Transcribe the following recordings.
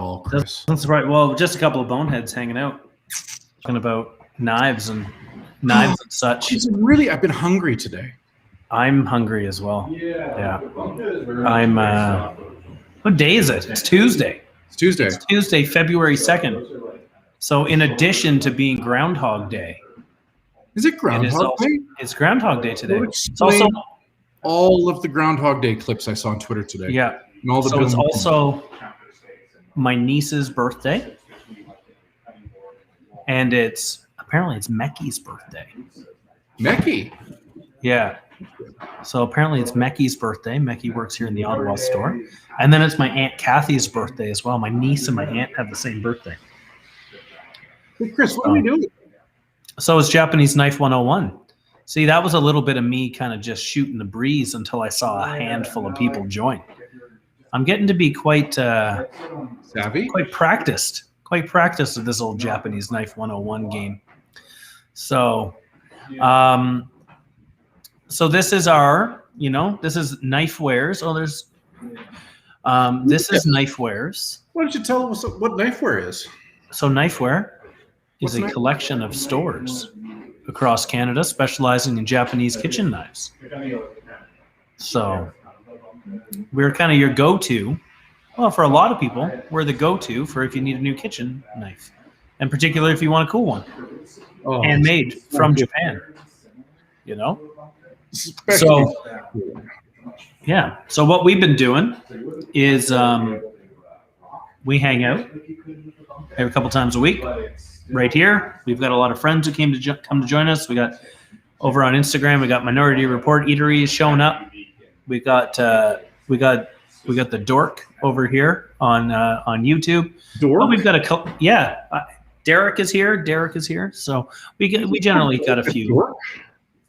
all, Chris. That's right. Well, just a couple of boneheads hanging out, talking about knives and such. I've been hungry today. I'm hungry as well. Yeah. I'm. What day is it? It's Tuesday. It's Tuesday. It's Tuesday, February 2nd. So, in addition to being Groundhog Day, is it Groundhog Day? It's Groundhog Day today. It's also all of the Groundhog Day clips I saw on Twitter today. Yeah. And all the so it's also my niece's birthday, and apparently it's Mecky's birthday. Mecky? Yeah. So apparently it's Mecky's birthday. Mecky works here in the Ottawa store. And then it's my Aunt Kathy's birthday as well. My niece and my aunt have the same birthday. Hey, Chris, what are we doing? So it's Japanese Knife 101. See, that was a little bit of me kind of just shooting the breeze until I saw a handful of people join. I'm getting to be quite savvy, quite practiced at this old Japanese Knife 101 game. So, so this is our, this is Knifewears. Oh, this is Knifewears. Why don't you tell us what Knifewear is? So Knifewear is a collection of stores across Canada specializing in Japanese kitchen knives. So we're kind of your go-to. Well, for a lot of people, we're the go-to for if you need a new kitchen knife, and particularly if you want a cool one, handmade from Japan. So yeah. So what we've been doing is we hang out every couple times a week right here. We've got a lot of friends who come to join us. We got over on Instagram. We got Minority Report Eateries showing up. We got the Dork over here on YouTube. Dork? Oh, we've got a couple. Yeah, Derek is here. So we generally got a few. Dork?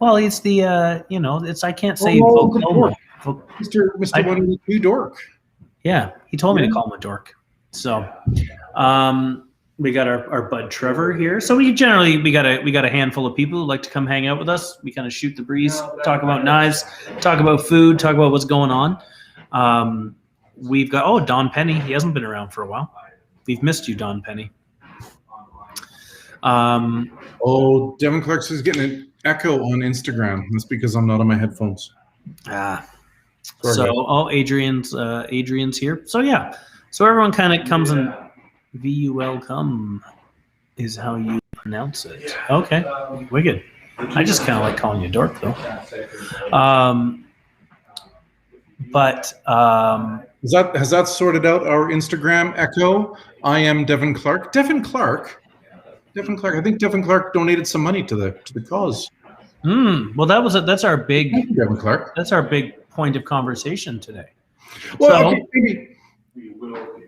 Well, he's the it's I can't say Mr. 182 Dork. Yeah, he told me to call him a dork. So we got our bud Trevor here. So we got a handful of people who like to come hang out with us. We kind of shoot the breeze, talk about knives, talk about food, talk about what's going on. We've got Don Penny. He hasn't been around for a while. We've missed you, Don Penny. Devin Clark is getting an echo on Instagram. That's because I'm not on my headphones. Adrian's here. So yeah. So everyone kind of comes and VUL come is how you pronounce it. Okay, wicked. I just kind of like calling you dork though. Has that sorted out our Instagram echo? I am Devin Clark. Devin Clark. I think Devin Clark donated some money to the cause. Well, that's our big Devin Clark. That's our big point of conversation today. Well,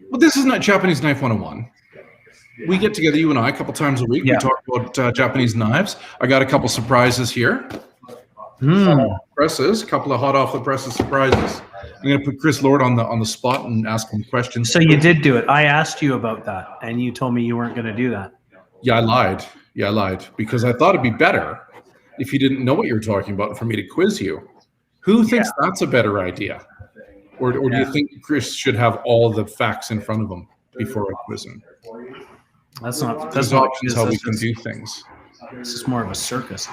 well, this is not Japanese Knife 101. We get together, you and I, a couple times a week. Yeah. We talk about Japanese knives. I got a couple surprises here. Presses, a couple of hot off the presses surprises. I'm going to put Chris Lord on the spot and ask him questions. So you did do it. I asked you about that, and you told me you weren't going to do that. Yeah, I lied because I thought it'd be better if you didn't know what you were talking about for me to quiz you. Who thinks that's a better idea? Or do you think Chris should have all the facts in front of him before I quiz him? That's not options how we can do things. This is more of a circus.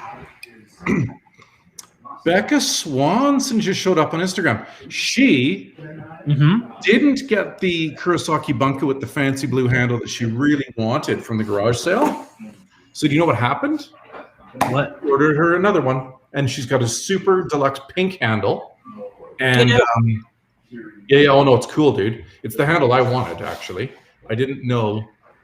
Becca Swanson just showed up on Instagram. She didn't get the Kurosaki Bunka with the fancy blue handle that she really wanted from the garage sale. So do you know what happened? What? Ordered her another one, and she's got a super deluxe pink handle. And oh no, it's cool, dude. It's the handle I wanted, actually. I didn't know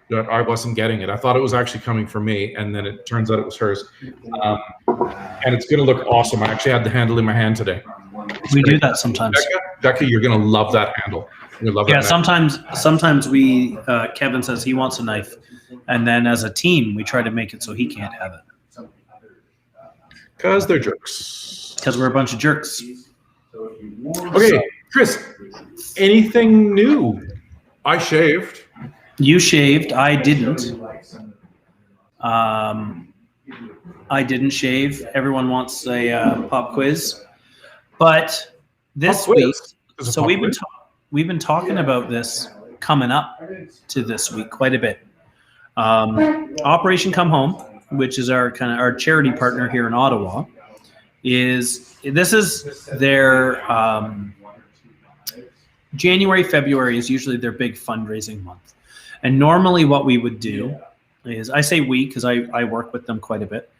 that I wasn't getting it. I thought it was actually coming for me, and then it turns out it was hers. And it's going to look awesome. I actually had the handle in my hand today. We do that sometimes. Becca, you're going to love that handle. You're love that sometimes we Kevin says he wants a knife, and then as a team we try to make it so he can't have it. Because they're jerks. Because we're a bunch of jerks. Okay, Chris, anything new? I shaved. You shaved. I didn't. I didn't shave. Everyone wants a pop quiz, but this week. So we've been talking about this coming up to this week quite a bit. Operation Come Home, which is our charity partner here in Ottawa, is their January, February is usually their big fundraising month. And normally what we would do is, I say we because I work with them quite a bit.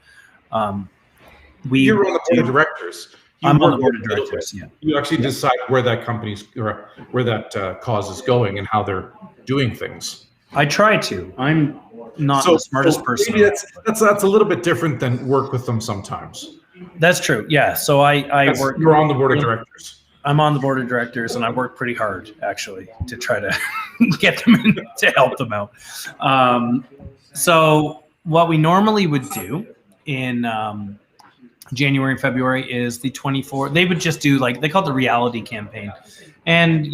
You're on the board of directors. I'm on the board of directors, yeah. You actually decide where that company's or where that cause is going and how they're doing things. I try to. I'm not the smartest person. Maybe that's a little bit different than work with them sometimes. That's true. Yeah. So I work. You're on the board of directors. I'm on the board of directors, and I work pretty hard actually to try to get them in, to help them out. So what we normally would do in January and February is the 24. They would just do they call it the reality campaign. And,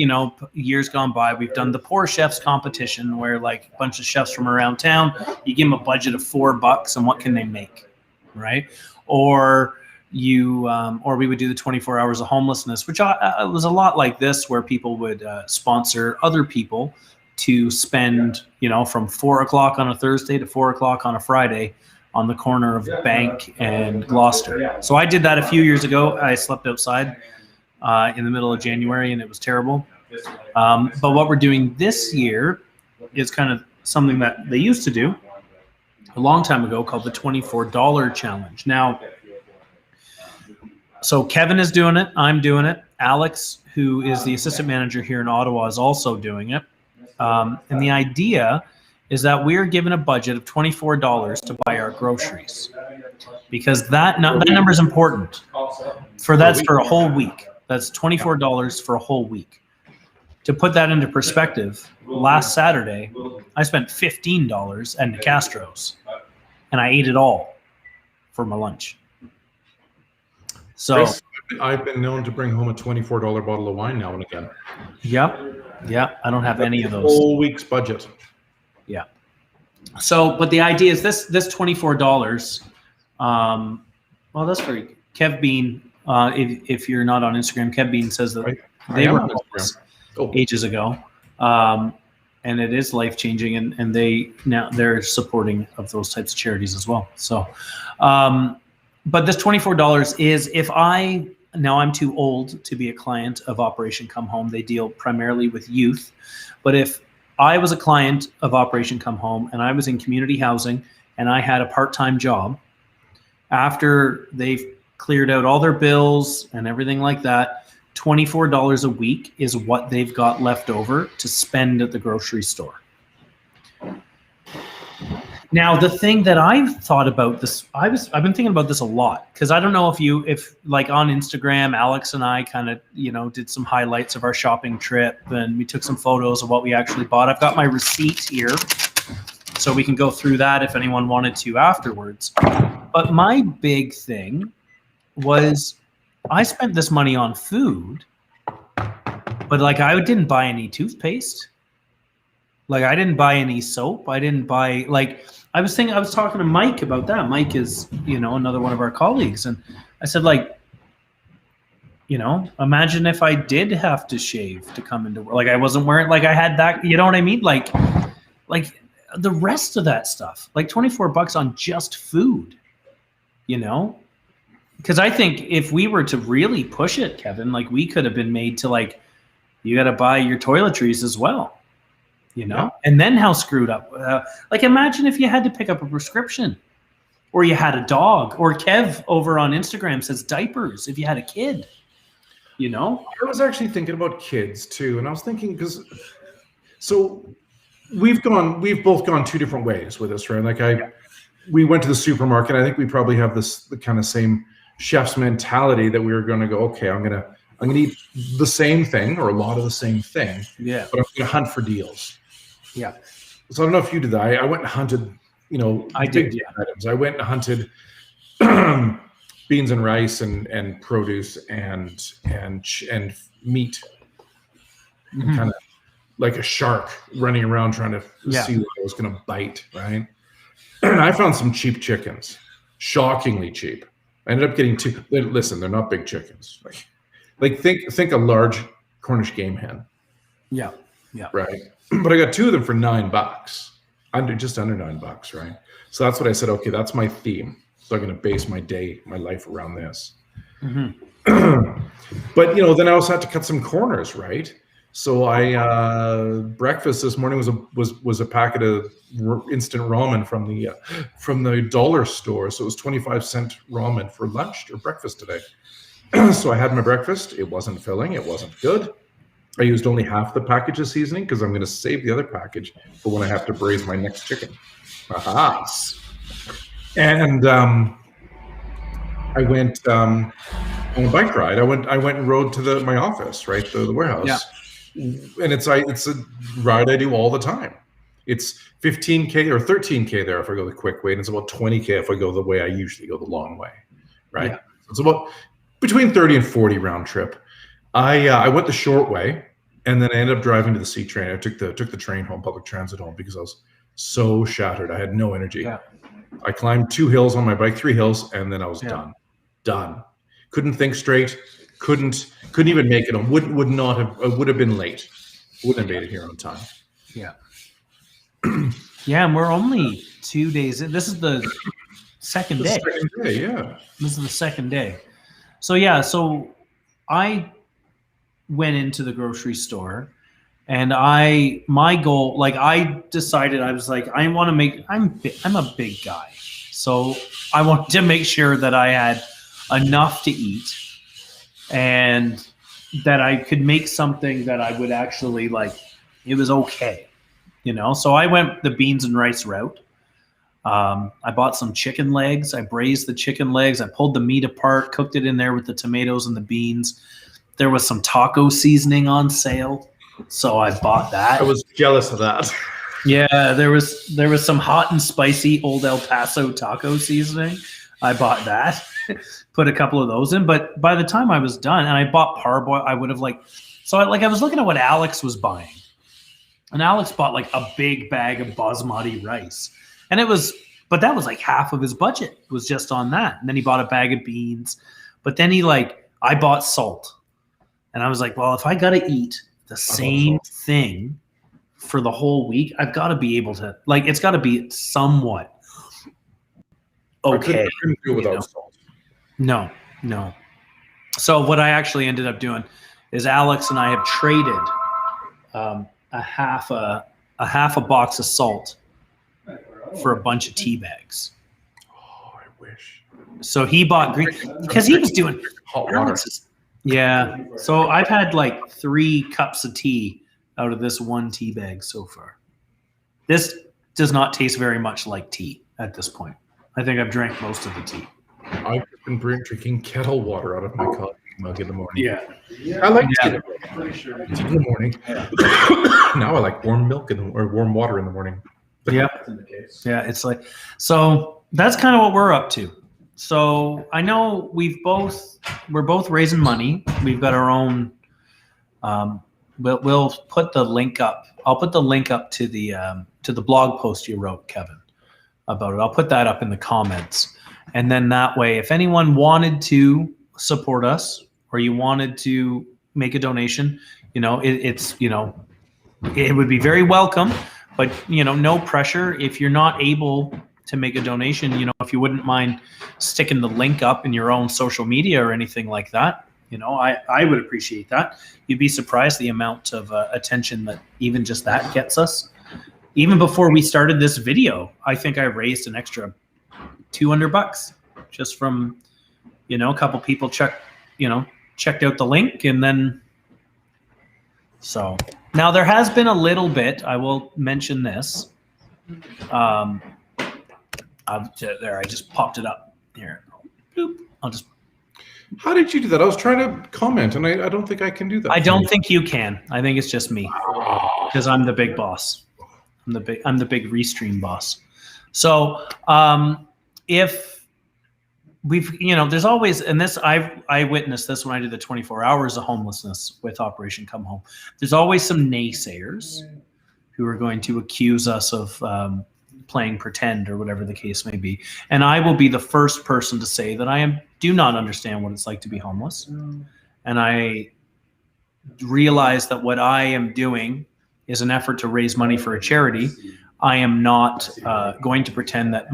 years gone by, we've done the Poor Chefs competition where a bunch of chefs from around town, you give them a budget of $4 and what can they make, right? Or or we would do the 24 Hours of Homelessness, which was a lot like this, where people would sponsor other people to spend, from 4 o'clock on a Thursday to 4 o'clock on a Friday on the corner of Bank and Gloucester. So I did that a few years ago. I slept outside in the middle of January, and it was terrible. But what we're doing this year is kind of something that they used to do a long time ago called the $24 challenge. Now, so Kevin is doing it. I'm doing it. Alex, who is the assistant manager here in Ottawa, is also doing it. And the idea is that we're given a budget of $24 to buy our groceries, because that number is important. That's for a whole week. That's $24 for a whole week. To put that into perspective, last Saturday, I spent $15 at Nicastro's, and I ate it all for my lunch. So I've been known to bring home a $24 bottle of wine now and again. Yep. I don't have any of those. Whole week's budget. Yeah. So, but the idea is this $24. Well, that's for Kev Bean. If you're not on Instagram, Kev Bean says that they were homeless ages ago, and it is life changing, and they're supporting of those types of charities as well. So, but this $24 is I'm too old to be a client of Operation Come Home. They deal primarily with youth, but if I was a client of Operation Come Home and I was in community housing and I had a part-time job, after they've cleared out all their bills and everything like that, $24 a week is what they've got left over to spend at the grocery store. Now, the thing that I've thought about this, I've been thinking about this a lot, because I don't know if like on Instagram, Alex and I kind of, did some highlights of our shopping trip, and we took some photos of what we actually bought. I've got my receipt here, so we can go through that if anyone wanted to afterwards. But my big thing was I spent this money on food, but I didn't buy any toothpaste. I didn't buy any soap. I didn't buy I was talking to Mike about that. Mike is, another one of our colleagues. And I said, imagine if I did have to shave to come into work. I wasn't wearing, I had that, you know what I mean? Like the rest of that stuff, $24 on just food, because I think if we were to really push it, Kevin, we could have been made to you got to buy your toiletries as well. And then how screwed up. Imagine if you had to pick up a prescription, or you had a dog, or Kev over on Instagram says diapers if you had a kid, I was actually thinking about kids too. And I was thinking, we've both gone two different ways with this, right? We went to the supermarket. I think we probably have the kind of same chef's mentality that we were going to go, okay, I'm going to eat the same thing or a lot of the same thing. Yeah. But I'm going to hunt for deals. Yeah. So I don't know if you did that. I went and hunted, I did. Yeah. items. I went and hunted beans and rice and produce and meat, kind of like a shark running around trying to see what I was going to bite. Right. And I found some cheap chickens, shockingly cheap. I ended up getting two. Listen, they're not big chickens. Think a large Cornish game hen. Yeah. Yeah. Right. But I got 2 of them for $9, just under $9, right? So that's what I said. Okay, that's my theme. So I'm going to base my life around this. Mm-hmm. But then I also had to cut some corners, right? So I breakfast this morning was a packet of instant ramen from the dollar store. So it was 25-cent ramen for lunch or breakfast today. So I had my breakfast. It wasn't filling. It wasn't good. I used only half the package of seasoning because I'm going to save the other package for when I have to braise my next chicken. Aha! Nice. And I went on a bike ride. I went and rode to my office, right, the warehouse. Yeah. And it's a ride I do all the time. It's 15K or 13K there if I go the quick way, and it's about 20K if I go the way I usually go, the long way, right? Yeah. It's about between 30 and 40 round trip. I went the short way, and then I ended up driving to the C train. I took the train home, public transit home, because I was so shattered. I had no energy. Yeah. I climbed 2 hills on my bike, 3 hills, and then I was done. Couldn't think straight. Couldn't even make it home. Would have been late. Wouldn't have made it here on time. Yeah. Yeah, and we're only 2 days in. This is the second day. Second day, yeah. This is the second day. So I went into the grocery store, and my goal, like, I decided, I was like, I want to make, I'm a big guy, so I wanted to make sure that I had enough to eat and that I could make something that I would actually like. It was okay, so I went the beans and rice route. I bought some chicken legs. I braised the chicken legs. I pulled the meat apart, cooked it in there with the tomatoes and the beans. There was some taco seasoning on sale, so I bought that. I was jealous of that. Yeah, there was some hot and spicy Old El Paso taco seasoning. I bought that, put a couple of those in. But by the time I was done, and I bought parboil, I would have I was looking at what Alex was buying, and Alex bought like a big bag of basmati rice, and but that was like half of his budget. It was just on that, and then he bought a bag of beans, but then I bought salt. And I was like, well, if I got to eat the same thing for the whole week, I've got to be able to, it's got to be somewhat okay. I couldn't do without salt. No. So what I actually ended up doing is Alex and I have traded a half a box of salt for a bunch of tea bags. Oh, I wish. So he bought green, because he was doing hot water. Yeah. So I've had like 3 cups of tea out of this 1 tea bag so far. This does not taste very much like tea at this point. I think I've drank most of the tea. I've been drinking kettle water out of my coffee mug in the morning. Yeah. I like tea in the morning. Now I like warm milk or warm water in the morning. Yeah. Yeah. It's so that's kind of what we're up to. So I know we're both raising money. We've got our own. We'll put the link up. I'll put the link up to the blog post you wrote, Kevin, about it. I'll put that up in the comments, and then that way, if anyone wanted to support us or you wanted to make a donation, it would be very welcome. But no pressure. If you're not able to make a donation, if you wouldn't mind sticking the link up in your own social media or anything like that, I would appreciate that. You'd be surprised the amount of attention that even just that gets us. Even before we started this video, I think I raised an extra $200 just from, a couple people checked out the link. And then, so now there has been a little bit, I will mention this. There, I just popped it up here. Boop. How did you do that? I was trying to comment, and I don't think I can do that. I don't think you can. I think it's just me, because I'm the big boss. I'm the big Restream boss. So if we've, there's always, and this I witnessed this when I did the 24 hours of homelessness with Operation Come Home. There's always some naysayers who are going to accuse us of playing pretend or whatever the case may be. And I will be the first person to say that do not understand what it's like to be homeless. And I realize that what I am doing is an effort to raise money for a charity, I am not going to pretend that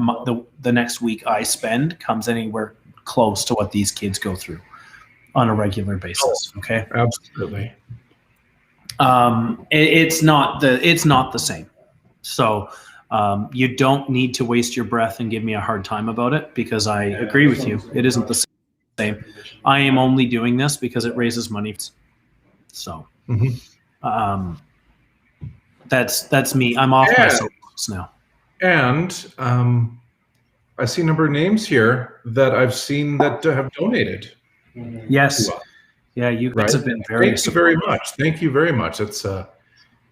the next week I spend comes anywhere close to what these kids go through on a regular basis. Okay. Absolutely. It's not the same. So you don't need to waste your breath and give me a hard time about it, because I agree with you. It isn't the same. I am only doing this because it raises money. So that's me. I'm off my soapbox now. And I see a number of names here that I've seen that have donated. Yes. Yeah, you guys have been very. Thank you very much. Thank you very much. It's it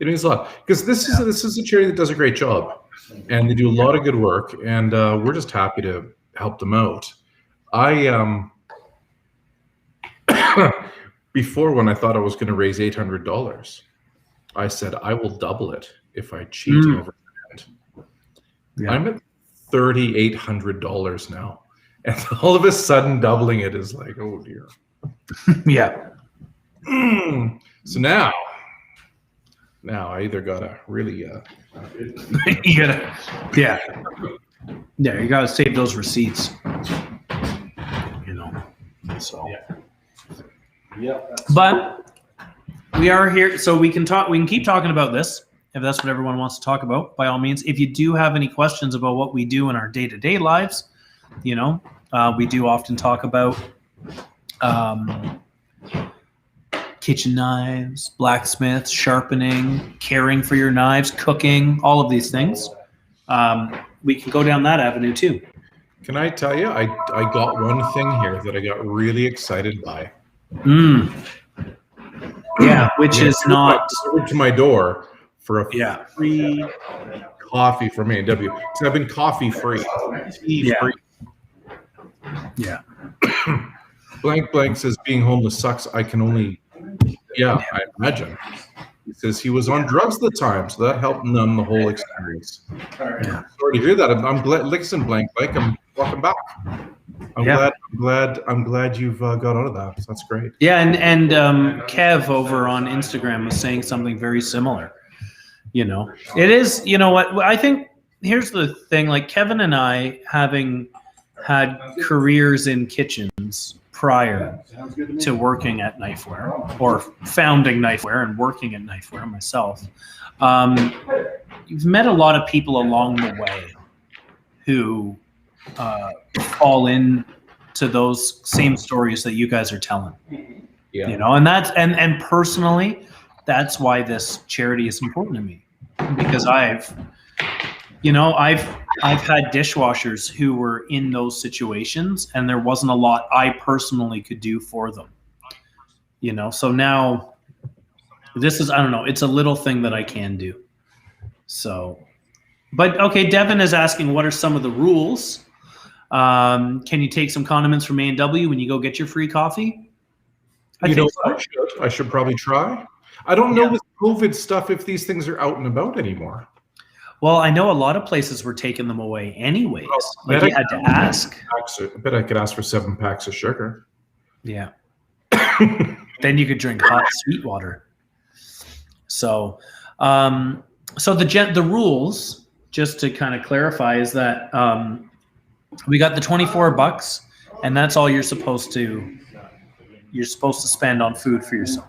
means a lot, because this is a charity that does a great job, and they do a lot of good work, and we're just happy to help them out. I before, when I thought I was going to raise $800, I said I will double it if I cheat over the end. Yeah. I'm at $3,800 now, and all of a sudden doubling it is like, oh dear. Yeah. So now I either gotta really you gotta, you gotta save those receipts, so but we are here, so we can keep talking about this if that's what everyone wants to talk about. By all means, if you do have any questions about what we do in our day-to-day lives, we do often talk about kitchen knives, blacksmiths, sharpening, caring for your knives, cooking, all of these things. We can go down that avenue too. Can I tell you, I got one thing here that I got really excited by. Yeah, which is not delivered to my door for a free coffee from A&W. So I've been coffee free, tea free. Yeah. Blank says being homeless sucks. I can only, I imagine. He says he was on drugs at the time, so that helped numb the whole experience. Yeah. Sorry to hear that. I'm glad. Listen, Blank, I'm welcome back. I'm glad you've got out of that. That's great. Yeah, and Kev over on Instagram was saying something very similar. It is. You know what? I think here's the thing. Like Kevin and I, having had careers in kitchens prior to working at Knifewear, or founding Knifewear and working at Knifewear myself, you've met a lot of people along the way who fall in to those same stories that you guys are telling. And that's and personally, that's why this charity is important to me, because I've had dishwashers who were in those situations, and there wasn't a lot I personally could do for them. So now this is, I don't know, it's a little thing that I can do. So, but okay, Devin is asking, what are some of the rules? Can you take some condiments from A&W when you go get your free coffee? I should probably try. I don't know with COVID stuff if these things are out and about anymore. Well, I know a lot of places were taking them away anyways. Like you had to ask. I bet I could ask for 7 packs of sugar. Yeah. Then you could drink hot sweet water. So, the rules, just to kind of clarify, is that we got the $24, and that's all you're supposed to spend on food for yourself.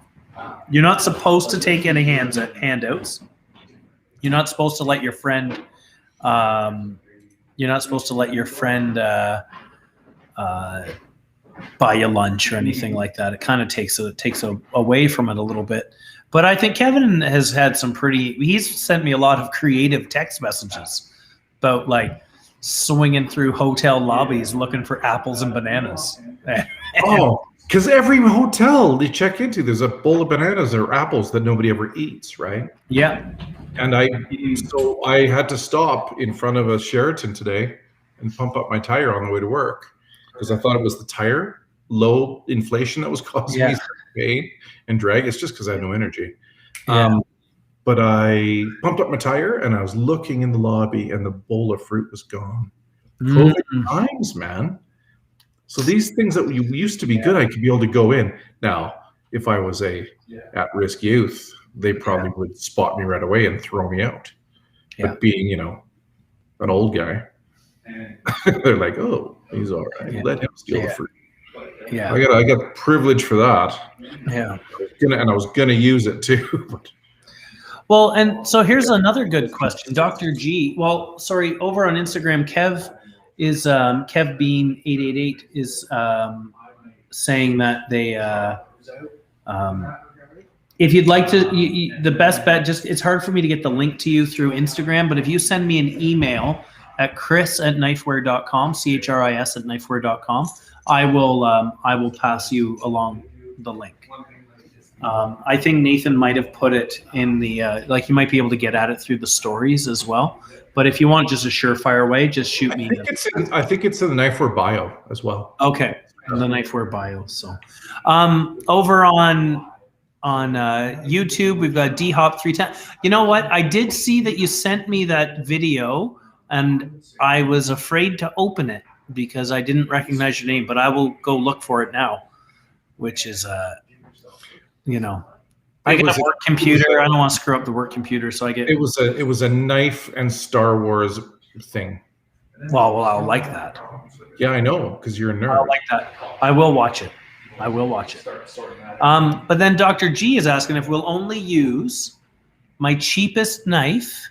You're not supposed to take any handouts. You're not supposed to let your friend. Buy you lunch or anything like that. It kind of takes away from it a little bit. But I think Kevin has had he's sent me a lot of creative text messages about like swinging through hotel lobbies looking for apples and bananas. Because every hotel they check into, there's a bowl of bananas or apples that nobody ever eats, right? Yeah. And I had to stop in front of a Sheraton today and pump up my tire on the way to work, because I thought it was the tire low inflation that was causing me pain and drag. It's just because I had no energy. But I pumped up my tire and I was looking in the lobby and the bowl of fruit was gone. COVID times, man. So these things that used to be good, I could be able to go in. Now, if I was a at-risk youth, they probably would spot me right away and throw me out. Yeah. But being, an old guy, they're like, oh, he's all right. Yeah. Let him steal the fruit. Yeah. I got privilege for that. Yeah. I was gonna use it too. But. Well, and so here's another good question, Dr. G. Well, sorry, over on Instagram, Kev is Kev Bean 888 is saying that they if you'd like to, the best bet, it's hard for me to get the link to you through Instagram, but if you send me an email at chris@knifewear.com, chris@knifewear.com, I will pass you along the link. I think Nathan might have put it in the you might be able to get at it through the stories as well. But if you want just a surefire way, just shoot me. I think it's in the Knifewear bio as well. Okay, the Knifewear bio. So, over on YouTube, we've got dhop310. You know what? I did see that you sent me that video, and I was afraid to open it because I didn't recognize your name. But I will go look for it now, which is I got a work computer. I don't want to screw up the work computer, so I get. It was a knife and Star Wars thing. Well, I'll like that. Yeah, I know, because you're a nerd. I like that. I will watch it. But then Dr. G is asking if we'll only use my cheapest knife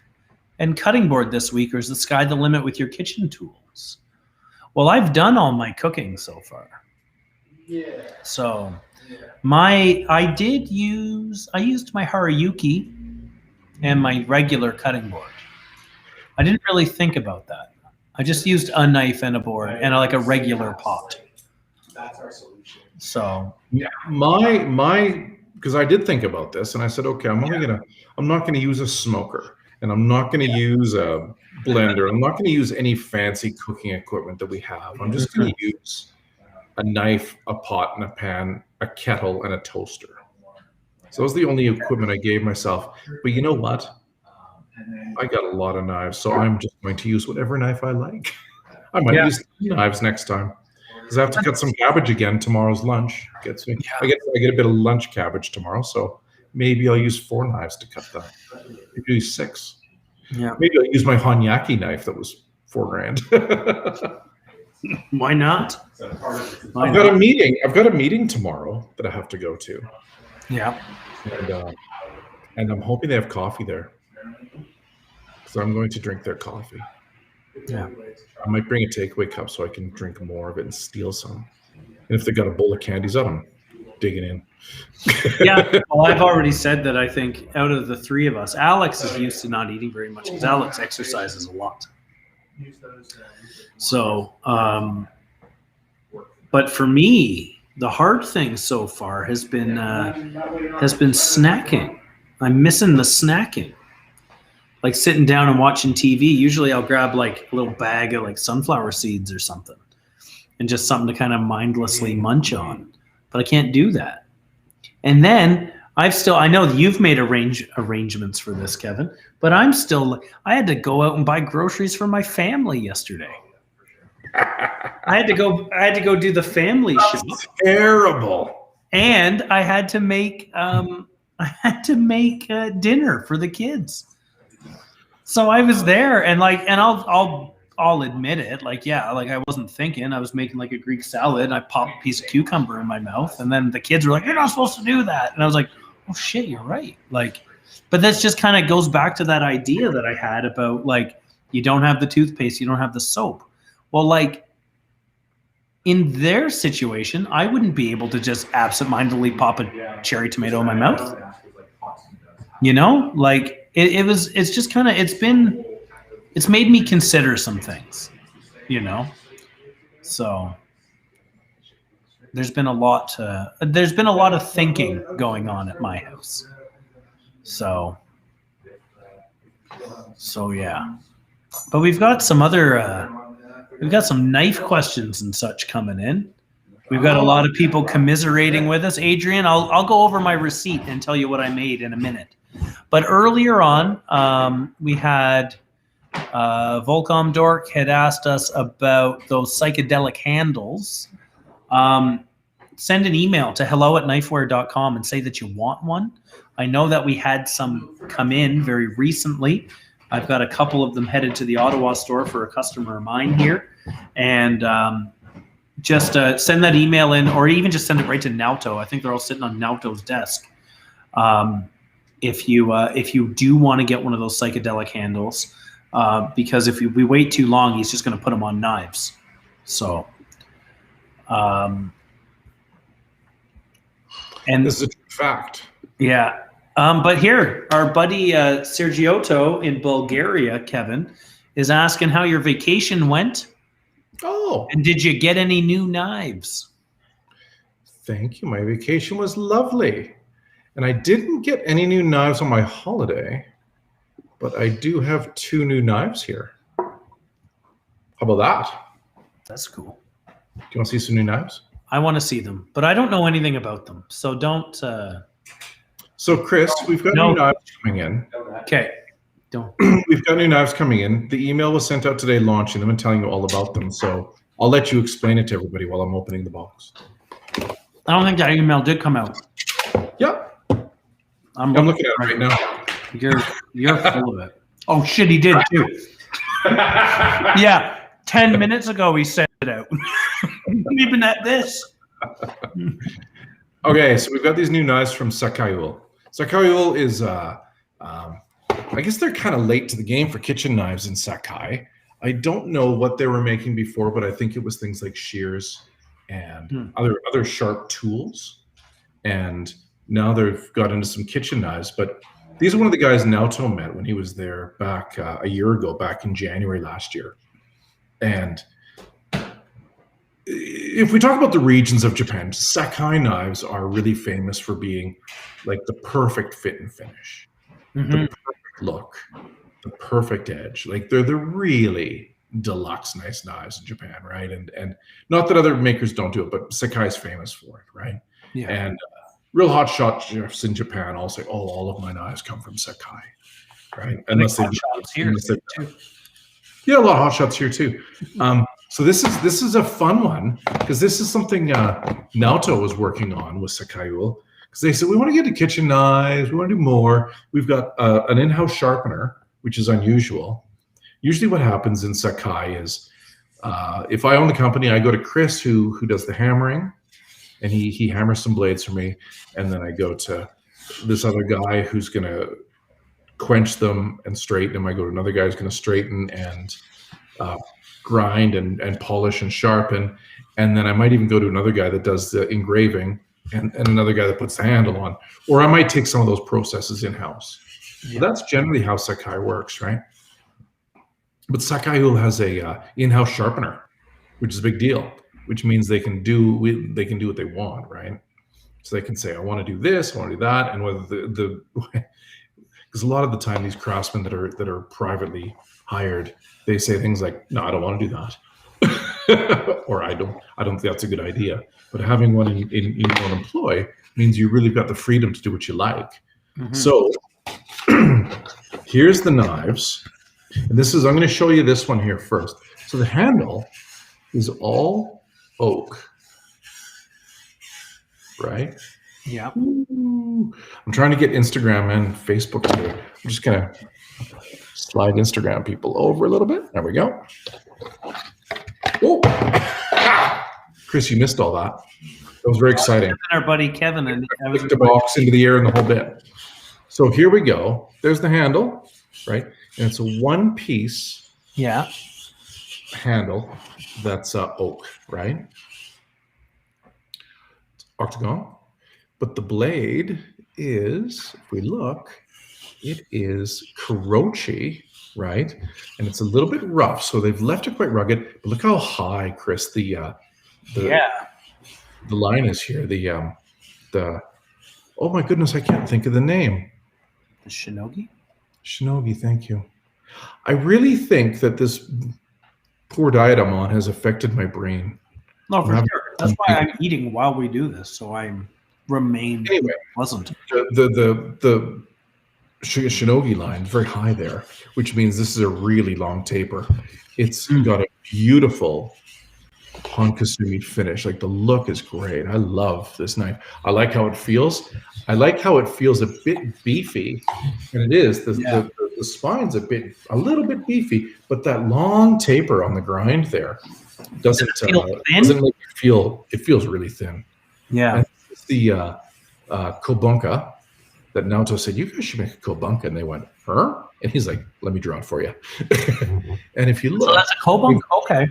and cutting board this week, or is the sky the limit with your kitchen tools? Well, I've done all my cooking so far. Yeah. So I used my Harayuki and my regular cutting board. I didn't really think about that. I just used a knife and a board and like a regular pot. That's our solution. So yeah, because I did think about this and I said, okay, I'm not gonna use a smoker and I'm not gonna use a blender. I'm not gonna use any fancy cooking equipment that we have. I'm just gonna use a knife, a pot, and a pan, a kettle, and a toaster. So that was the only equipment I gave myself. But you know what? I got a lot of knives, so I'm just going to use whatever knife I like. I might use knives next time because I have to cut some cabbage again. Tomorrow's lunch gets me. I get a bit of lunch cabbage tomorrow, so maybe I'll use 4 knives to cut that. Maybe use 6. Yeah. Maybe I'll use my Hanyaki knife that was $4,000. Why not? I've got a meeting tomorrow that I have to go to. Yeah. And I'm hoping they have coffee there. So I'm going to drink their coffee. Yeah. I might bring a takeaway cup so I can drink more of it and steal some. And if they got a bowl of candies, I'm digging in. Yeah. Well, I've already said that I think out of the 3 of us, Alex is used to not eating very much because Alex exercises a lot. So, but for me, the hard thing so far has been snacking. I'm missing the snacking. Like sitting down and watching TV. Usually I'll grab like a little bag of like sunflower seeds or something and just something to kind of mindlessly munch on. But I can't do that. And then I know you've made arrangements for this, Kevin, but I had to go out and buy groceries for my family yesterday. I had to go do the family shop. Terrible. And I had to make dinner for the kids. So I was there and I'll admit it. I wasn't thinking. I was making like a Greek salad and I popped a piece of cucumber in my mouth. And then the kids were like, "You're not supposed to do that." And I was like, "Oh shit, you're right." But that's just kind of goes back to that idea that I had about you don't have the toothpaste, you don't have the soap. Well, in their situation, I wouldn't be able to just absentmindedly pop a cherry tomato in my mouth. It's just kind of, it's made me consider some things, So there's been a lot of thinking going on at my house. So yeah. But we've got some other we've got some knife questions and such coming in. We've got a lot of people commiserating with us. Adrian, I'll go over my receipt and tell you what I made in a minute. But earlier on, we had Volcom Dork had asked us about those psychedelic handles. send an email to hello@knifewear.com and say that you want one. I know that we had some come in very recently. I've got a couple of them headed to the Ottawa store for a customer of mine here. And just send that email in, or even just send it right to Nauto. I think they're all sitting on Nauto's desk. If you do want to get one of those psychedelic handles, because if we wait too long, he's just going to put them on knives. So, and this is a true fact. Yeah. But here, our buddy Sergiotto in Bulgaria, Kevin, is asking how your vacation went. Oh. And did you get any new knives? Thank you. My vacation was lovely. And I didn't get any new knives on my holiday, but I do have 2 new knives here. How about that? That's cool. Do you want to see some new knives? I want to see them, but I don't know anything about them. So don't... So, Chris, we've got new knives coming in. Okay. Don't. We've got new knives coming in. The email was sent out today launching them and telling you all about them. So I'll let you explain it to everybody while I'm opening the box. I don't think that email did come out. Yeah. I'm looking at it right now. You're full of it. Oh, shit, he did too. Yeah. 10 minutes ago, he sent it out. Even at this. Okay, so we've got these new knives from Sakayul. Sakayul is... I guess they're kind of late to the game for kitchen knives in Sakai. I don't know what they were making before, but I think it was things like shears and other sharp tools. And now they've got into some kitchen knives. But these are one of the guys Naoto met when he was there back a year ago, back in January last year. And if we talk about the regions of Japan, Sakai knives are really famous for being like the perfect fit and finish. Mm-hmm. The perfect look, the perfect edge. Like they're the really deluxe nice knives in Japan, right? And not that other makers don't do it, but Sakai is famous for it, right? Yeah. And real hot shot chefs in Japan all say, "Oh, all of my knives come from Sakai," right? Unless they here too. Yeah, a lot of hot shots here too. So this is a fun one because this is something Naoto was working on with Sakayul. Because they said, we want to get to kitchen knives. We want to do more. We've got an in-house sharpener, which is unusual. Usually what happens in Sakai is if I own the company, I go to Chris, who does the hammering, and he hammers some blades for me. And then I go to this other guy who's going to quench them and straighten them. I go to another guy who's going to straighten and grind and polish and sharpen. And then I might even go to another guy that does the engraving. And another guy that puts the handle on, or I might take some of those processes in-house. Yeah. So that's generally how Sakai works, right? But Sakayul has a in-house sharpener, which is a big deal, which means they can do what they want, right? So they can say, I want to do this, I want to do that, and whether the because a lot of the time these craftsmen that are privately hired, they say things like, no, I don't want to do that. Or I don't think that's a good idea. But having one in your own employ means you really got the freedom to do what you like. Mm-hmm. So here's the knives. And I'm going to show you this one here first. So the handle is all oak, right? Yeah. Ooh. I'm trying to get Instagram and Facebook to do it. I'm just going to slide Instagram people over a little bit. There we go. Oh, Chris, you missed all that. That was very exciting. Our buddy Kevin and I took the box into the air and the whole bit. So here we go. There's the handle, right? And it's a one-piece handle that's oak, right? It's octagon. But the blade is, if we look, it is Kurochi, right? And it's a little bit rough, so they've left it quite rugged. But look how high, Chris, the line is here. Oh my goodness, I can't think of the name. The Shinogi? Shinogi, thank you. I really think that this poor diet I'm on has affected my brain. No, for sure. That's why I'm eating while we do this, so I remain pleasant. The Shinogi line very high there, which means this is a really long taper. It's got a beautiful Honkasumi finish. Like the look is great. I love this knife. I like how it feels. I like how it feels a bit beefy, and it is. The spine's a little bit beefy, but that long taper on the grind there doesn't make it feel. It feels really thin. Yeah. And it's the Kobunka that Naoto said, you guys should make a Kobunka, and they went, huh? And he's like, let me draw it for you. And if you look, so that's a Kobunka. Okay.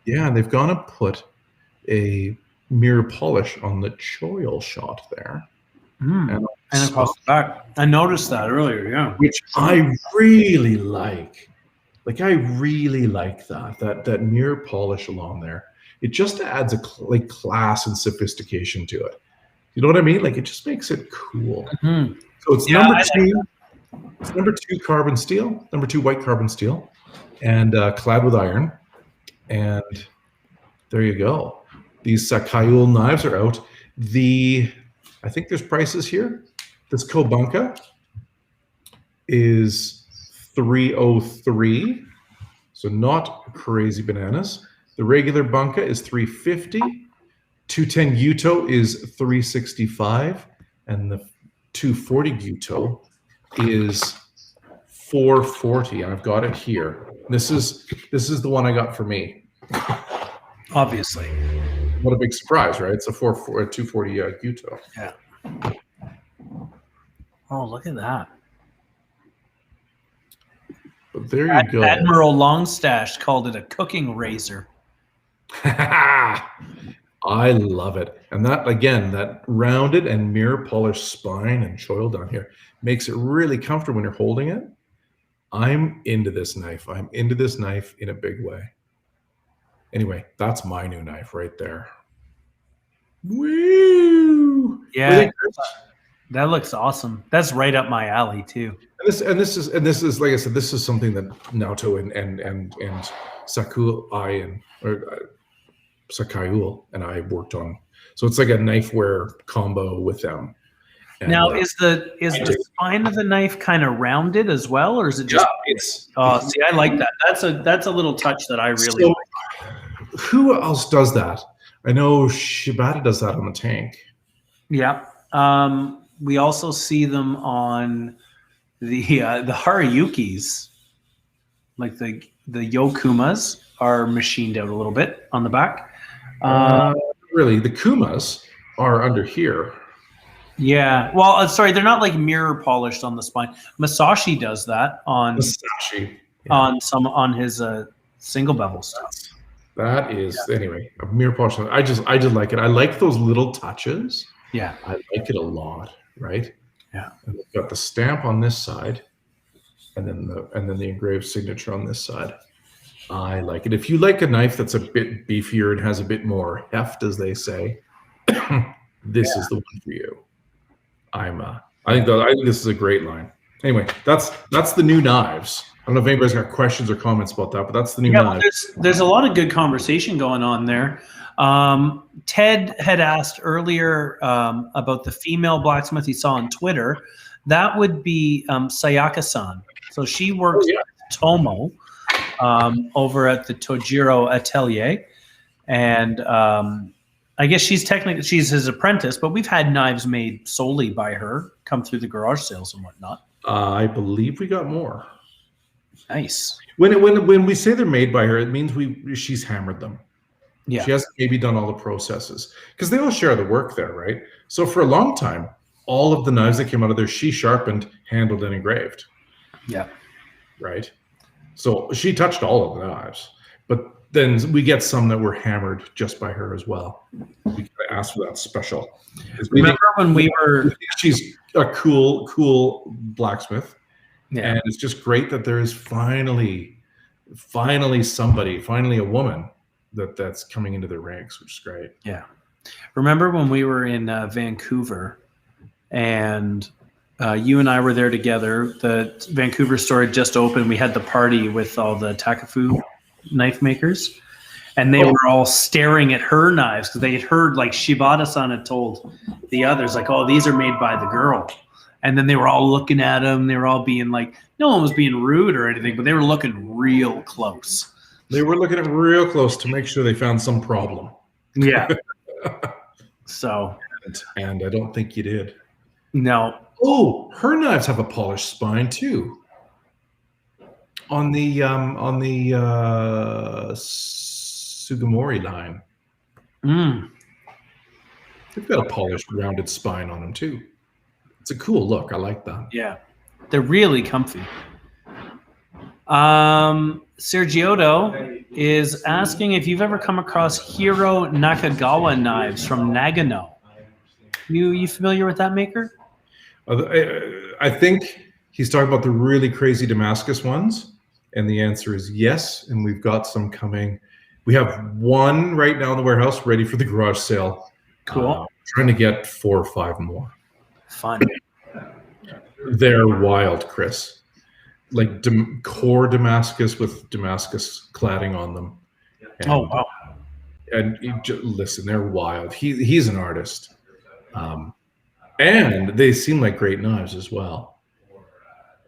Yeah, and they've gone and put a mirror polish on the choil shot there. And across the back. I noticed that earlier, yeah. Which I really like. Like, I really like that mirror polish along there. It just adds a class and sophistication to it. You know what I mean? Like, it just makes it cool. Mm-hmm. So it's number two. It's number 2 carbon steel, number 2 white carbon steel, and clad with iron. And there you go. These Sakayul knives are out. I think there's prices here. This Kobunka is $303, so not crazy bananas. The regular bunka is $350. 210 Yuto is $365, and the 240 Yuto is $440. And I've got it here. This is the one I got for me. Obviously. What a big surprise, right? It's a 240 Yuto. Yeah. Oh, look at that. But there you go. Admiral Longstash called it a cooking razor. I love it. And that, again, that rounded and mirror polished spine and choil down here makes it really comfortable when you're holding it. I'm into this knife. I'm into this knife in a big way. Anyway, that's my new knife right there. Woo! Yeah, that looks awesome. That's right up my alley too. And this is like I said, this is something that Naoto and Sakayul and I worked on. So it's like a knifewear combo with them. And, now, is the spine of the knife kind of rounded as well, or is it just? Yeah, see, I like that. That's a little touch that I really like. Who else does that? I know Shibata does that on the tank. Yeah. We also see them on the Haruyukis, like the Yokumas are machined out a little bit on the back. Really, the Kumas are under here. Yeah. Well, sorry, they're not like mirror polished on the spine. Masashi does that on on his single bevel stuff. That is anyway a mirror polish. I just like it. I like those little touches. Yeah, I like it a lot. Right. Yeah. And we've got the stamp on this side, and then the engraved signature on this side. I like it. If you like a knife that's a bit beefier and has a bit more heft, as they say, this is the one for you. I think this is a great line. Anyway, that's the new knives. I don't know if anybody's got questions or comments about that, but that's the new knives. There's a lot of good conversation going on there. Ted had asked earlier about the female blacksmith he saw on Twitter. That would be Sayaka-san. So she works with Tomo over at the Tojiro Atelier, and I guess she's his apprentice. But we've had knives made solely by her come through the garage sales and whatnot. I believe we got more. Nice. When we say they're made by her, it means she's hammered them. Yeah. She hasn't maybe done all the processes because they all share the work there, right? So for a long time, all of the knives that came out of there, she sharpened, handled, and engraved. Yeah. Right. So she touched all of the knives, but then we get some that were hammered just by her as well. We asked for that special. Remember when we were? She's a cool blacksmith, and it's just great that there is finally a woman that's coming into the ranks, which is great. Yeah. Remember when we were in Vancouver, and you and I were there together. The Vancouver store had just opened. We had the party with all the Takafu knife makers, and they were all staring at her knives because they had heard, like, Shibata-san had told the others, like, oh, these are made by the girl. And then they were all looking at them. They were all being like, no one was being rude or anything, but they were looking real close. They were looking at real close to make sure they found some problem. Yeah. So. And I don't think you did. No. Oh, her knives have a polished spine too. On the Sugimori line. They've got a polished, rounded spine on them too. It's a cool look. I like that. Yeah, they're really comfy. Sergioto is asking if you've ever come across Hiro Nakagawa knives from Nagano. You familiar with that maker? I think he's talking about the really crazy Damascus ones, and the answer is yes. And we've got some coming. We have one right now in the warehouse ready for the garage sale. Cool. Trying to get 4 or 5 more. Fun. They're wild, Chris. Like core Damascus with Damascus cladding on them. And, oh wow! And listen, they're wild. He's an artist, and they seem like great knives as well.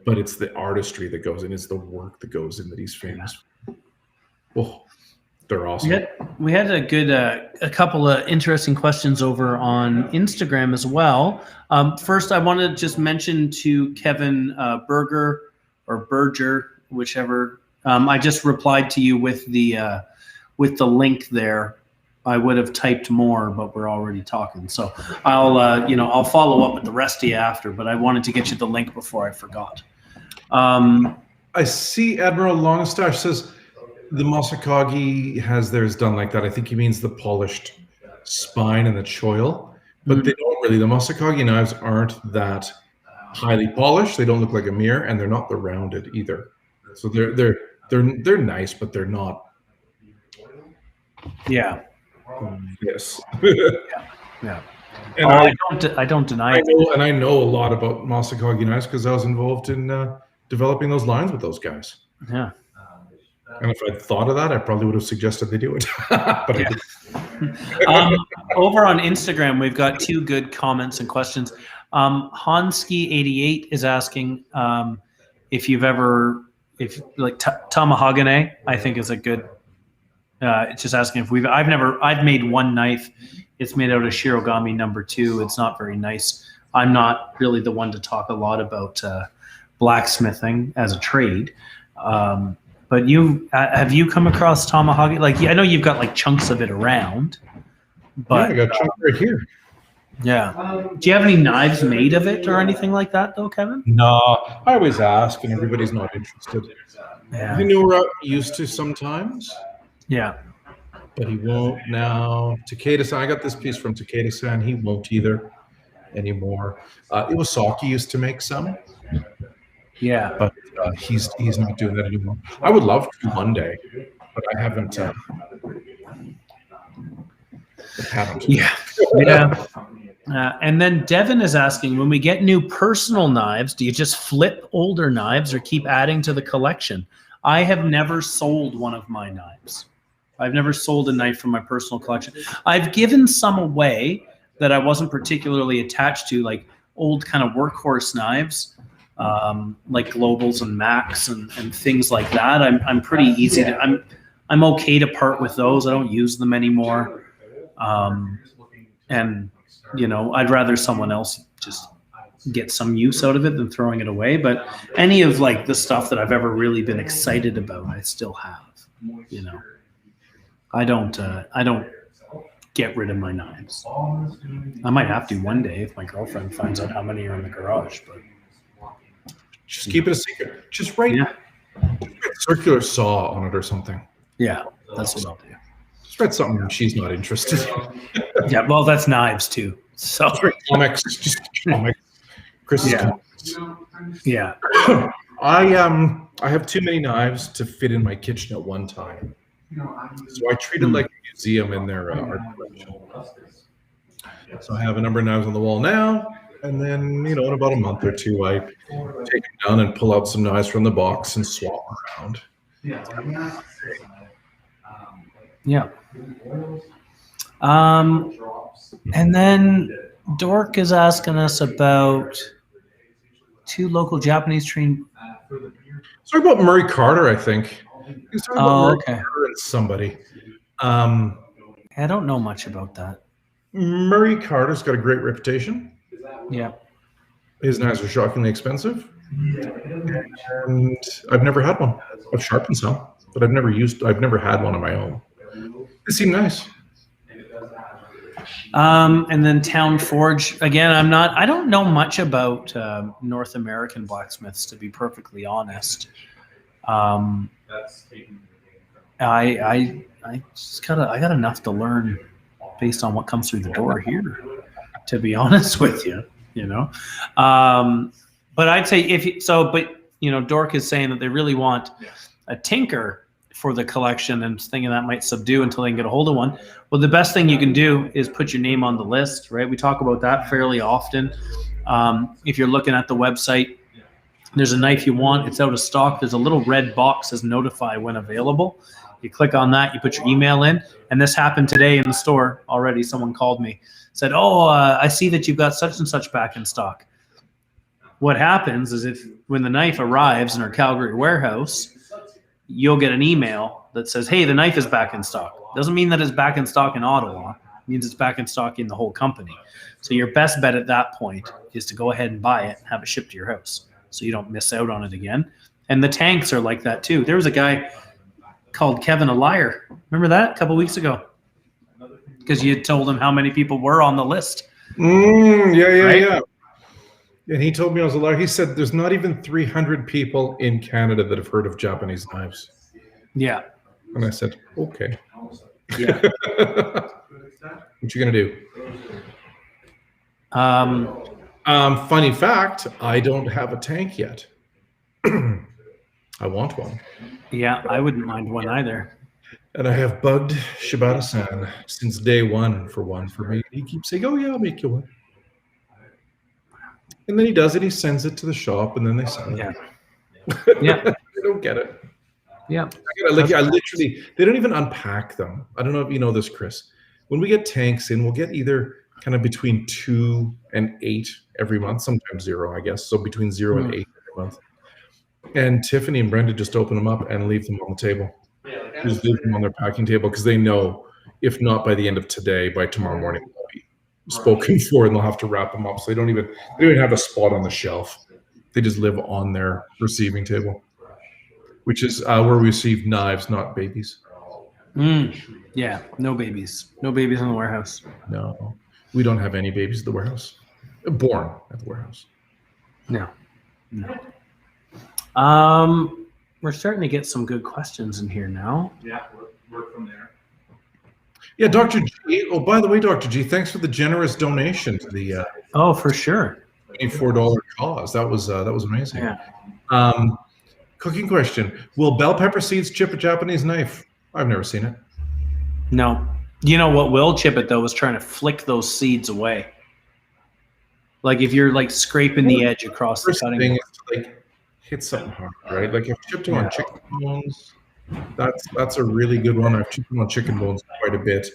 But it's the artistry that goes in, it's the work that goes in that he's famous for. Oh, they're awesome. We had a couple of interesting questions over on Instagram as well. First, I want to just mention to Kevin Berger or Berger, whichever. I just replied to you with the link there. I would have typed more, but we're already talking. So I'll follow up with the rest of you after. But I wanted to get you the link before I forgot. I see Admiral Longstash says the Masakagi has theirs done like that. I think he means the polished spine and the choil, but they don't really. The Masakagi knives aren't that highly polished. They don't look like a mirror, and they're not the rounded either. So they're nice, but they're not. Yeah. Yes. Yeah. And I don't deny it. And I know a lot about Masakagi knives because I was involved in developing those lines with those guys. Yeah. And if I'd thought of that, I probably would have suggested they do it. But yeah. Over on Instagram, we've got 2 good comments and questions. Hansky88 is asking if Tamahagane, I think is a good. It's just asking if I've made one knife. It's made out of Shirogami number 2. It's not very nice. I'm not really the one to talk a lot about blacksmithing as a trade. But have you come across Tamahagane? Like, I know you've got like chunks of it around, but I got chunks right here. Yeah. Do you have any knives made of it or anything like that, though, Kevin? No, I always ask, and everybody's not interested. Yeah. You know, we're used to sometimes. Yeah. But he won't now. Takeda-san, I got this piece from Takeda-san. He won't either anymore. Iwasaki used to make some. Yeah. But he's not doing that anymore. I would love to one day, but I haven't. Yeah. Yeah. And then Devin is asking, when we get new personal knives, do you just flip older knives or keep adding to the collection? I have never sold one of my knives. I've never sold a knife from my personal collection. I've given some away that I wasn't particularly attached to, like old kind of workhorse knives, like Globals and Macs and things like that. I'm pretty easy to. I'm okay to part with those. I don't use them anymore. And I'd rather someone else just get some use out of it than throwing it away. But any of like the stuff that I've ever really been excited about, I still have. I don't get rid of my knives. I might have to one day if my girlfriend finds out how many are in the garage. But just keep it a secret. Just write a circular saw on it or something. Yeah, that's what I'll do. Just write something she's not interested in. Yeah, well, that's knives too. So comics, just comics. Chris's comics. Yeah. I have too many knives to fit in my kitchen at one time. So I treat it like a museum in their art collection. So I have a number of knives on the wall now, and then in about a month or two, I take them down and pull out some knives from the box and swap around. Yeah. And then Dork is asking us about 2 local Japanese trained. Sorry about Murray Carter, I think. He's talking about Murray okay. Carter and somebody. I don't know much about that. Murray Carter's got a great reputation. Yeah. His knives are shockingly expensive. And I've never had one. I've sharpened some, but I've never had one on my own. They seem nice. And then Town Forge, again, I don't know much about North American blacksmiths, to be perfectly honest. I got enough to learn based on what comes through the door here, to be honest with you, but I'd say Dork is saying that they really want a tinker for the collection and thinking that might subdue until they can get a hold of one. Well, the best thing you can do is put your name on the list, right? We talk about that fairly often. If you're looking at the website, there's a knife you want, it's out of stock. There's a little red box that says notify when available. You click on that, you put your email in, and this happened today in the store already. Someone called me, said, I see that you've got such and such back in stock. What happens is when the knife arrives in our Calgary warehouse, you'll get an email that says, hey, the knife is back in stock. Doesn't mean that it's back in stock in Ottawa. It means it's back in stock in the whole company. So your best bet at that point is to go ahead and buy it and have it shipped to your house so you don't miss out on it again. And the tanks are like that too. There was a guy called Kevin a liar. Remember that a couple weeks ago? Because you had told him how many people were on the list. Yeah. And he told me I was a liar. He said there's not even 300 people in Canada that have heard of Japanese knives. Yeah. And I said, okay. Yeah. What you gonna do? Funny fact, I don't have a tank yet. I want one. Yeah, I wouldn't mind one either. And I have bugged Shibata-san since day one for one for me. He keeps saying, oh yeah, I'll make you one. And then he does it, he sends it to the shop, and then they sell it. Yeah. They don't get it. Yeah. I literally, they don't even unpack them. I don't know if you know this, Chris. When we get tanks in, we'll get either kind of between 2 and 8 every month, sometimes 0, I guess. So between 0 and 8 every month. And Tiffany and Brenda just open them up and leave them on the table. Just leave them on their packing table because they know if not by the end of today, by tomorrow morning, they'll be spoken for and they'll have to wrap them up. So they don't even have a spot on the shelf. They just live on their receiving table, which is where we receive knives, not babies. Yeah, no babies. No babies in the warehouse. No, we don't have any babies at the warehouse. Born at the warehouse. No. We're starting to get some good questions in here now. Yeah, work from there. Yeah, Dr. G. Oh, by the way, Dr. G, thanks for the generous donation to the oh, for sure, $24 cause. That was amazing. Yeah. Cooking question: will bell pepper seeds chip a Japanese knife? I've never seen it. No. You know what will chip it though is trying to flick those seeds away. Like if you're like scraping the edge across the cutting board. Is to, hit something hard, right? Like if chipping on chicken bones, that's a really good one. I've chipped on chicken bones quite a bit.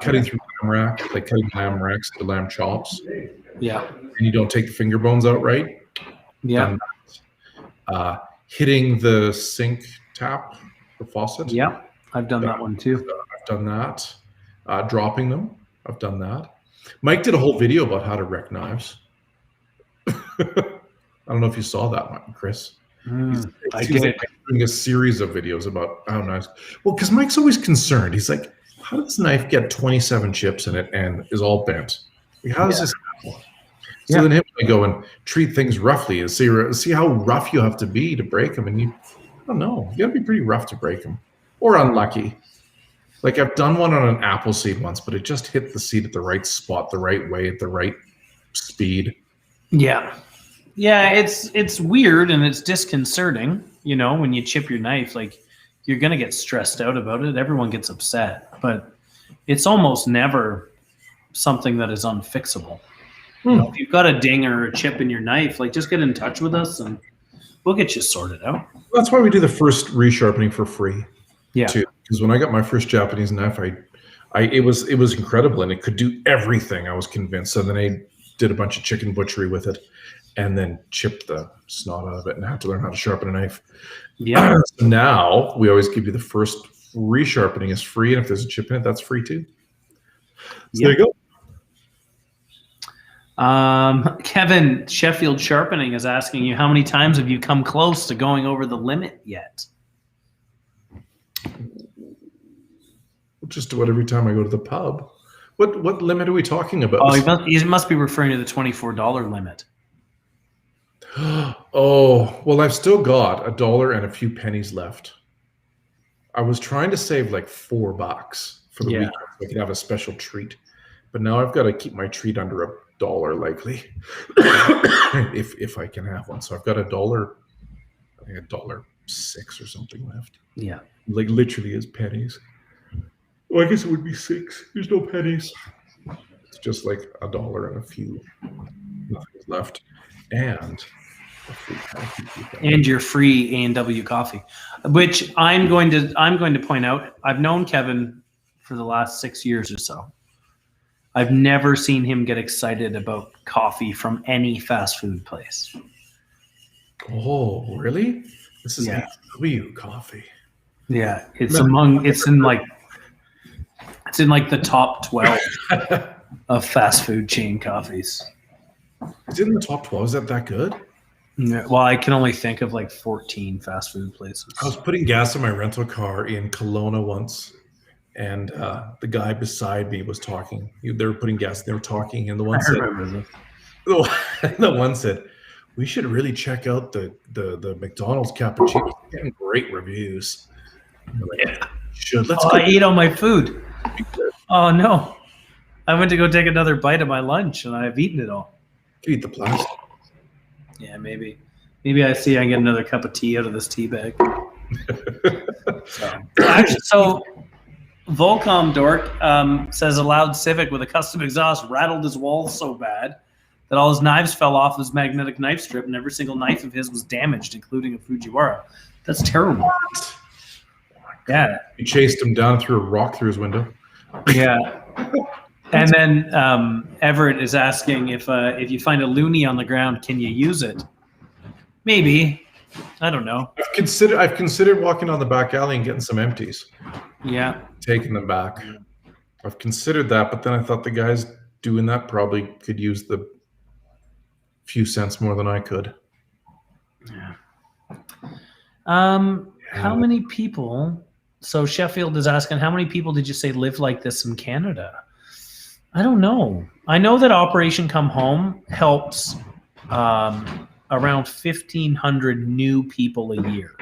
Cutting through lamb rack, like cutting lamb racks to lamb chops. Yeah. And you don't take the finger bones out right. Yeah. Hitting the sink tap, the faucet. Yeah, I've done that one too. I've done that. Dropping them, I've done that. Mike did a whole video about how to wreck knives. I don't know if you saw that one, Chris. I did. Like doing a series of videos about how knives. Well, because Mike's always concerned. He's like, how does this knife get 27 chips in it and is all bent? Like, how does this happen? So then him to go and treat things roughly and see how rough you have to be to break them. And I don't know, you got to be pretty rough to break them, or unlucky. Like I've done one on an apple seed once, but it just hit the seed at the right spot, the right way, at the right speed. Yeah. Yeah, it's weird and it's disconcerting, when you chip your knife, like you're going to get stressed out about it. Everyone gets upset, but it's almost never something that is unfixable. If you've got a ding or a chip in your knife, like just get in touch with us and we'll get you sorted out. That's why we do the first resharpening for free. Yeah. Too. Because when I got my first Japanese knife, it was incredible and it could do everything. I was convinced. So then I did a bunch of chicken butchery with it, and then chipped the snot out of it, and had to learn how to sharpen a knife. Yeah. So now we always give you the first free sharpening is free, and if there's a chip in it, that's free too. So there you go. Kevin, Sheffield Sharpening is asking you, how many times have you come close to going over the limit yet? Just do it every time I go to the pub. What limit are we talking about? Oh, he must be referring to the $24 limit. Oh, well, I've still got $1 and a few pennies left. I was trying to save like $4 for the weekend so I could have a special treat. But now I've got to keep my treat under $1 likely. if I can have one. So I've got $1, I think $1.06 or something left. Yeah. Like literally is pennies. Well, I guess it would be 6. There's no pennies. It's just like $1 and a few. Nothing's left. And your free A&W coffee, which I'm going to point out. I've known Kevin for the last 6 years or so. I've never seen him get excited about coffee from any fast food place. Oh, really? This is A&W coffee. Yeah, it's in like the top 12 of fast food chain coffees. Is it in the top 12? Is that good? Yeah, well, I can only think of like 14 fast food places. I was putting gas in my rental car in Kelowna once, and the guy beside me was talking. They were putting gas. They were talking, and the one said, "We should really check out the McDonald's cappuccino. It's getting great reviews." Like, should let's. I ate all my food. Oh no! I went to go take another bite of my lunch, and I've eaten it all. Eat the plastic. Yeah, maybe I see I get another cup of tea out of this tea bag. So Volcom Dork says a loud Civic with a custom exhaust rattled his walls so bad that all his knives fell off his magnetic knife strip, and every single knife of his was damaged, including a Fujiwara. That's terrible. Yeah. He chased him down, threw a rock through his window. Yeah. And then Everett is asking if you find a loonie on the ground, can you use it? Maybe. I don't know. I've considered walking on the back alley and getting some empties. Yeah. Taking them back. I've considered that, but then I thought the guys doing that probably could use the few cents more than I could. Yeah. How many people? So Sheffield is asking, how many people did you say live like this in Canada? I don't know. I know that Operation Come Home helps around 1,500 new people a year.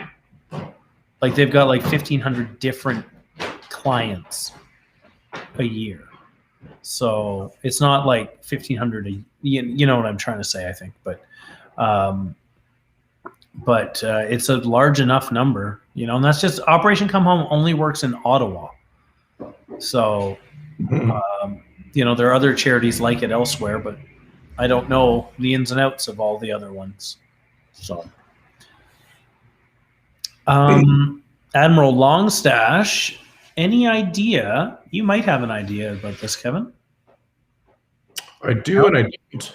Like they've got like 1,500 different clients a year. So it's not like 1,500. You know what I'm trying to say, I think. But it's a large enough number, and that's just Operation Come Home only works in Ottawa. So, there are other charities like it elsewhere, but I don't know the ins and outs of all the other ones. So, Admiral Longstash, any idea? You might have an idea about this, Kevin. I do, and I don't.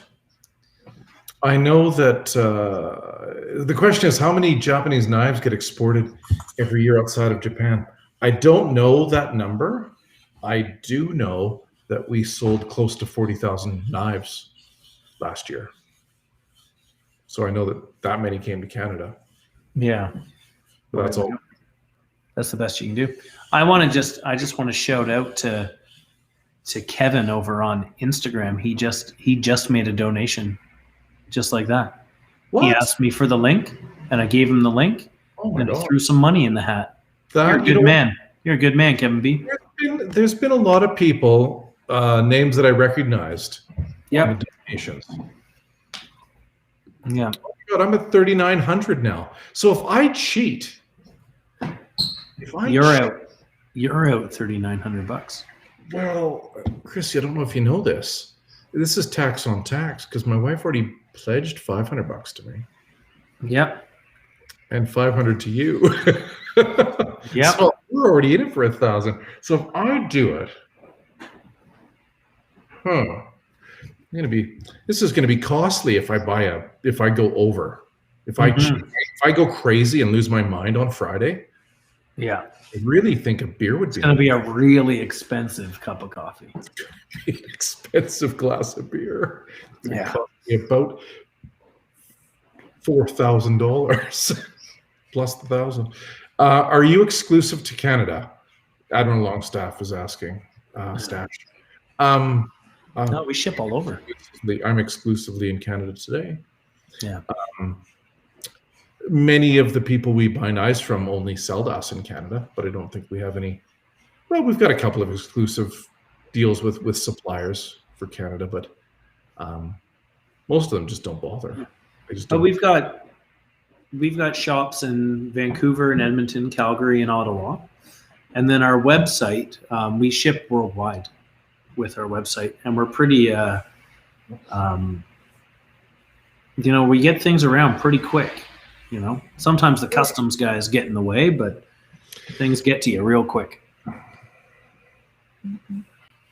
I know that the question is how many Japanese knives get exported every year outside of Japan. I don't know that number. I do know that we sold close to 40,000 knives last year. So I know that many came to Canada. Yeah. But that's all. That's the best you can do. I just want to shout out to Kevin over on Instagram. He just made a donation. Just like that. What? He asked me for the link, and I gave him the link, and he threw some money in the hat. You're a good man. You're a good man, Kevin B. There's been a lot of people, names that I recognized. Yeah. Donations. Yeah. Oh my God, I'm at 3,900 now. So if I cheat, you're out 3,900 bucks. Well, Chrissy, I don't know if you know this. This is tax on tax because my wife already pledged $500 to me. Yep. And 500 to you. Yeah. So we're already in it for 1,000. So if I do it, this is gonna be costly if I go over. If I go crazy and lose my mind on Friday, yeah, I really think a beer would be. It's going to be a really expensive cup of coffee. It's going to be an expensive glass of beer. It's going to cost me about $4,000 plus the 1,000. Are you exclusive to Canada? Admiral Longstaff is asking. Stash. No, we ship all over. I'm exclusively in Canada today. Yeah. Many of the people we buy knives from only sell to us in Canada, but I don't think we have any. Well, we've got a couple of exclusive deals with suppliers for Canada, but most of them just don't bother. But we've got shops in Vancouver and Edmonton, Calgary, and Ottawa, and then our website. We ship worldwide with our website, and we're pretty. We get things around pretty quick. Sometimes the customs guys get in the way, but things get to you real quick.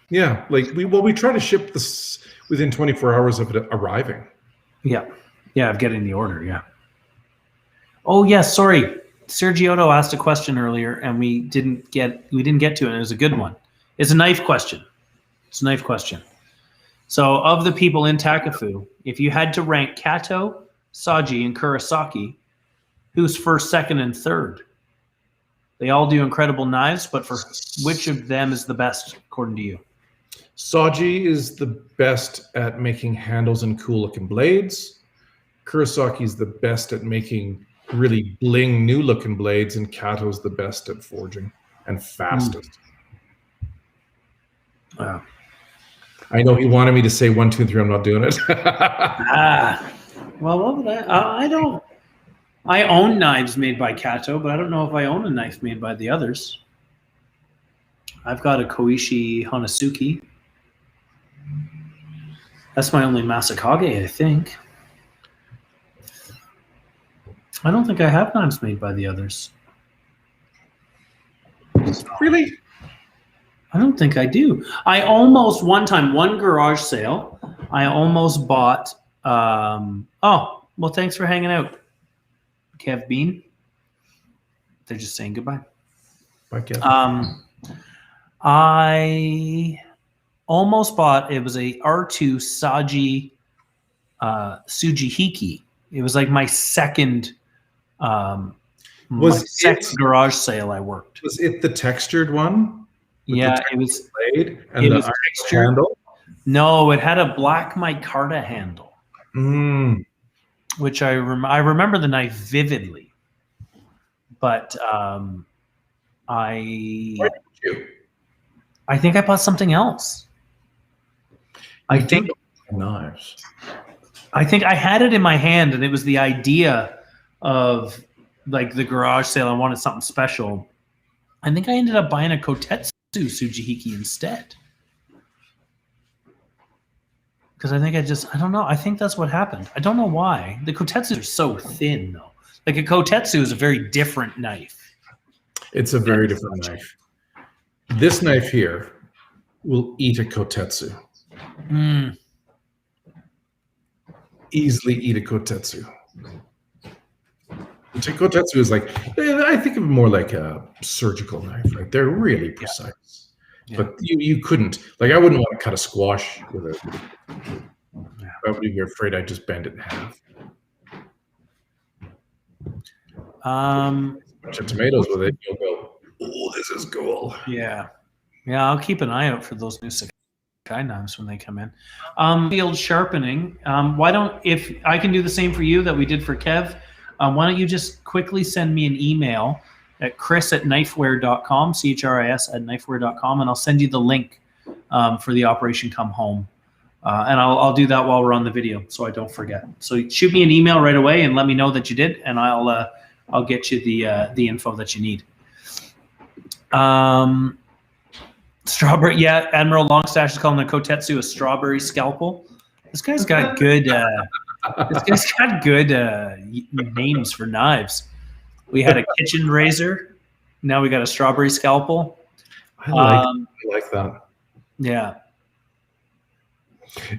Yeah, we try to ship this within 24 hours of it arriving. Yeah, of getting the order. Yeah. Oh yeah, sorry. Sergio asked a question earlier, and we didn't get to it. And it was a good one. It's a knife question. So, of the people in Takaful, if you had to rank Kato, Saji, and Kurosaki, who's first, second, and third? They all do incredible knives, but for which of them is the best, according to you? Saji is the best at making handles and cool-looking blades. Kurosaki is the best at making really bling, new-looking blades, and Kato's the best at forging and fastest. Wow. I know he wanted me to say 1, 2, 3. I'm not doing it. Well, what would I don't. I own knives made by Kato, but I don't know if I own a knife made by the others. I've got a Koishi Hanasuki. That's my only Masakage, I think. I don't think I have knives made by the others. Really? I don't think I do. I almost, one garage sale, I almost bought, well, thanks for hanging out, Kev Bean. They're just saying goodbye. Bye, Kev. I almost bought, it was a R2 Saji Tsujihiki. It was like my second garage sale I worked. Was it the textured one? Yeah, it was blade and the textured handle. No, it had a black micarta handle, which I remember the knife vividly. But I think I bought something else. I think knives. I think I had it in my hand, and it was the idea of like the garage sale. I wanted something special. I think I ended up buying a Kotetsu Tsujihiki instead. Because I think I don't know. I think that's what happened. I don't know why. The Kotetsu are so thin, though. Like a Kotetsu is a very different knife. It's a very different knife. This knife here will eat a Kotetsu. Easily eat a Kotetsu. Kotetsu is like, I think of it more like a surgical knife, right? They're really precise. Yeah. But you couldn't, like, I wouldn't want to cut a squash with a I would be afraid I'd just bend it in half. Bunch of tomatoes with it, you'll go, oh, this is cool. Yeah, I'll keep an eye out for those new Sakai knives when they come in. Field sharpening. Why don't, if I can do the same for you that we did for Kev, why don't you just quickly send me an email at chris@knifewear.com, chris@knifewear.com, and I'll send you the link for the Operation Come Home. And I'll do that while we're on the video, so I don't forget. So shoot me an email right away and let me know that you did, and I'll get you the info that you need. Strawberry, yeah. Admiral Longstash is calling the Kotetsu a strawberry scalpel. This guy's got good. Names for knives. We had a kitchen razor. Now we got a strawberry scalpel. I like that. Yeah.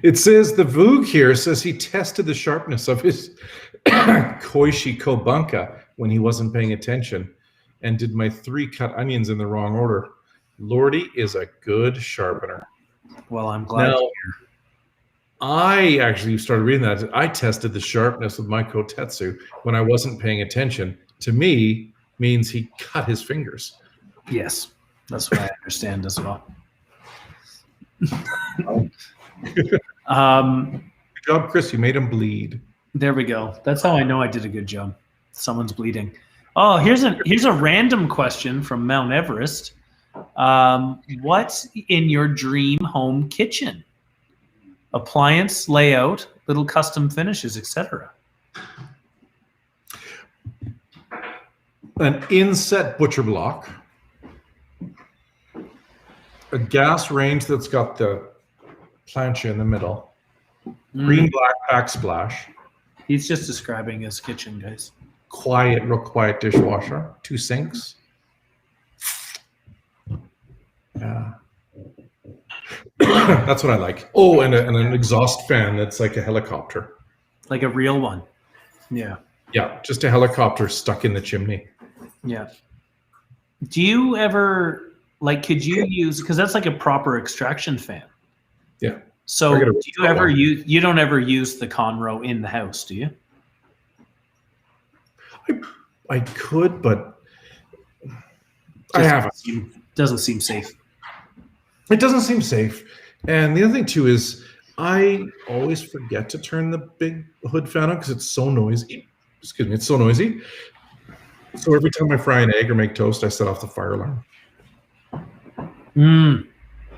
It says the Voog here says he tested the sharpness of his Koishi Kobunka when he wasn't paying attention and did my 3 cut onions in the wrong order. Lordy is a good sharpener. Well, I'm glad Now, to hear. I actually started reading that. I tested the sharpness of my kotetsu when I wasn't paying attention. To me, means he cut his fingers. Yes, that's what I understand as well. Good job, Chris. You made him bleed. There we go. That's how I know I did a good job. Someone's bleeding. Oh, here's a random question from Mount Everest. What's in your dream home kitchen? Appliance, layout, little custom finishes, etc. An inset butcher block, a gas range that's got the plancha in the middle, green black backsplash. He's just describing his kitchen, guys. Real quiet dishwasher, 2 sinks. Yeah. That's what I like. Oh, and an exhaust fan that's like a helicopter. Like a real one. Yeah. Yeah, just a helicopter stuck in the chimney. Yeah. Do you ever, like, could you use, because that's like a proper extraction fan. Yeah. So do you ever use, you don't ever use the Conroe in the house, do you? I could, but I haven't. Doesn't seem safe. It doesn't seem safe. And the other thing too is I always forget to turn the big hood fan on because it's so noisy. Excuse me, it's so noisy. So every time I fry an egg or make toast, I set off the fire alarm.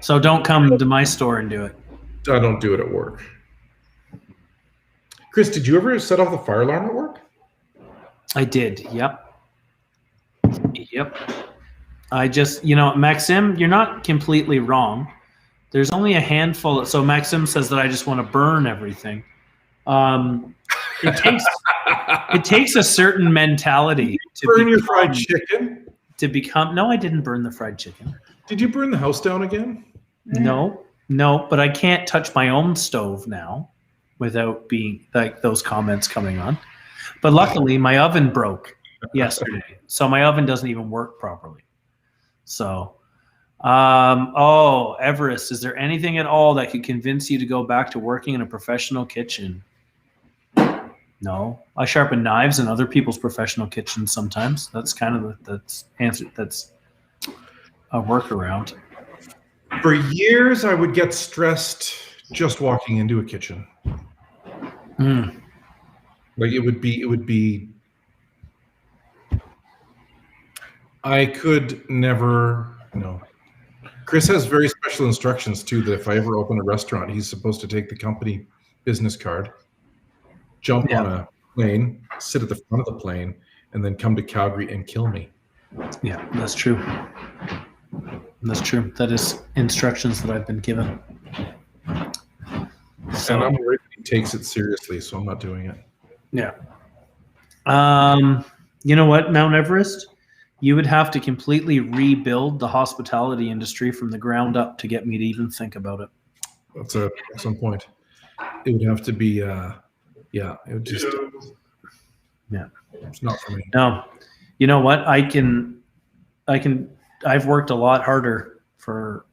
So don't come to my store and do it. I don't do it at work. Chris, did you ever set off the fire alarm at work? I did. Yep. I just, Maxim, you're not completely wrong. There's only a handful. So Maxim says that I just want to burn everything. It takes a certain mentality to burn your fried chicken. No, I didn't burn the fried chicken. Did you burn the house down again? No, but I can't touch my own stove now without being like those comments coming on. But luckily, my oven broke yesterday, so my oven doesn't even work properly. So, Everest, is there anything at all that could convince you to go back to working in a professional kitchen? No, I sharpen knives in other people's professional kitchens sometimes. That's kind of that's a workaround. For years, I would get stressed just walking into a kitchen. Like it would be. I could never. No. Chris has very special instructions too. That if I ever open a restaurant, he's supposed to take the company business card, jump on a plane, sit at the front of the plane, and then come to Calgary and kill me. Yeah, that's true. That's true. That is instructions that I've been given. So, and I'm worried he takes it seriously, so I'm not doing it. Yeah. You know what, Mount Everest? You would have to completely rebuild the hospitality industry from the ground up to get me to even think about it. That's at some point. It would have to be, it would just, it's not for me. No, you know what? I've worked a lot harder for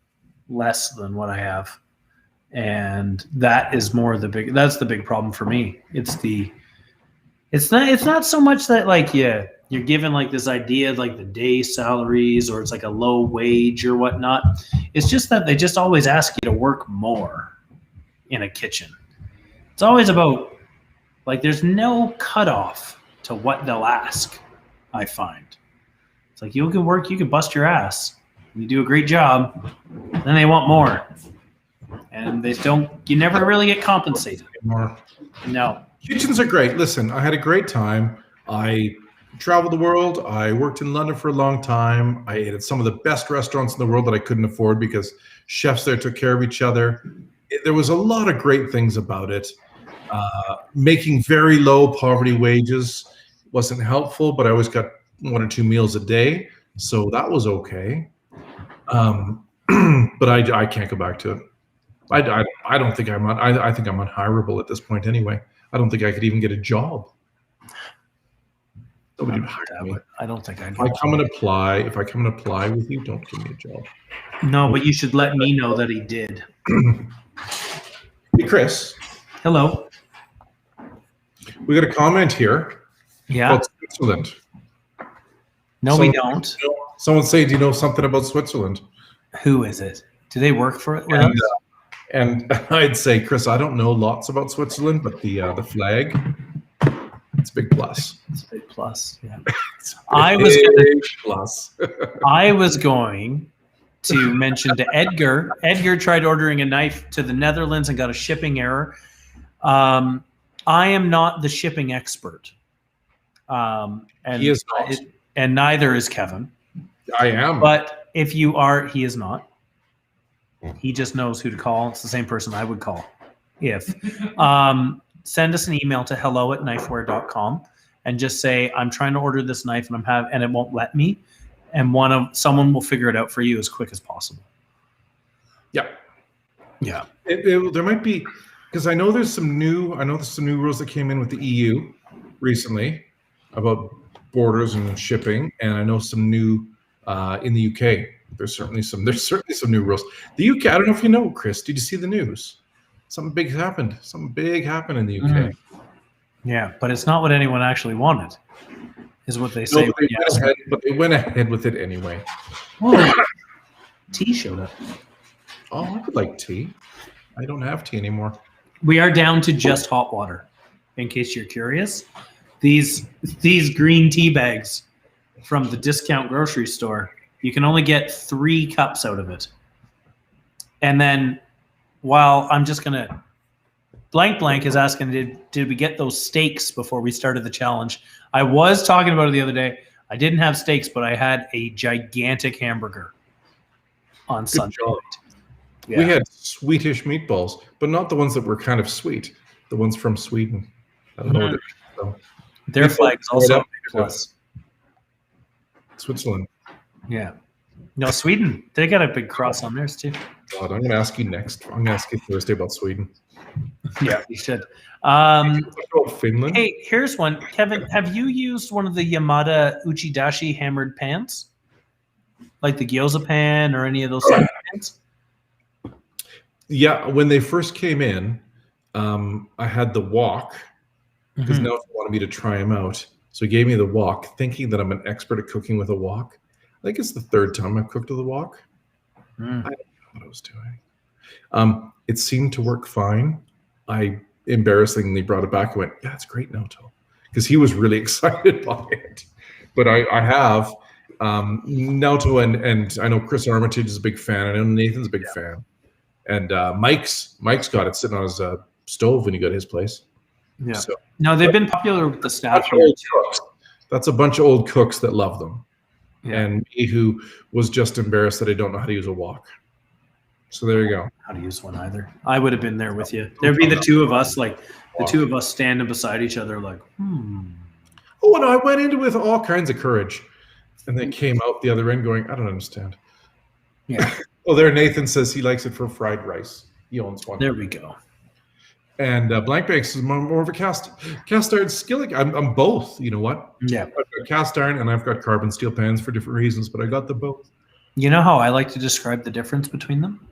less than what I have. And that is that's the big problem for me. It's not so much that you're given like this idea of like the day salaries or it's like a low wage or whatnot. It's just that they just always ask you to work more in a kitchen. It's always about like there's no cutoff to what they'll ask, I find. It's like you can work, you can bust your ass. You do a great job, then they want more. And you never really get compensated. More. No. Kitchens are great. Listen, I had a great time. I traveled the world. I worked in London for a long time. I ate at some of the best restaurants in the world that I couldn't afford because chefs there took care of each other. There was a lot of great things about it. Making very low poverty wages wasn't helpful, but I always got 1 or 2 meals a day. So that was okay. But I can't go back to it. I don't think I think I'm unhireable at this point anyway. I don't think I could even get a job. Nobody would hire me. I don't think I If I come and apply with you, don't give me a job. No, but you should let me know that he did. Hey, Chris. Hello. We got a comment here. Yeah. About Switzerland. No, we don't. Someone say, do you know something about Switzerland? Who is it? Do they work for it? And I'd say, Chris, I don't know lots about Switzerland, but the flag, it's a big plus. It's a big plus. Yeah. I was going to mention to Edgar. Edgar tried ordering a knife to the Netherlands and got a shipping error. I am not the shipping expert. And he is not. And neither is Kevin. I am. But if you are, he is not. He just knows who to call. It's the same person I would call. Send us an email to hello@knifewear.com and just say, I'm trying to order this knife and it won't let me. And someone will figure it out for you as quick as possible. Yeah. Yeah. There might be, because I know there's some new rules that came in with the EU recently about borders and shipping, and I know some new in the UK. There's certainly some new rules. The UK, I don't know if you know, Chris, did you see the news? Something big happened. Something big happened in the UK. Mm-hmm. Yeah, but it's not what anyone actually wanted, is what they say. But they went ahead with it anyway. Oh, tea showed up. Oh, I would like tea. I don't have tea anymore. We are down to just hot water, in case you're curious. These green tea bags from the discount grocery store, you can only get 3 cups out of it. And then, while I'm just gonna, blank is asking, did we get those steaks before we started the challenge? I was talking about it the other day. I didn't have steaks, but I had a gigantic hamburger on Sunday night. Yeah. We had Swedish meatballs, but not the ones that were kind of sweet. The ones from Sweden. I don't know. So. Their flag is also a plus. Switzerland. Yeah. No, Sweden. They got a big cross on theirs too. God, I'm going to ask you next. I'm going to ask you Thursday about Sweden. Yeah, you should. Finland. Hey, here's one. Kevin, have you used one of the Yamada Uchidashi hammered pans? Like the gyoza pan or any of those pans? Yeah, when they first came in, I had the wok because now he wanted me to try them out. So he gave me the wok, thinking that I'm an expert at cooking with a wok. I think it's the 3rd time I've cooked with a wok. I don't know what I was doing. It seemed to work fine. I embarrassingly brought it back and went, yeah, it's great, Naoto. Because he was really excited by it. But I have Naoto and I know Chris Armitage is a big fan. I know Nathan's a big fan. And Mike's got it sitting on his stove when you go to his place. Yeah. So, no, they've been popular with the staff. That's a bunch of old cooks that love them. Yeah. And me, who was just embarrassed that I don't know how to use a wok. So there you go. How to use one either. I would have been there with you. There'd be the two of us, like the two of us standing beside each other, like, Oh, and I went into it with all kinds of courage, and then came out the other end going, I don't understand. Yeah. Oh, there Nathan says he likes it for fried rice. He owns one. There we go. And Blank Bakes is more of a cast iron skillet. I'm both. You know what? Yeah. I've got cast iron and I've got carbon steel pans for different reasons, but I got them both. You know how I like to describe the difference between them?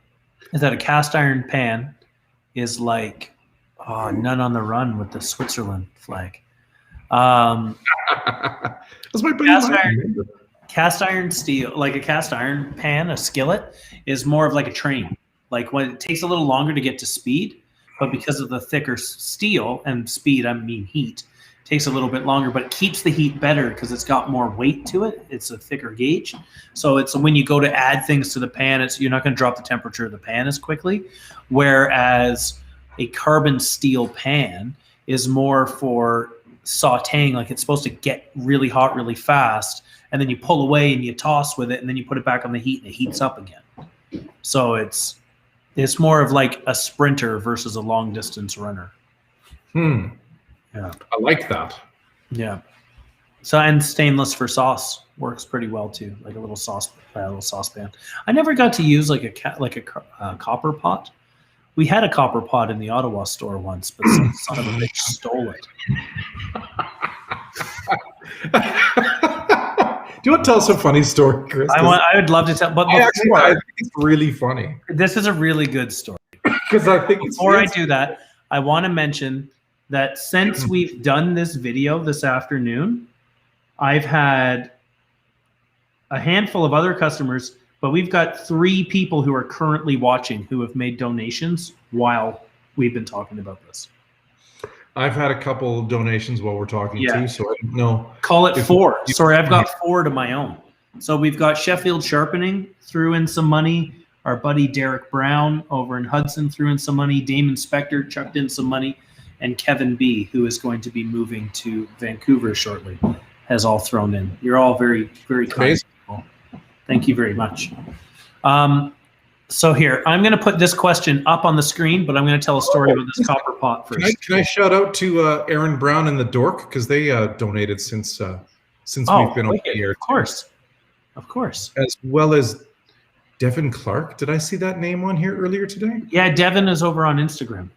Is that a cast iron pan is like None on the Run with the Switzerland flag. That's my cast iron steel, like a cast iron pan, a skillet, is more of like a train. Like when it takes a little longer to get to speed, but because of the thicker steel and speed, I mean heat, it takes a little bit longer, but it keeps the heat better because it's got more weight to it. It's a thicker gauge. So it's when you go to add things to the pan, you're not going to drop the temperature of the pan as quickly. Whereas a carbon steel pan is more for sauteing, like it's supposed to get really hot really fast, and then you pull away and you toss with it, and then you put it back on the heat and it heats up again. So it's more of like a sprinter versus a long distance runner. Yeah, I like that. Yeah. So, and stainless for sauce works pretty well too, like a little saucepan. I never got to use like a copper pot We had a copper pot in the Ottawa store once, but some son of a bitch stole it. Do you want to tell us a funny story, Chris? I would love to tell, but I think it's really funny. This is a really good story. Because I think before I do that, I want to mention that since we've done this video this afternoon, I've had a handful of other customers, but we've got 3 people who are currently watching who have made donations while we've been talking about this. I've had a couple of donations while we're talking too, so I don't know. Call it 4. Sorry, I've got 4 to my own. So we've got Sheffield Sharpening threw in some money. Our buddy Derek Brown over in Hudson threw in some money. Damon Spector chucked in some money. And Kevin B., who is going to be moving to Vancouver shortly, has all thrown in. You're all very, very kind people. Thank you very much. So here, I'm going to put this question up on the screen, but I'm going to tell a story about this copper pot first. Can I shout out to Aaron Brown and the Dork, because they donated since we've been on the air. Of course. Of course. As well as Devin Clark. Did I see that name on here earlier today? Yeah, Devin is over on Instagram.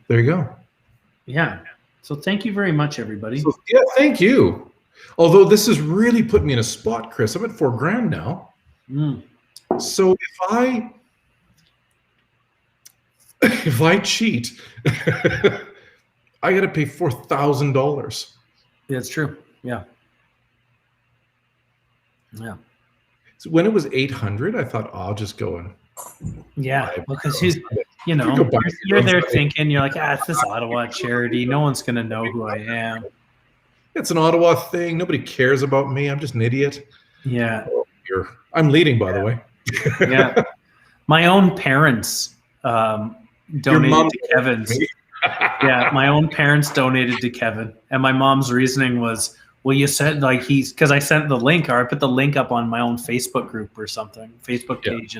There you go. Yeah. So thank you very much, everybody. So, yeah, thank you. Although this has really put me in a spot, Chris. I'm at $4,000 now. So if I cheat, I got to pay $4,000. Yeah, it's true. Yeah. Yeah. So when it was 800, I thought, I'll just go and because you're there thinking, you're like, it's this Ottawa charity. No one's gonna know who I am. It's an Ottawa thing. Nobody cares about me. I'm just an idiot. Yeah. I'm leading, by the way. Yeah. My own parents donated to Kevin's. Yeah, my own parents donated to Kevin, and my mom's reasoning was, well, you said like because I sent the link, or I put the link up on my own Facebook group or something, Facebook page,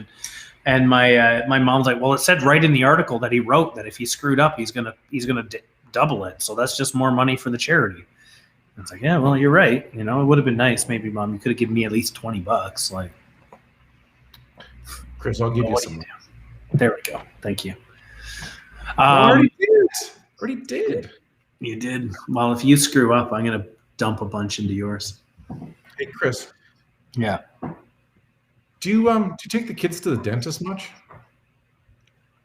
and my mom's like, well, it said right in the article that he wrote that if he screwed up, he's gonna double it, so that's just more money for the charity. And it's like, yeah, well, you're right. It would have been nice, maybe, Mom, you could have given me at least $20, like. Chris, I'll give you some. There we go. Thank you. Already did. You did. Well, if you screw up, I'm gonna dump a bunch into yours. Hey, Chris. Yeah. Do you take the kids to the dentist much?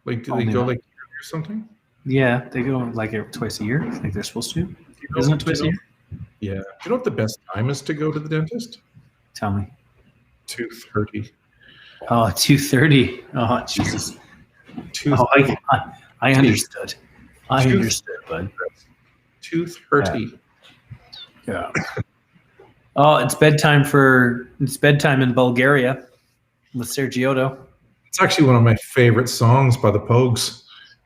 Like, do they go like or something? Yeah, they go like twice a year. I think they're supposed to. Isn't it twice a year? Yeah. Do you know what the best time is to go to the dentist? Tell me. 2:30. Oh, 2:30. Oh, Jesus. I understood. I understood, bud. 2:30. Yeah. Oh, it's bedtime in Bulgaria with Sergiotto. It's actually one of my favorite songs by the Pogues.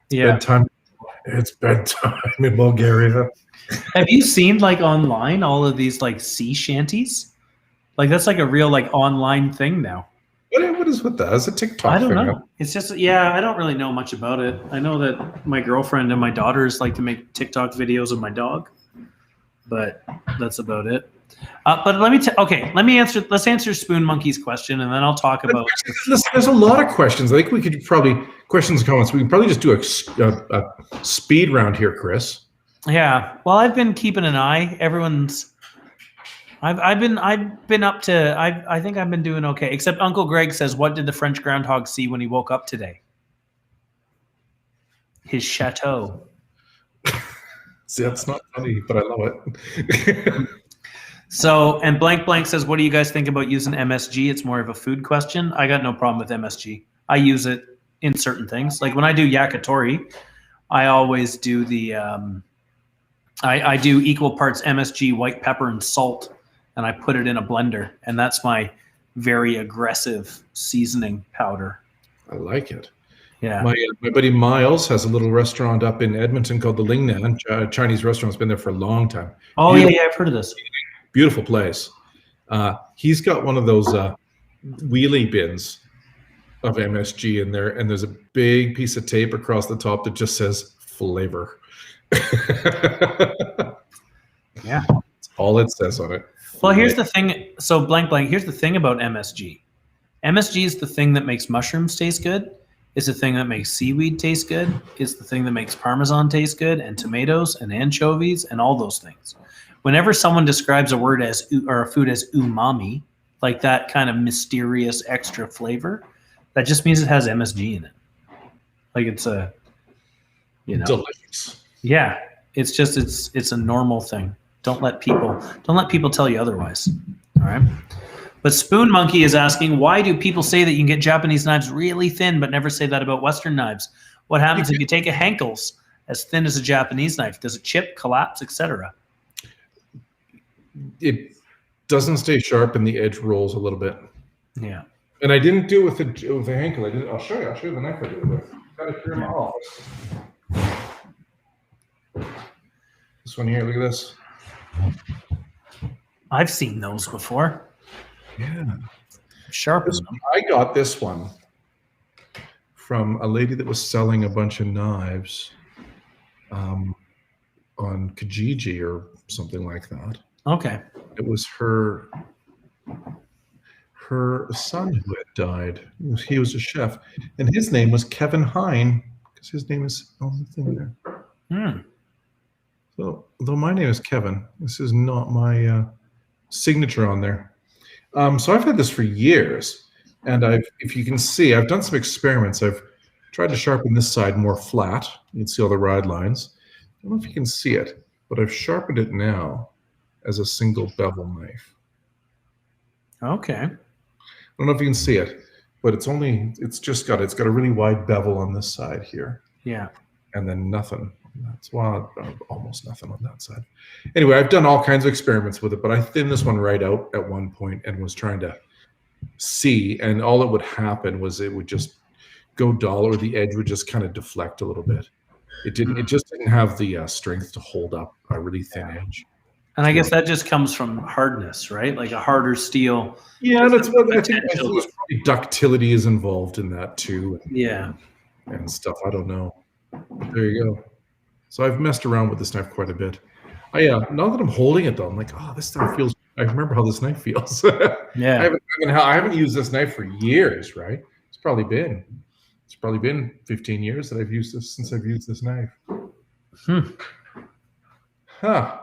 It's bedtime in Bulgaria. Have you seen like online all of these like sea shanties? Like that's like a real like online thing now. What is with that? Is it TikTok? I don't know. It's just I don't really know much about it. I know that my girlfriend and my daughters like to make TikTok videos of my dog, but that's about it. But let's answer Spoon Monkey's question, and then I'll talk about. Listen, there's a lot of questions. I think we could probably questions and comments. We can probably just do a speed round here, Chris. Yeah. Well, I've been keeping an eye. I've been up to. I think I've been doing okay. Except Uncle Greg says, "What did the French groundhog see when he woke up today?" His chateau. See, that's not funny, but I love it. So, and blank says, what do you guys think about using MSG? It's more of a food question. I got no problem with MSG. I use it in certain things. Like when I do yakitori, I always do the, I do equal parts MSG, white pepper, and salt, and I put it in a blender. And that's my very aggressive seasoning powder. I like it. Yeah. My buddy Miles has a little restaurant up in Edmonton called the Ling Nan, a Chinese restaurant. It's been there for a long time. Oh, yeah, I've heard of this. Beautiful place. He's got one of those wheelie bins of MSG in there, and there's a big piece of tape across the top that just says flavor. Yeah. That's all it says on it. Well, here's the thing. So blank, here's the thing about MSG. MSG is the thing that makes mushrooms taste good. It's the thing that makes seaweed taste good. It's the thing that makes Parmesan taste good, and tomatoes and anchovies and all those things. Whenever someone describes a word or a food as umami, like that kind of mysterious extra flavor, that just means it has MSG in it. Like it's a, delicious. Yeah, it's just it's a normal thing. Don't let people tell you otherwise. All right. But Spoon Monkey is asking, why do people say that you can get Japanese knives really thin, but never say that about Western knives? What happens if you take a Henkel's as thin as a Japanese knife? Does it chip, collapse, etc.? It doesn't stay sharp, and the edge rolls a little bit. Yeah. And I didn't do it with a Henkel. I'll show you the knife I did it with. Got it here in my office. This one here. Look at this. I've seen those before. Yeah. Sharpen them. I got this one from a lady that was selling a bunch of knives on Kijiji or something like that. Okay. It was her son who had died. He was a chef, and his name was Kevin Hine, because his name is on the thing there. So, though my name is Kevin, this is not my signature on there. So I've had this for years, and if you can see, I've done some experiments. I've tried to sharpen this side more flat. You can see all the ride lines. I don't know if you can see it, but I've sharpened it now as a single bevel knife. Okay. I don't know if you can see it, but it's got a really wide bevel on this side here. Yeah. And then nothing. That's almost nothing on that side. Anyway, I've done all kinds of experiments with it, but I thinned this one right out at one point and was trying to see, and all that would happen was it would just go dull, or the edge would just kind of deflect a little bit. It just didn't have the strength to hold up a really thin edge. And I guess that just comes from hardness, right? Like a harder steel. Yeah, that's what I think. Ductility is involved in that too. And stuff. I don't know. But there you go. So I've messed around with this knife quite a bit. Now that I'm holding it though, I'm like, oh, this stuff feels. I remember how this knife feels. Yeah. I haven't used this knife for years, right? It's probably been 15 years that I've used this since I've used this knife. Huh.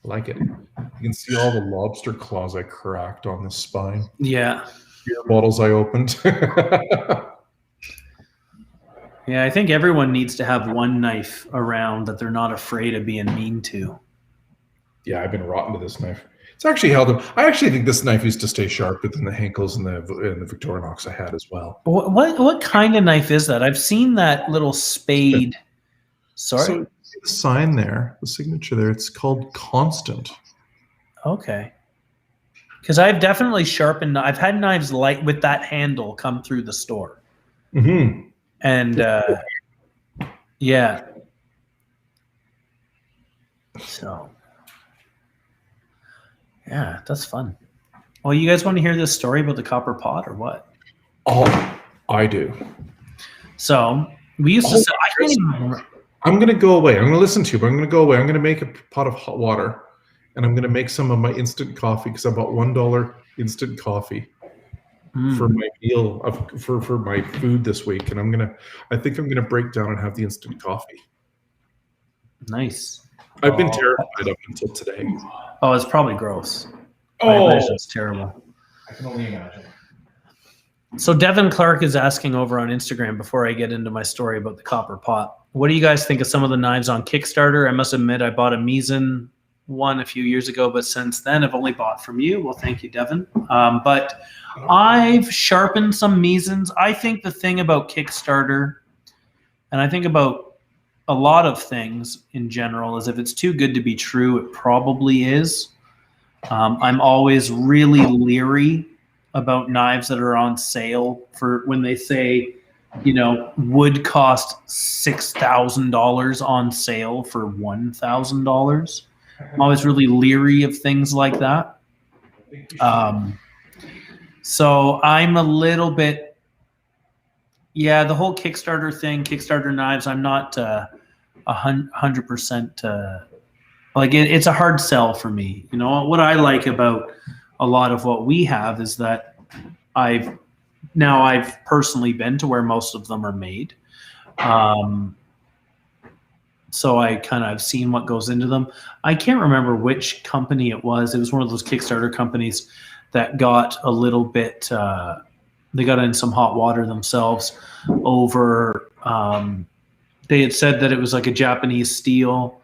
I like it. You can see all the lobster claws I cracked on the spine. Yeah. Beer bottles I opened. Yeah, I think everyone needs to have one knife around that they're not afraid of being mean to. Yeah, I've been rotten to this knife. It's actually held up. I actually think this knife used to stay sharper than the Henkels and the Victorinox I had as well. What kind of knife is that? I've seen that little spade. Sorry? So the sign there, the signature there, it's called Constant. Okay. Because I've definitely sharpened. I've had knives like with that handle come through the store. Mm-hmm. And yeah. So yeah, that's fun. Well, you guys want to hear this story about the copper pot or what? Oh, I do. So we used to say, I can't even remember. I'm going to go away. I'm going to listen to you, but I'm going to go away. I'm going to make a pot of hot water, and I'm going to make some of my instant coffee, because I bought $1 instant coffee for my meal for my food this week, and I think I'm gonna break down and have the instant coffee. Nice. I've been terrified up until today. Oh, it's probably gross. Oh, I imagine it's terrible. I can only imagine. So Devin Clark is asking over on Instagram, before I get into my story about the copper pot, what do you guys think of some of the knives on Kickstarter? I must admit, I bought a Misen one a few years ago, but since then I've only bought from you. Well, thank you, Devin. But I've sharpened some Misens. I think the thing about Kickstarter, and I think about a lot of things in general, is if it's too good to be true, it probably is. I'm always really leery about knives that are on sale, for when they say, would cost $6,000 on sale for $1,000. I'm always really leery of things like that. So I'm a little bit, the whole Kickstarter thing, Kickstarter knives, I'm not 100% like it's a hard sell for me. What I like about a lot of what we have is that I've Now, I've personally been to where most of them are made. So I kind of have seen what goes into them. I can't remember which company it was. It was one of those Kickstarter companies that got a little bit, they got in some hot water themselves over, they had said that it was like a Japanese steel,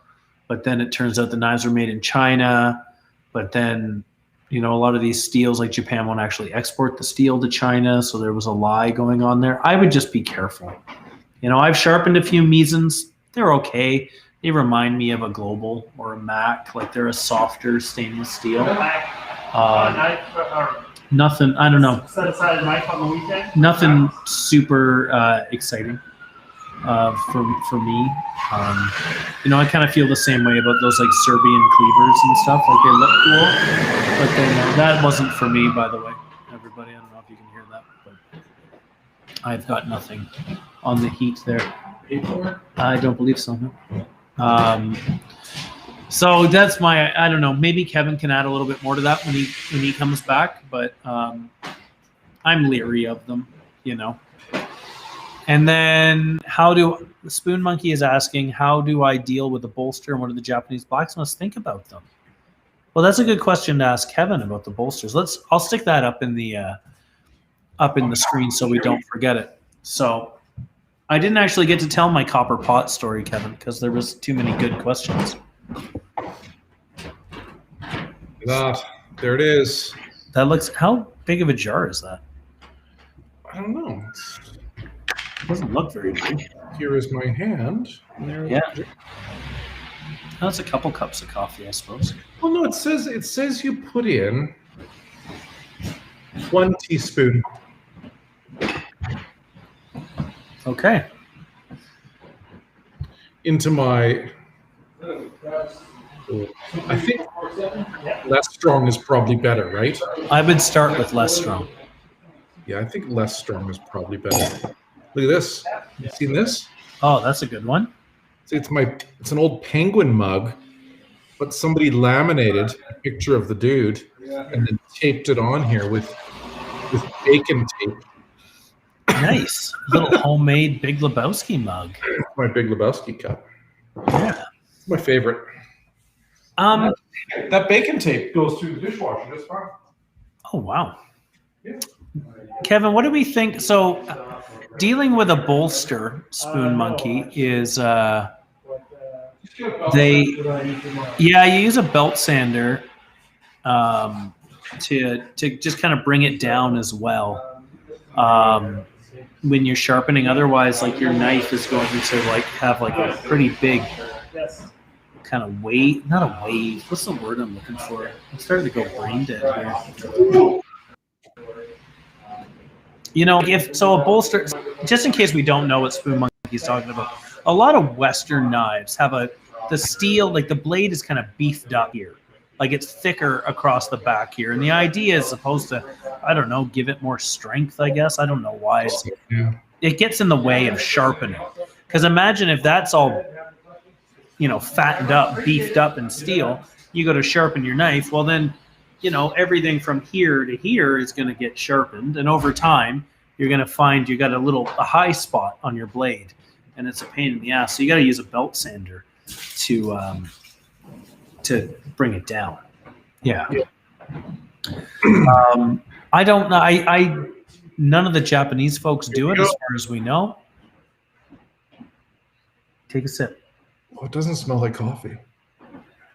but then it turns out the knives were made in China. But then, a lot of these steels, like Japan won't actually export the steel to China. So there was a lie going on there. I would just be careful. I've sharpened a few Misons. They're okay. They remind me of a Global or a Mac. Like they're a softer stainless steel. Nothing, I don't know. Set aside a knife on the weekend? Nothing super exciting for me. I kind of feel the same way about those like Serbian cleavers and stuff. Like they look cool. But then that wasn't for me, by the way. Everybody, I don't know if you can hear that. But I've got nothing on the heat there. I don't believe so. No. So that's I don't know. Maybe Kevin can add a little bit more to that when he comes back. But I'm leery of them, And then the Spoon Monkey is asking, how do I deal with the bolster and what do the Japanese blacksmiths think about them? Well, that's a good question to ask Kevin about the bolsters. I'll stick that up in the screen so we don't forget it. So I didn't actually get to tell my copper pot story, Kevin, because there was too many good questions. There it is. That looks. How big of a jar is that? I don't know. It doesn't look very big. Here is my hand. Yeah. That's a couple cups of coffee, I suppose. Well, no, it says you put in 1 teaspoon. Okay. Into my, I think less strong is probably better, right? I would start with less strong. Yeah, I think less strong is probably better. Look at this. You seen this? Oh, that's a good one. See, it's an old penguin mug, but somebody laminated a picture of the dude and then taped it on here with bacon tape. Nice. Little homemade Big Lebowski mug. My Big Lebowski cup. Yeah. It's my favorite. That bacon tape goes through the dishwasher just fine. Oh, wow. Yeah. Kevin, what do we think? So dealing with a bolster, Spoon Monkey, is you use a belt sander to just kind of bring it down as well. When you're sharpening, otherwise, like your knife is going to have a pretty big kind of wave. Not a wave. What's the word I'm looking for? I'm starting to go brain dead here. If a bolster, just in case we don't know what Spoon Monkey's talking about, a lot of Western knives have the steel, like the blade is kind of beefed up here. Like it's thicker across the back here. And the idea is supposed to, I don't know, give it more strength, I guess. I don't know why. It gets in the way of sharpening. Because imagine if that's all, fattened up, beefed up in steel, you go to sharpen your knife. Well, then, everything from here to here is going to get sharpened. And over time, you're going to find you got a high spot on your blade. And it's a pain in the ass. So you got to use a belt sander to bring it down. Yeah. I don't know. None of the Japanese folks do it as far as we know. Take a sip. Oh, it doesn't smell like coffee.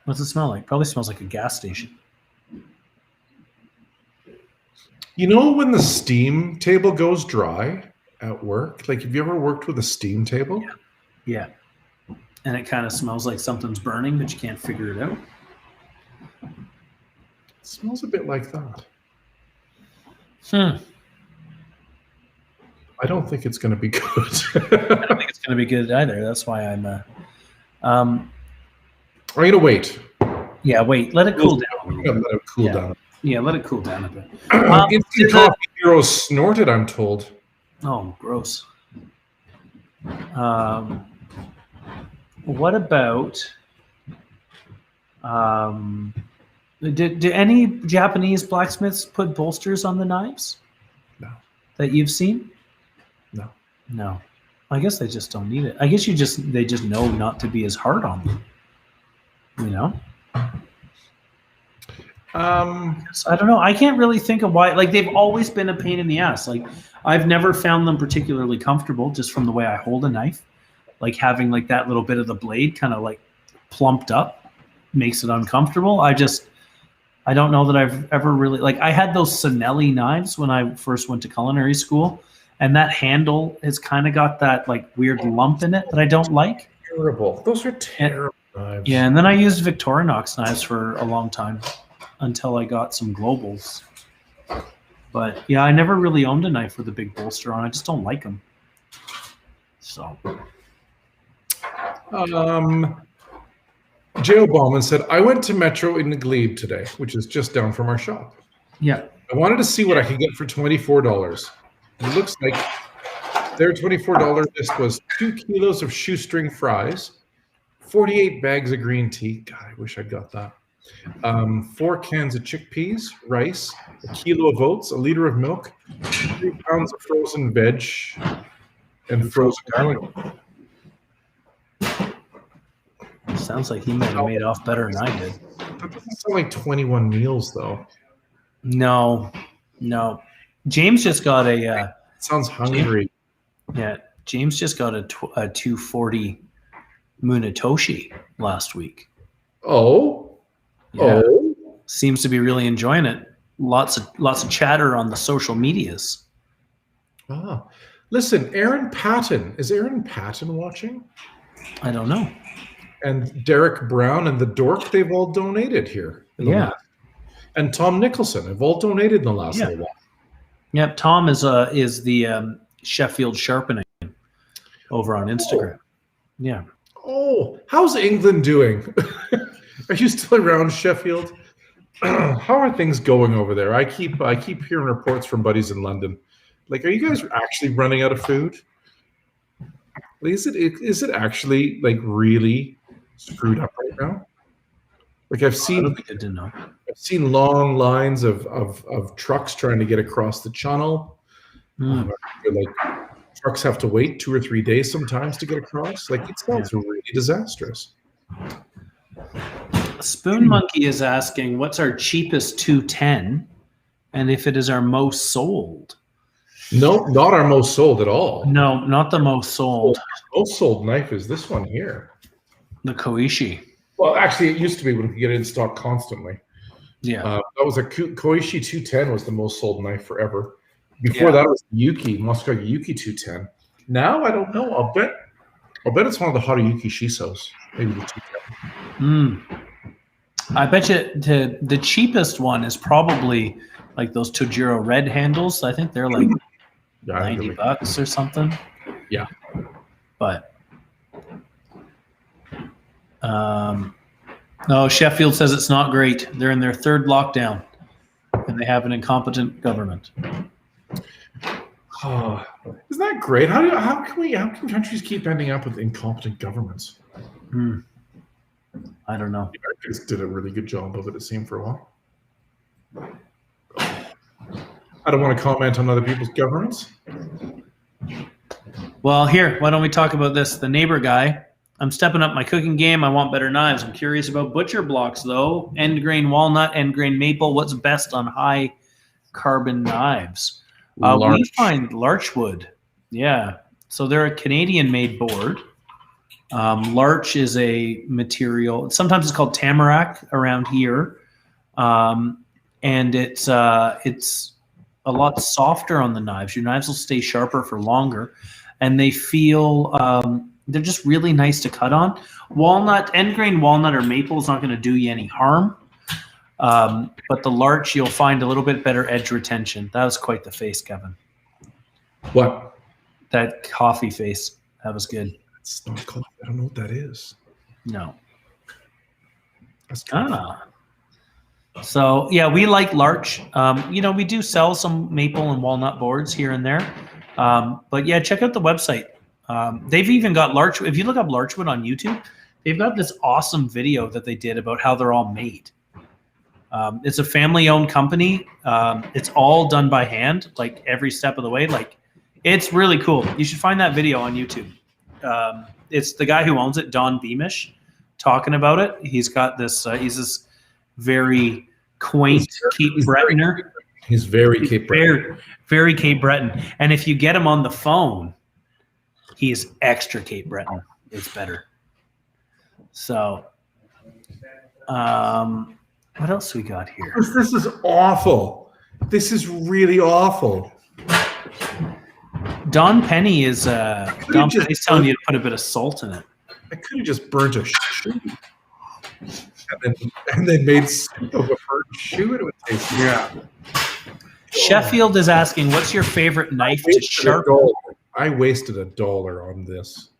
What's it smell like? Probably smells like a gas station. When the steam table goes dry at work? Like, have you ever worked with a steam table? Yeah. And it kind of smells like something's burning, but you can't figure it out. It smells a bit like that. I don't think it's going to be good. I don't think it's going to be good either. That's why I'm I'm going to wait. Yeah, wait. Let it cool down. Let it cool down. Yeah, let it cool down a bit. Instant Coffee Hero snorted, I'm told. Oh, gross. What about... do any Japanese blacksmiths put bolsters on the knives? No. that you've seen? No. No. I guess they just don't need it. I guess they just know not to be as hard on them. You know? So I don't know. I can't really think of why. Like, they've always been a pain in the ass. Like, I've never found them particularly comfortable just from the way I hold a knife. Like, having like that little bit of the blade kind of like plumped up makes it uncomfortable. I don't know that I've ever really, like, I had those Sinelli knives when I first went to culinary school, and that handle has kind of got that like weird lump in it that I don't like. Terrible. Those are terrible knives. Yeah, and then I used Victorinox knives for a long time until I got some globals. But yeah, I never really owned a knife with a big bolster on. I just don't like them. So. Jay Obama said, I went to Metro in the Glebe today, which is just down from our shop. Yeah. I wanted to see what I could get for $24. It looks like their $24 list was 2 kilos of shoestring fries, 48 bags of green tea. God, I wish I'd got that. 4 cans of chickpeas, rice, a kilo of oats, a liter of milk, 3 pounds of frozen veg, and frozen garlic. Sounds like he might have made off better than I did. That doesn't sound like 21 meals, though. No. James just got a... sounds hungry. James just got a 240 Munatoshi last week. Oh? Yeah. Oh? Seems to be really enjoying it. Lots of chatter on the social medias. Ah. Listen, Aaron Patton. Is Aaron Patton watching? I don't know. And Derek Brown and the Dork, they've all donated here. And Tom Nicholson have all donated in the last little while. Yep, Tom is the Sheffield Sharpening over on Instagram. Yeah. Oh, how's England doing? Are you still around Sheffield? How are things going over there? I keep hearing reports from buddies in London. Like, are you guys actually running out of food? Is it actually like really screwed up right now? Like, I've seen long lines of trucks trying to get across the channel. Like, trucks have to wait 2 or 3 days sometimes to get across. Like, it sounds really disastrous. Spoon Monkey is asking, what's our cheapest 210 and if it is our most sold? No, not our most sold at all. No, not the most sold. Most sold knife is this one here. The Koishi. Well, actually, it used to be when we could get it in stock constantly. Yeah. That was a Koishi 210 was the most sold knife forever. Before that was Yuki, Muskogee Yuki 210. Now, I don't know. I'll bet it's one of the Haruyuki Shisos. Maybe the 210. I bet you the cheapest one is probably like those Tojiro red handles. I think they're like $90 or something. Yeah. But no, Sheffield says it's not great. They're in their 3rd lockdown and they have an incompetent government. Oh, isn't that great? How can countries keep ending up with incompetent governments? I don't know. The Americans did a really good job of it, it seemed, for a while. I don't want to comment on other people's governments. Well, here, why don't we talk about this? The neighbor guy. I'm stepping up my cooking game. I want better knives. I'm curious about butcher blocks, though. End grain walnut, end grain maple. What's best on high carbon knives? We find larchwood. Yeah. So they're a Canadian-made board. Larch is a material. Sometimes it's called tamarack around here, and it's a lot softer on the knives. Your knives will stay sharper for longer, and they feel they're just really nice to cut on. Walnut, end grain walnut or maple is not going to do you any harm, but the larch you'll find a little bit better edge retention. That was quite the face, Kevin. What? That coffee face. That was good. It's not coffee. I don't know what that is. No. That's coffee. So yeah, we like larch. We do sell some maple and walnut boards here and there. But yeah, check out the website. They've even got larch. If you look up larchwood on YouTube, they've got this awesome video that they did about how they're all made. It's a family-owned company. It's all done by hand, like every step of the way. Like, it's really cool. You should find that video on YouTube. It's the guy who owns it, Don Beamish, talking about it. He's got this. He's this very quaint Cape Bretoner. He's very Cape Breton. Very Cape Breton. And if you get him on the phone, he's extra Cape Breton. It's better. So, what else we got here? This is awful. This is really awful. Don Penny is Don Penny's telling you to put a bit of salt in it. I could have just burnt a shoe. And then made soup of a burnt shoe. It would taste. Yeah. Sheffield is asking, what's your favorite knife to sharpen? I wasted $1 on this.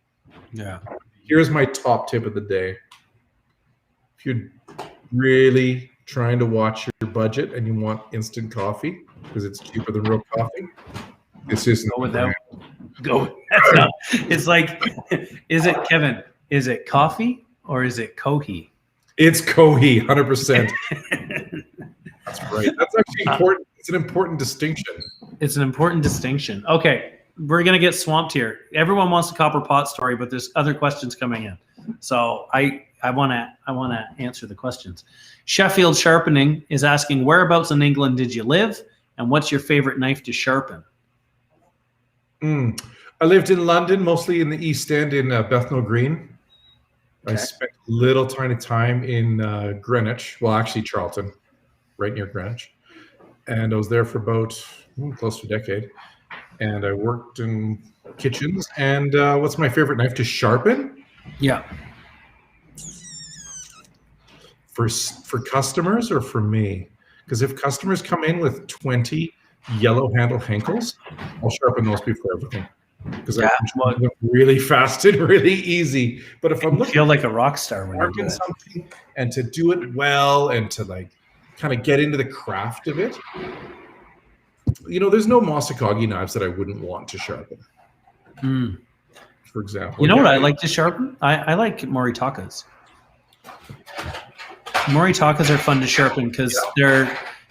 Yeah. Here's my top tip of the day. If you're really trying to watch your budget and you want instant coffee because it's cheaper than real coffee, this isn't. Go with that. Go. No. It's like, is it, Kevin? Is it coffee or is it Kohi? It's Kohi, 100%. That's right. That's actually important. It's an important distinction. It's an important distinction. Okay, we're gonna get swamped here. Everyone wants a copper pot story, but there's other questions coming in. So I wanna answer the questions. Sheffield Sharpening is asking, whereabouts in England did you live, and what's your favorite knife to sharpen? I lived in London, mostly in the East End in Bethnal Green. Okay. I spent a little tiny time in Greenwich. Well, actually Charlton, right near Greenwich. And I was there for about close to a decade. And I worked in kitchens. And what's my favorite knife to sharpen? Yeah. For customers or for me? Because if customers come in with 20 yellow handle Henkels, I'll sharpen those before everything. Because I can them really fast and really easy. But if I'm looking, feel like a rock star when you do something, and to do it well and to like kind of get into the craft of it, there's no Masakagi knives that I wouldn't want to sharpen. For example, what I like to sharpen? I like Moritakas. Moritakas are fun to sharpen because they're,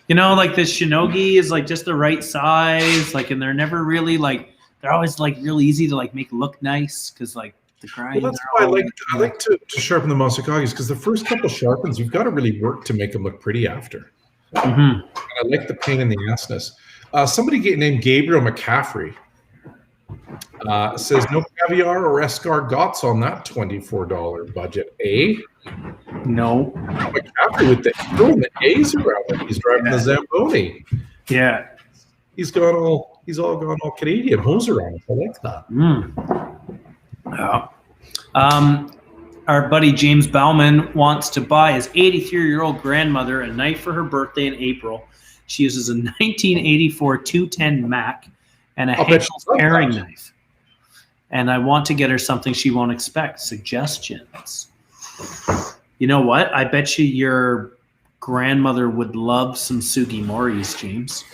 like the Shinogi is like just the right size, like, and they're never really like. They're always like real easy to like make look nice because like the grind. Well, that's why I like to sharpen the Masakagis because the first couple sharpens you've got to really work to make them look pretty after. And I like the pain in the assness. Somebody named Gabriel McCaffrey says no caviar or escargots on that $24 budget, eh? No. McCaffrey with the throwing the A's around. He's driving the Zamboni. Yeah. He's all gone all Canadian hoser on it. I like that. Yeah. Our buddy James Bauman wants to buy his 83-year-old grandmother a knife for her birthday in April. She uses a 1984 210 Mac and a Henkel's paring knife. And I want to get her something she won't expect. Suggestions. You know what? I bet you your grandmother would love some Sugimoris, James.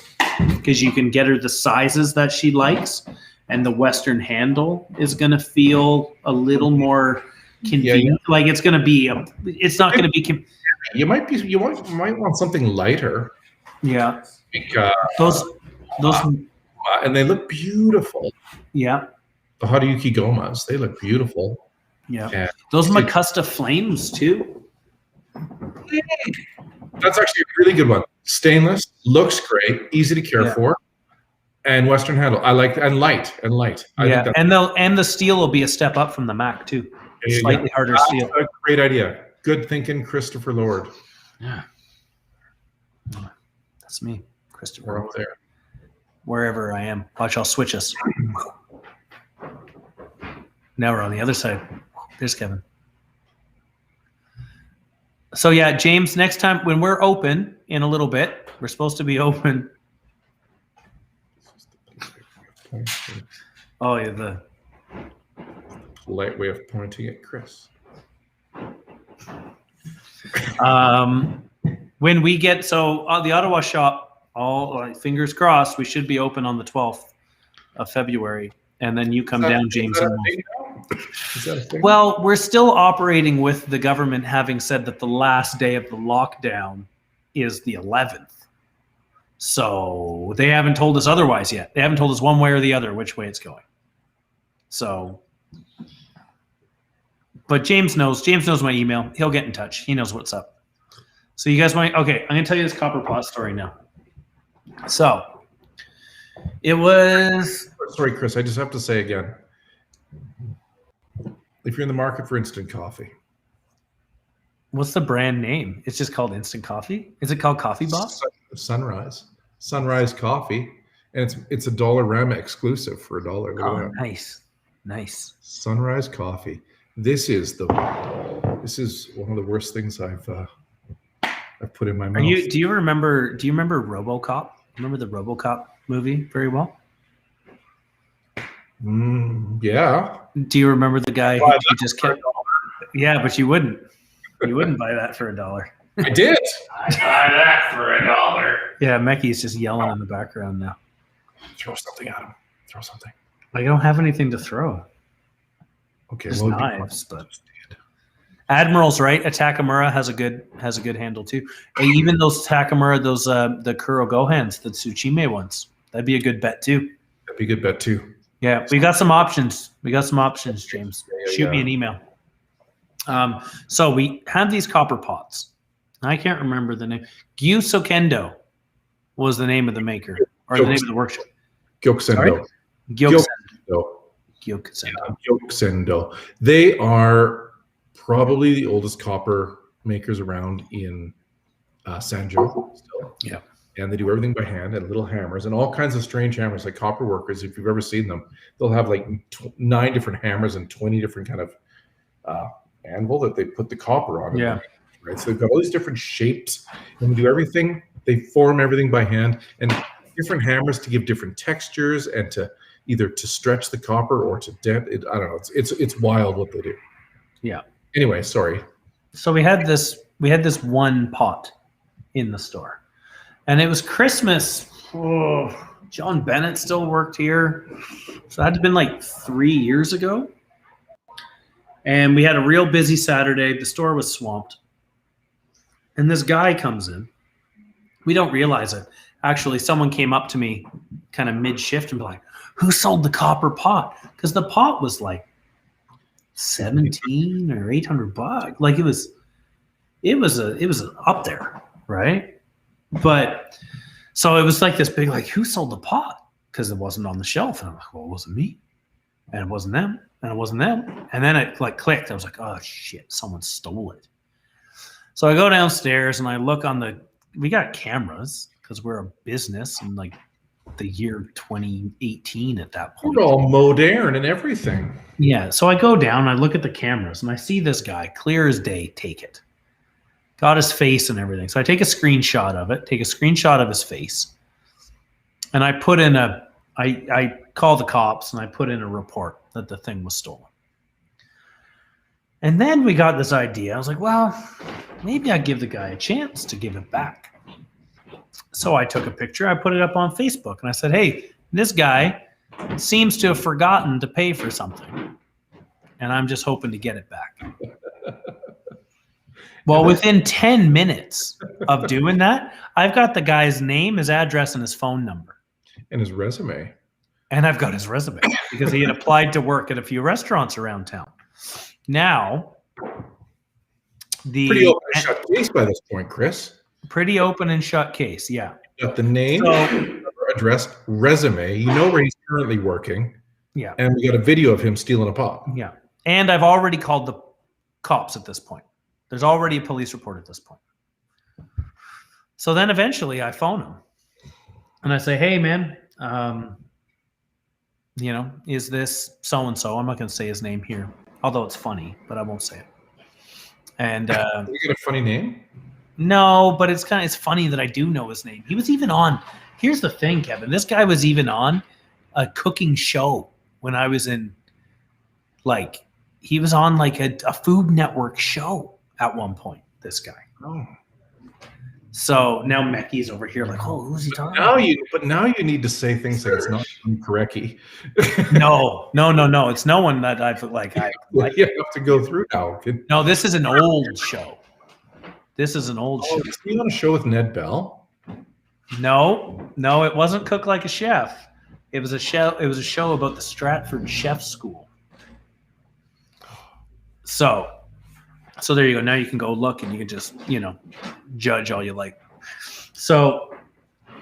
Because you can get her the sizes that she likes, and the Western handle is going to feel a little more convenient. Yeah. Like it's going to be, it's not going to be. You might want something lighter. Yeah. Those, and they look beautiful. Yeah. The Haruyuki Gomas, they look beautiful. Yeah. And those Macusta Flames too. That's actually a really good one. Stainless, looks great, easy to care for, and Western handle. I like and light. I think and the steel will be a step up from the Mac too. Slightly harder steel. A great idea. Good thinking, Christopher Lord. Yeah, that's me, Christopher. We're over there. Wherever I am, watch. I'll switch us. Now we're on the other side. There's Kevin. So yeah, James, next time when we're open in a little bit, we're supposed to be open. Oh yeah, the polite way of pointing at Chris. When we get the Ottawa shop, all fingers crossed, we should be open on the 12th of February, and then you come down, James. Well, we're still operating with the government having said that the last day of the lockdown is the 11th. So they haven't told us otherwise yet. They haven't told us one way or the other which way it's going. So, but James knows my email. He'll get in touch. He knows what's up. So you guys want, okay, I'm going to tell you this copper pot story now. So it was. Sorry, Chris, I just have to say again, if you're in the market for instant coffee. What's the brand name? It's just called Instant Coffee? Is it called Coffee Boss? Sunrise Coffee. And it's a Dollarama exclusive for $1. Oh, nice. Sunrise Coffee. This is one of the worst things I've put in my mouth. Do you remember RoboCop? Remember the RoboCop movie very well? Yeah. Do you remember the guy who just kept? Yeah, but you wouldn't. You wouldn't buy that for $1. I did. I buy that for $1. Yeah, Mecky's just yelling in the background now. Throw something at him. Throw something. I don't have anything to throw. Okay, There's knives, but Admiral's right. A Takamura has a good handle too. And even those Takamura, the Kuro Gohans, the Tsuchime ones, that'd be a good bet too. That'd be a good bet too. Yeah, we got some options. James. Shoot me an email. So we had these copper pots. I can't remember the name. Gyusokendo was the name of the maker, or the name of the workshop. Gyokusendo. Gyokusendo. They are probably the oldest copper makers around in Sanjo still. Yeah. And they do everything by hand and little hammers and all kinds of strange hammers, like copper workers. If you've ever seen them, they'll have like 9 different hammers and 20 different kind of anvil that they put the copper on. Yeah. Right. So they've got all these different shapes and they do everything. They form everything by hand and different hammers to give different textures and to either to stretch the copper or to dent it. I don't know. It's wild what they do. Yeah. Anyway, sorry. So we had this one pot in the store. And it was Christmas. Oh, John Bennett still worked here. So that had been like 3 years ago. And we had a real busy Saturday. The store was swamped. And this guy comes in. We don't realize it. Actually, someone came up to me kind of mid-shift and be like, who sold the copper pot? Because the pot was like $17 or $800. Like it was up there, right? But so it was like this big, like, who sold the pot? Because it wasn't on the shelf. And I'm like, well, it wasn't me. And it wasn't them. And it wasn't them. And then it like clicked. I was like, oh shit, someone stole it. So I go downstairs and I look we got cameras because we're a business in like the year 2018 at that point. We're all modern and everything. Yeah. So I go down, I look at the cameras and I see this guy clear as day, take it. Got his face and everything. So I take a screenshot of it, take a screenshot of his face. And I put in I call the cops and I put in a report that the thing was stolen. And then we got this idea. I was like, well, maybe I'll give the guy a chance to give it back. So I took a picture, I put it up on Facebook and I said, hey, this guy seems to have forgotten to pay for something. And I'm just hoping to get it back. Well, within 10 minutes of doing that, I've got the guy's name, his address, and his phone number. And his resume. And I've got his resume because he had applied to work at a few restaurants around town. Now, pretty open and shut case by this point, Chris. Pretty open and shut case, yeah. You got the name, address, resume. You know where he's currently working. Yeah. And we got a video of him stealing a pot. Yeah. And I've already called the cops at this point. There's already a police report at this point. So then eventually I phone him and I say, hey, man, is this so-and-so? I'm not going to say his name here, although it's funny, but I won't say it. And you got a funny name? No, but it's funny that I do know his name. He was even on, here's the thing, Kevin, this guy was even on a cooking show when I was in, like, he was on like a Food Network show at one point, this guy. Oh. So now Mecky's over here like, oh, who's he talking about? Now you need to say things like it's not correctly. No. It's no one that I've like. You have to go through now. No, this is an old show. This is an old show. Was he on a show with Ned Bell? No, it wasn't Cook Like a Chef. It was a show. It was a show about the Stratford Chef School. So there you go. Now you can go look and you can just, judge all you like. So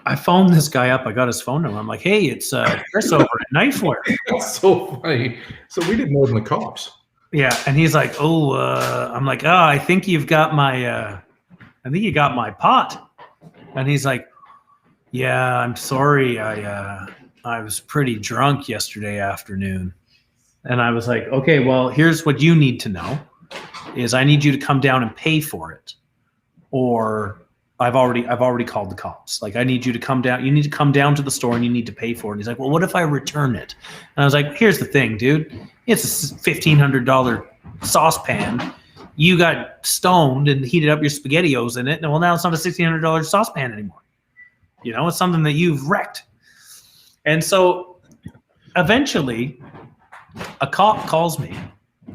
I phoned this guy up. I got his phone number. I'm like, hey, it's Chris over at Knifewear. That's so funny. So we didn't know than the cops. Yeah, and he's like, I'm like, I think you've got my, you got my pot. And he's like, yeah, I'm sorry. I was pretty drunk yesterday afternoon. And I was like, okay, well, here's what you need to know is I need you to come down and pay for it. Or I've already called the cops. Like, I need you to come down. You need to come down to the store and you need to pay for it. And he's like, well, what if I return it? And I was like, here's the thing, dude. It's a $1,500 saucepan. You got stoned and heated up your SpaghettiOs in it. And well, now it's not a $1,600 saucepan anymore. It's something that you've wrecked. And so eventually a cop calls me,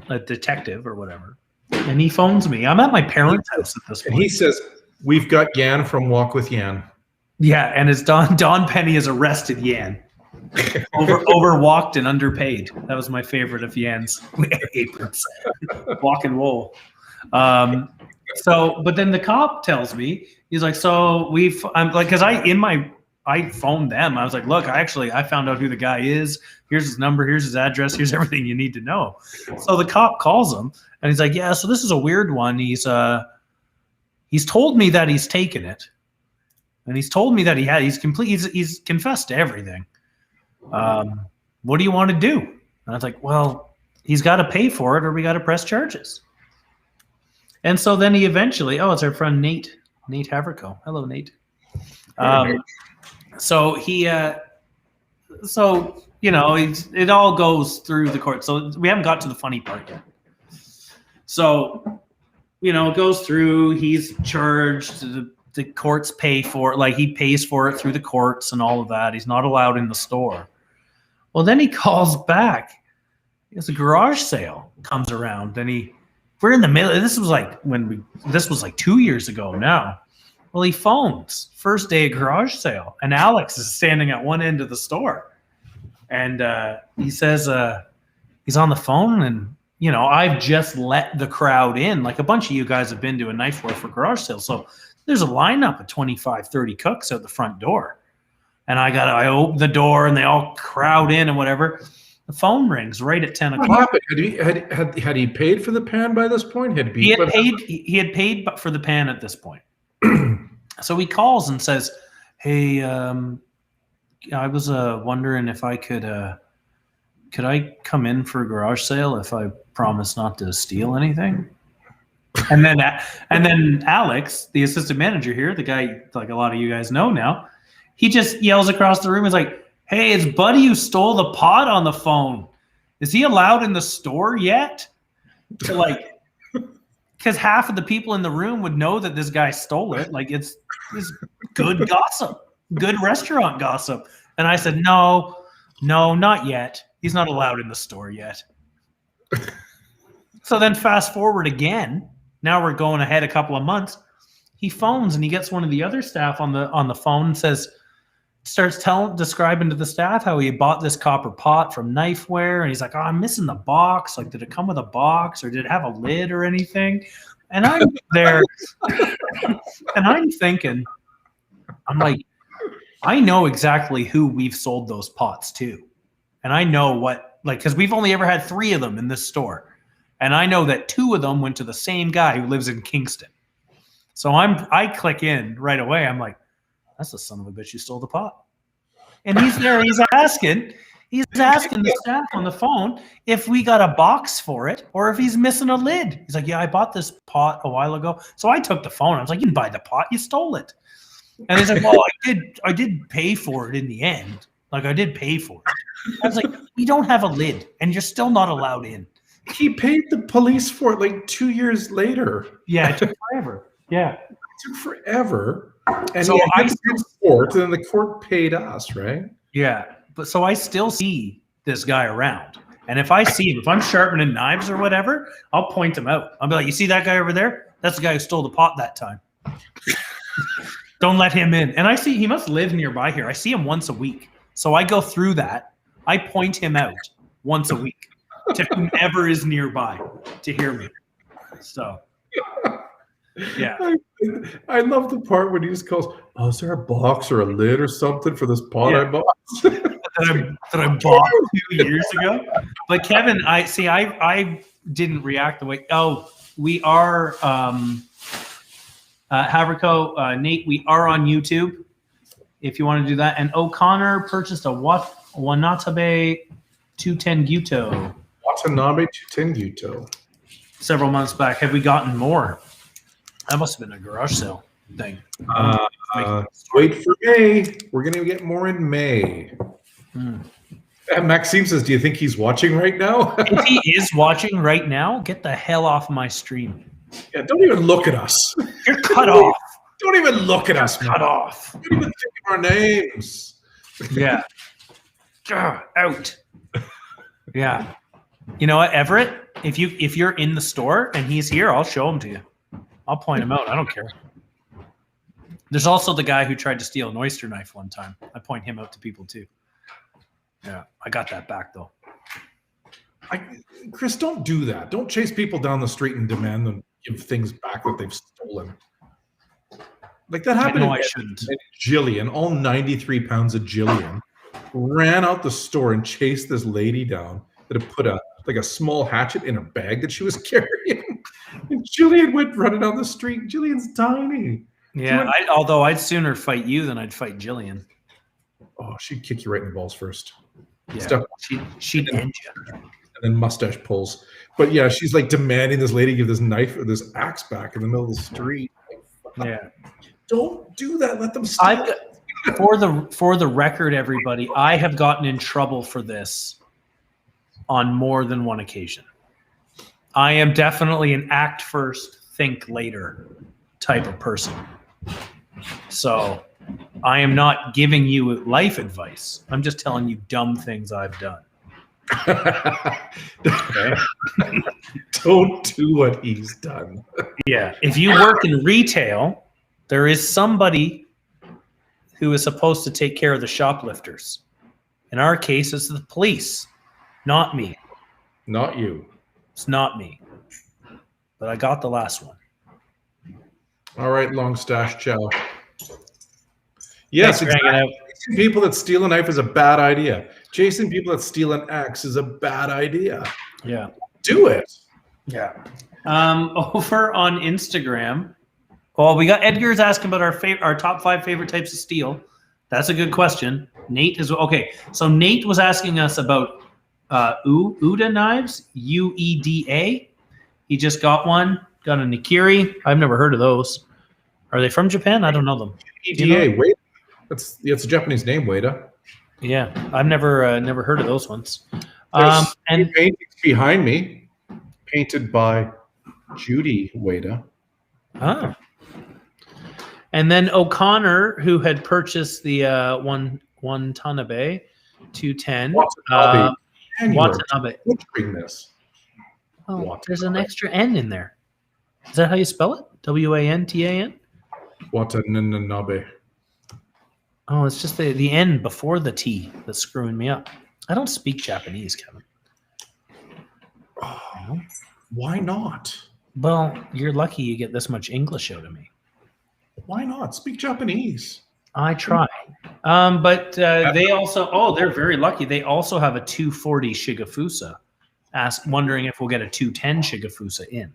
a detective or whatever, and he phones me. I'm at my parents' house at this point. And he says, we've got Yan from Walk with Yan. Yeah, and it's Don Penny has arrested Yan. Overwalked and underpaid. That was my favorite of Yan's aprons. Walk and roll. But then the cop tells me, he's like, I'm like, because I phoned them. I was like, look, I found out who the guy is. Here's his number. Here's his address. Here's everything you need to know. So the cop calls him and he's like, yeah, so this is a weird one. He's told me that he's taken it. And he's told me that he's confessed to everything. What do you want to do? And I was like, well, he's got to pay for it or we got to press charges. And so then he eventually, it's our friend Nate Haverco. Hello, Nate. So he, it all goes through the court. So we haven't got to the funny part yet. So, it goes through, he's charged, the courts pay for it. Like, he pays for it through the courts and all of that. He's not allowed in the store. Well, then he calls back. It's a garage sale comes around and we're in the middle. This was like 2 years ago now. Well, he phones first day of garage sale and Alex is standing at one end of the store. And he says he's on the phone and, I've just let the crowd in. Like, a bunch of you guys have been to a Knifewear for garage sale. So there's a lineup of 25, 30 cooks out the front door. And I open the door and they all crowd in and whatever. The phone rings right at 10 o'clock. What happened? Had he paid for the pan by this point? He had paid for the pan at this point. So he calls and says, hey, I was wondering if I could I come in for a garage sale if I promise not to steal anything? And then Alex, the assistant manager here, the guy like a lot of you guys know now, he just yells across the room. He's like, hey, it's Buddy who stole the pot on the phone. Is he allowed in the store yet? So because half of the people in the room would know that this guy stole it. Like, it's good gossip, good restaurant gossip. And I said, no, not yet. He's not allowed in the store yet. So then fast forward again. Now we're going ahead a couple of months. He phones and he gets one of the other staff on the phone and starts describing to the staff how he bought this copper pot from Knifewear. And he's like, I'm missing the box. Like, did it come with a box or did it have a lid or anything? And I'm there and I'm thinking, I'm like, I know exactly who we've sold those pots to. And I know because we've only ever had 3 of them in this store. And I know that 2 of them went to the same guy who lives in Kingston. So I click in right away. I'm like, that's the son of a bitch who stole the pot. And he's there. He's asking the staff on the phone if we got a box for it or if he's missing a lid. He's like, yeah, I bought this pot a while ago. So I took the phone. I was like, you didn't buy the pot. You stole it. And he's like, well, I did pay for it in the end. Like, I did pay for it. I was like, we don't have a lid and you're still not allowed in. He paid the police for it like 2 years later. Yeah, it took forever. Yeah. It took forever. And so I court, and then the court paid us, right? Yeah. But so I still see this guy around. And if I see him, if I'm sharpening knives or whatever, I'll point him out. I'll be like, you see that guy over there? That's the guy who stole the pot that time. Don't let him in. And I see he must live nearby here. I see him once a week. So I go through that. I point him out once a week to whomever is nearby to hear me. So, yeah. I love the part when he just goes, "Oh, is there a box or a lid or something for this pot I bought?" that I bought 2 years ago. But Kevin, I didn't react the way. Oh, we are Haverco, Nate. We are on YouTube. If you want to do that, and O'Connor purchased a Watanabe 210 Gyuto. Watanabe 210 Gyuto. Several months back. Have we gotten more? That must have been a garage sale thing. Wait for May. We're going to get more in May. And Maxime says, do you think he's watching right now? If he is watching right now, get the hell off my stream. Yeah, don't even look at us. You're cut off. Don't even look at us, man. Cut off. Don't even think of our names. Yeah. Out. Yeah. You know what, Everett? If you're in the store and he's here, I'll show him to you. I'll point him out. I don't care. There's also the guy who tried to steal an oyster knife one time. I point him out to people too. Yeah, I got that back though. Chris, don't do that. Don't chase people down the street and demand them give things back that they've stolen. Like that happened. I shouldn't. Jillian, all 93 pounds of Jillian, ran out the store and chased this lady down that had put a small hatchet in a bag that she was carrying. And Jillian went running down the street. Jillian's tiny. Yeah, although I'd sooner fight you than I'd fight Jillian. Oh, she'd kick you right in the balls first. Yeah, she'd end you. And then mustache pulls. But yeah, she's like demanding this lady give this knife or this axe back in the middle of the street. Yeah. Don't do that. Let them steal. For the record, everybody, I have gotten in trouble for this on more than one occasion. I am definitely an act first, think later type of person. So I am not giving you life advice. I'm just telling you dumb things I've done. Okay. Don't do what he's done. Yeah. If you work in retail, there is somebody who is supposed to take care of the shoplifters. In our case, it's the police, not me. Not you. It's not me. But I got the last one. All right, long stash chow. Yes, exactly. Chasing people that steal a knife is a bad idea. Chasing people that steal an axe is a bad idea. Yeah. Do it. Yeah. Over on Instagram, well, we got Edgar's asking about our top 5 favorite types of steel. That's a good question. Nate is okay. So Nate was asking us about Uda knives, UEDA. He just got one. Got a Nikiri. I've never heard of those. Are they from Japan? I don't know them. EDA, wait. It's a Japanese name, Wada. Yeah, I've never heard of those ones. And paintings behind me, painted by Judy Wada. Ah. And then O'Connor, who had purchased the Watanabe 210. Watanabe. This. Oh, there's an extra N in there. Is that how you spell it? Wantan? Watanabe. Oh, it's just the N before the T that's screwing me up. I don't speak Japanese, Kevin. Oh, why not? Well, you're lucky you get this much English out of me. Why not? Speak Japanese. I try. But they also, they're very lucky. They also have a 240 Shigafusa. Wondering if we'll get a 210 Shigafusa in.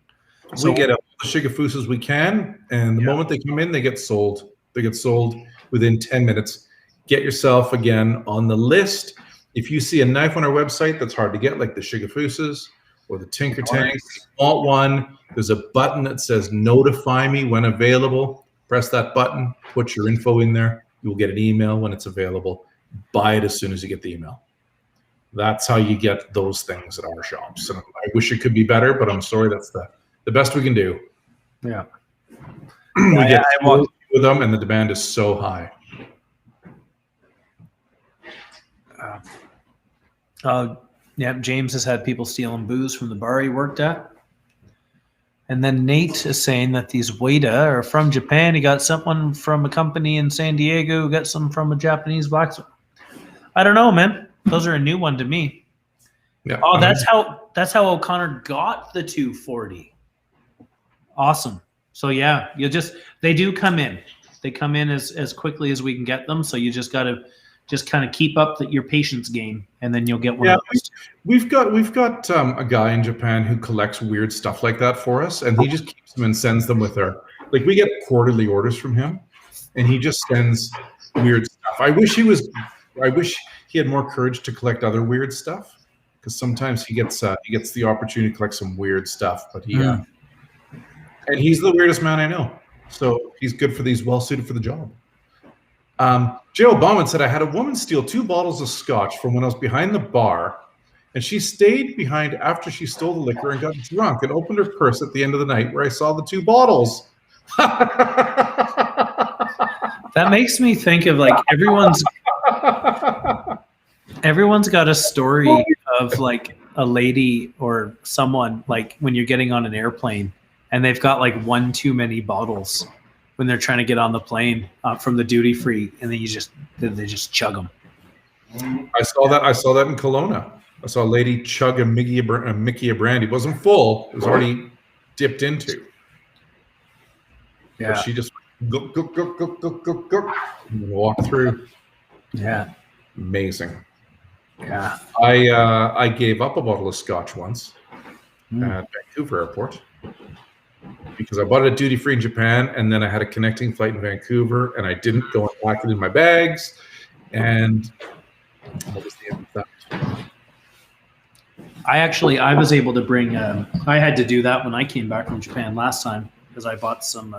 So we get all the Shigafusas we can, and the moment they come in, they get sold. They get sold within 10 minutes. Get yourself, again, on the list. If you see a knife on our website that's hard to get, like the Shigafusas or the Tinker Tanks, if you want one, there's a button that says notify me when available. Press that button, put your info in there. You will get an email when it's available. Buy it as soon as you get the email. That's how you get those things at our shops. And I wish it could be better, but I'm sorry, that's the best we can do. Yeah. We get with them, and the demand is so high. Yeah, James has had people stealing booze from the bar he worked at. And then Nate is saying that these Weta are from Japan. He got someone from a company in San Diego, got some from a Japanese blacksmith. I don't know, man. Those are a new one to me. Yeah. Oh, that's how O'Connor got the 240. Awesome. So yeah, they do come in. They come in as quickly as we can get them. So you just got to kind of keep up your patience game, and then you'll get one of those. We've got a guy in Japan who collects weird stuff like that for us, and he just keeps them and sends them with our, like, we get quarterly orders from him, and he just sends weird stuff. I wish he had more courage to collect other weird stuff, because sometimes he gets the opportunity to collect some weird stuff, but and he's the weirdest man I know. So he's good for these, well suited for the job. Joe Bauman said, I had a woman steal 2 bottles of scotch from when I was behind the bar, and she stayed behind after she stole the liquor and got drunk and opened her purse at the end of the night where I saw the 2 bottles. That makes me think of like everyone's got a story of like a lady or someone, like when you're getting on an airplane and they've got like one too many bottles when they're trying to get on the plane from the duty free, and then they just chug them. I saw that in Kelowna. I saw a lady chug a Mickey of brandy. It wasn't full. It was already dipped into. Yeah. But she just go, and walk through. Yeah. Amazing. Yeah. I gave up a bottle of scotch once at Vancouver airport because I bought it at duty free in Japan, and then I had a connecting flight in Vancouver, and I didn't go and pack it in my bags, and what was the end of that? I was able to bring. I had to do that when I came back from Japan last time because I bought some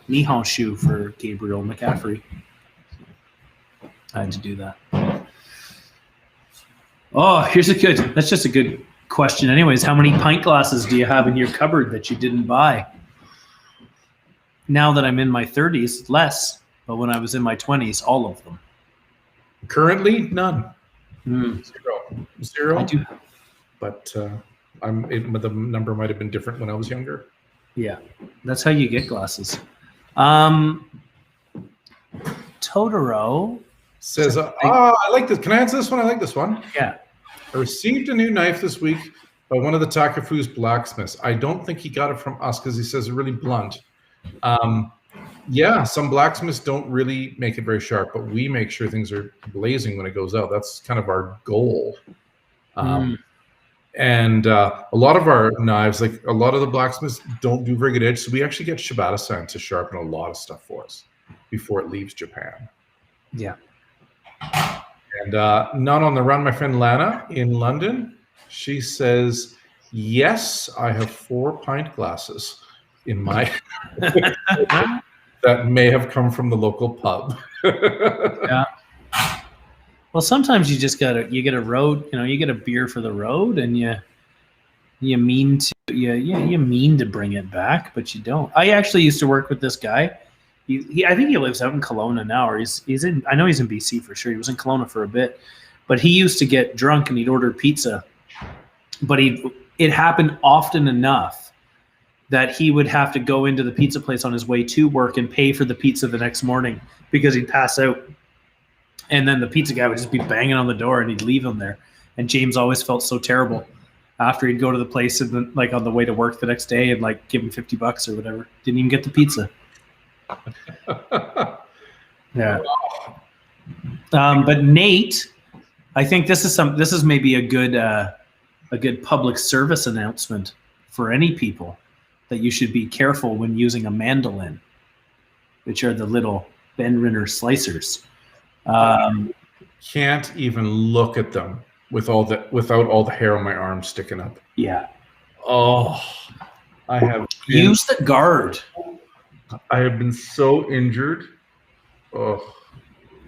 Nihon shoe for Gabriel McCaffrey. I had to do that. Oh, that's just a good question. Anyways, how many pint glasses do you have in your cupboard that you didn't buy? Now that I'm in my 30s, less. But when I was in my 20s, all of them. Currently, none. Zero. I do. But the number might have been different when I was younger. Yeah, that's how you get glasses. Totoro says, I like this. Can I answer this one? I like this one. Yeah. I received a new knife this week by one of the Takafu's blacksmiths. I don't think he got it from us because he says it's really blunt. Yeah, some blacksmiths don't really make it very sharp, but we make sure things are blazing when it goes out. That's kind of our goal. And a lot of our knives, like a lot of the blacksmiths don't do very good edge, so we actually get Shibata-san to sharpen a lot of stuff for us before it leaves Japan. Yeah. And Not on the Run, my friend Lana in London, she says, yes, I have 4 pint glasses in my that may have come from the local pub. Yeah. Well, sometimes you just you get a beer for the road, and you mean to bring it back, but you don't. I actually used to work with this guy. I think he lives out in Kelowna now, or he's in. I know he's in BC for sure. He was in Kelowna for a bit, but he used to get drunk and he'd order pizza. But it happened often enough that he would have to go into the pizza place on his way to work and pay for the pizza the next morning because he'd pass out. And then the pizza guy would just be banging on the door and he'd leave him there. And James always felt so terrible after he'd go to the place and then, like on the way to work the next day and like give him $50 or whatever. Didn't even get the pizza. Yeah. But Nate, I think this is maybe a good public service announcement for any people that you should be careful when using a mandolin, which are the little Ben Rinner slicers. Can't even look at them without all the hair on my arm sticking up. Yeah. Oh, Use the guard. I have been so injured. Oh.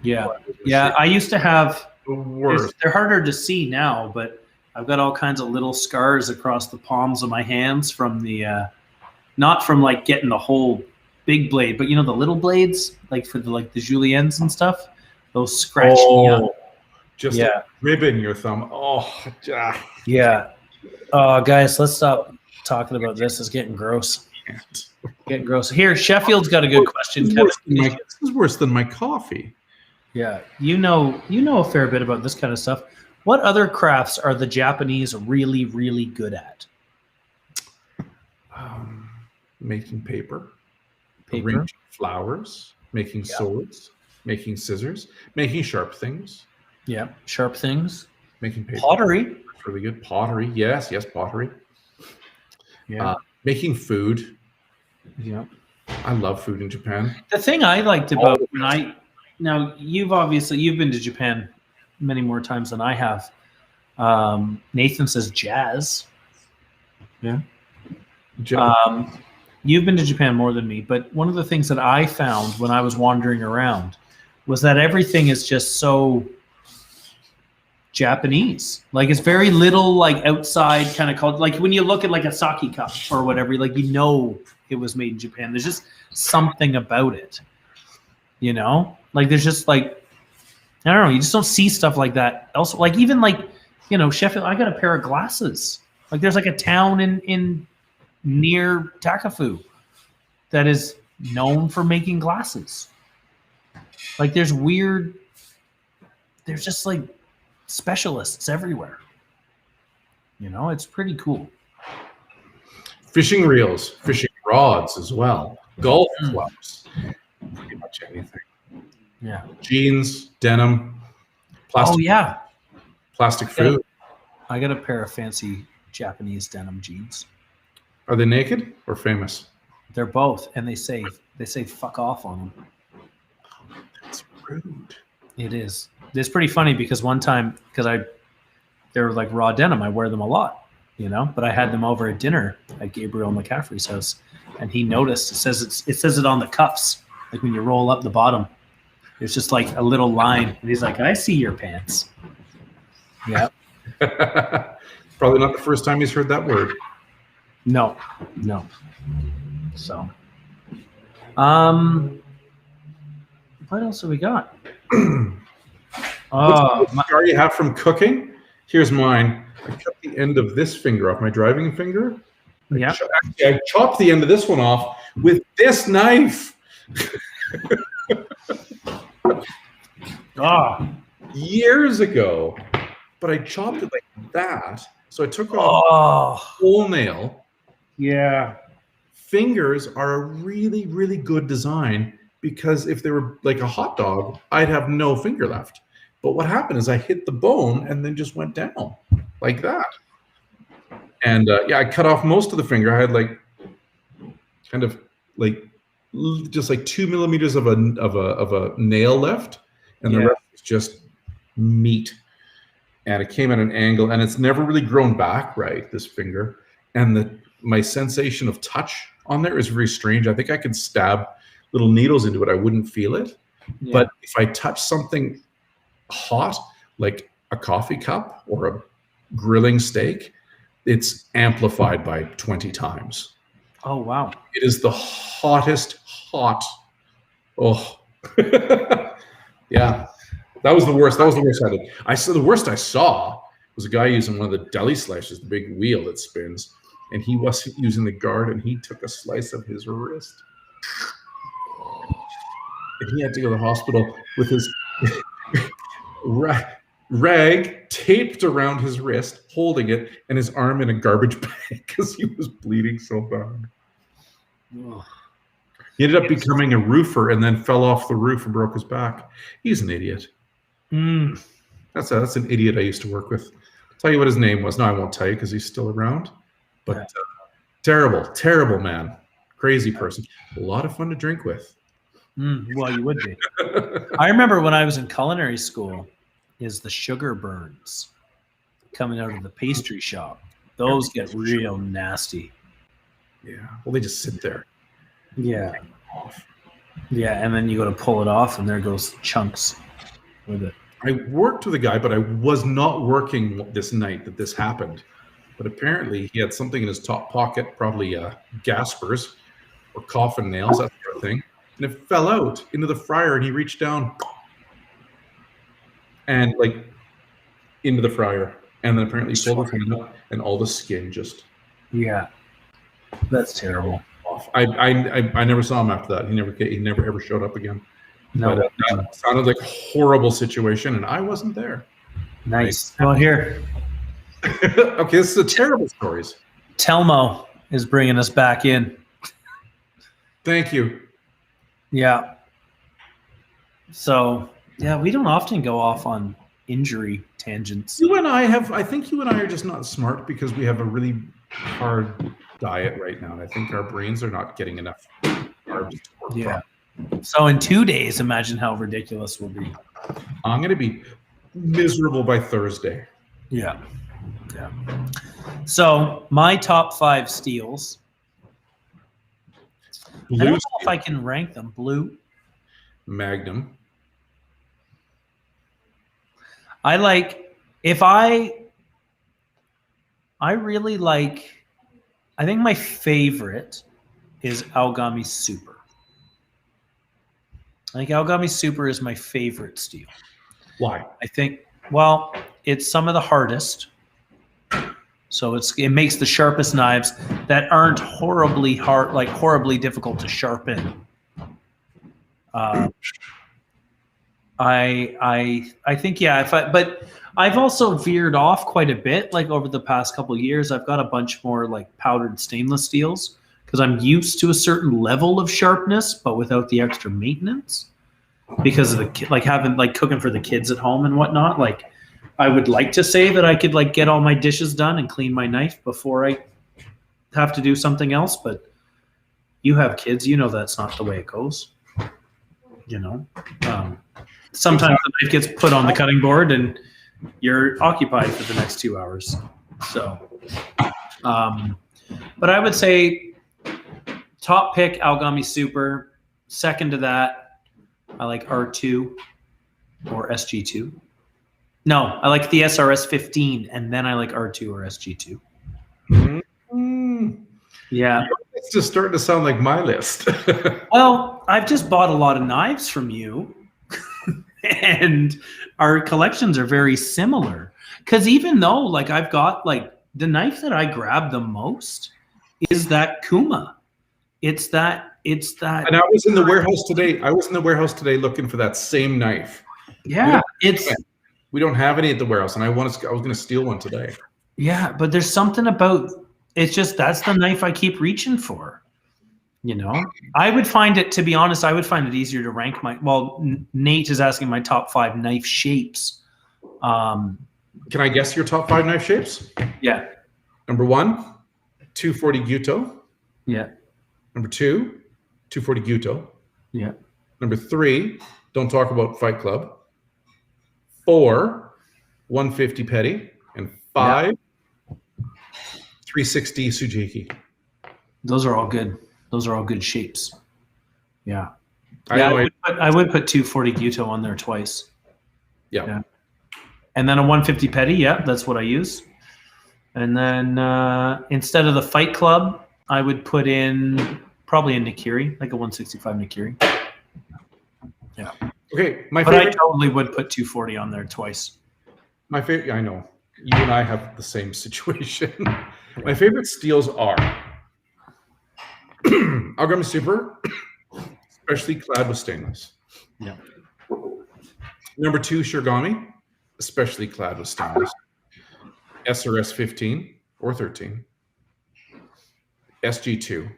Yeah. Yeah. I used to have the worst. They're harder to see now, but I've got all kinds of little scars across the palms of my hands from the not from like getting the whole big blade, but the little blades, like for the juliennes and stuff. Those scratch me up. Just a rib in your thumb. Oh, yeah. Guys, let's stop talking about this is getting gross. Can't. Getting gross. Here, Sheffield's got a good question. This is worse than my coffee. Yeah, you know a fair bit about this kind of stuff. What other crafts are the Japanese really, really good at? Making paper, Paper. arranging flowers, making swords, making scissors, making sharp things, Yeah, sharp things. making paper. Pottery. That's really good. Pottery, yes, pottery. Yeah. Making food. Yeah. I love food in Japan. The thing I liked about now you've been to Japan many more times than I have. Nathan says jazz. Yeah. You've been to Japan more than me, but one of the things that I found when I was wandering around was that everything is just so Japanese. Like it's very little like outside kind of culture. Like when you look at like a sake cup or whatever, like it was made in Japan. There's just something about it. Like there's just like I don't know, you just don't see stuff like that. Also, like even like, Sheffield, I got a pair of glasses. Like there's like a town in near Takafu that is known for making glasses. Like there's just like specialists everywhere. It's pretty cool. Fishing reels, fishing rods as well, golf clubs, pretty much anything. Yeah. Jeans, denim, plastic. Oh yeah. Plastic food. I got a pair of fancy Japanese denim jeans. Are they naked or famous? They're both, and they say fuck off on them. That's rude. It is. It's pretty funny because one time, they're like raw denim, I wear them a lot, but I had them over at dinner at Gabriel McCaffrey's house, and he noticed. It says it on the cuffs, like when you roll up the bottom, there's just like a little line, and he's like, "I see your pants." Yeah. Probably not the first time he's heard that word. No. So, what else have we got? What's the scar you have from cooking? Here's mine. I cut the end of this finger off, my driving finger. Yeah. I chopped the end of this one off with this knife. Years ago. But I chopped it like that. So I took off the whole nail. Yeah. Fingers are a really, really good design because if they were like a hot dog, I'd have no finger left. But what happened is I hit the bone and then just went down like that. And I cut off most of the finger. I had like kind of like just like 2 millimeters of a nail left, and the rest was just meat. And it came at an angle, and it's never really grown back right, this finger. And my sensation of touch on there is very strange. I think I could stab little needles into it. I wouldn't feel it. Yeah. But if I touch something hot, like a coffee cup or a grilling steak, it's amplified by 20 times. Oh, wow. It is the hottest hot. Oh, yeah. That was the worst. That was the worst I did. The worst I saw was a guy using one of the deli slices, the big wheel that spins, and he wasn't using the guard, and he took a slice of his wrist. And he had to go to the hospital with his rag taped around his wrist, holding it, and his arm in a garbage bag because he was bleeding so bad. He ended up becoming a roofer and then fell off the roof and broke his back. He's an idiot. That's an idiot I used to work with. I'll tell you what his name was. No, I won't tell you because he's still around. But terrible man. Crazy person. A lot of fun to drink with. Well, you would be. I remember when I was in culinary school, is the sugar burns coming out of the pastry shop. Those get real nasty. Yeah. Well, they just sit there. Yeah. Yeah, and then you go to pull it off, and there goes chunks with it. I worked with a guy, but I was not working this night that this happened. But apparently he had something in his top pocket, probably gaspers or coffin nails, that sort of thing. And it fell out into the fryer, and he reached down and like into the fryer. And then apparently pulled it up, and all the skin just... Yeah. That's terrible. I never saw him after that. He never ever showed up again. No. But that sounded like a horrible situation, and I wasn't there. Nice. Well, here. Okay, this is a terrible stories. Telmo is bringing us back in. Thank you. Yeah. So, yeah, we don't often go off on injury tangents. I think you and I are just not smart because we have a really hard diet right now. And I think our brains are not getting enough carbs to work. Yeah. So in 2 days, imagine how ridiculous we'll be. I'm going to be miserable by Thursday. Yeah. Yeah. So my top 5 steals. I don't know if I can rank them. Blue. Magnum. I really like, I think my favorite is Algami Super. I think Algami Super is my favorite steel. Why? I think, well, it's some of the hardest. So it makes the sharpest knives that aren't horribly hard, like horribly difficult to sharpen. I think, yeah, but I've also veered off quite a bit, like over the past couple of years. I've got a bunch more like powdered stainless steels because I'm used to a certain level of sharpness, but without the extra maintenance because of having cooking for the kids at home and whatnot. Like I would like to say that I could like get all my dishes done and clean my knife before I have to do something else, but you have kids, that's not the way it goes. Sometimes the knife gets put on the cutting board and you're occupied for the next 2 hours. So, but I would say top pick Algami Super. Second to that, I like R2 or SG2. No, I like the SRS 15, and then I like R2 or SG2. Mm-hmm. Yeah. It's just starting to sound like my list. Well, I've just bought a lot of knives from you, and our collections are very similar. Because even though, like, I've got, like, the knife that I grab the most is that Kuma. It's that. And I was in the warehouse today. Looking for that same knife. Yeah, we don't have any at the warehouse, and I was going to steal one today. Yeah, but there's something about it's just that's the knife I keep reaching for. I would find it, to be honest, I would find it easier to rank Nate is asking my top 5 knife shapes. Can I guess your top 5 knife shapes? Yeah. Number 1, 240 Gyuto. Yeah. Number 2, 240 Gyuto. Yeah. Number 3, don't talk about Fight Club. 4, 150 Petty. And 5, 360 Sujiki. Those are all good. Those are all good shapes. Yeah. I would put 240 Gyuto on there twice. Yeah. And then a 150 Petty. Yeah, that's what I use. And then instead of the Fight Club, I would put in probably a Nikiri, like a 165 Nikiri. Yeah. Okay. But I totally would put 240 on there twice. My favorite, I know. You and I have the same situation. My favorite steels are Algami Super, especially clad with stainless. Yeah. Number 2, Shirgami, especially clad with stainless. SRS 15 or 13. SG2.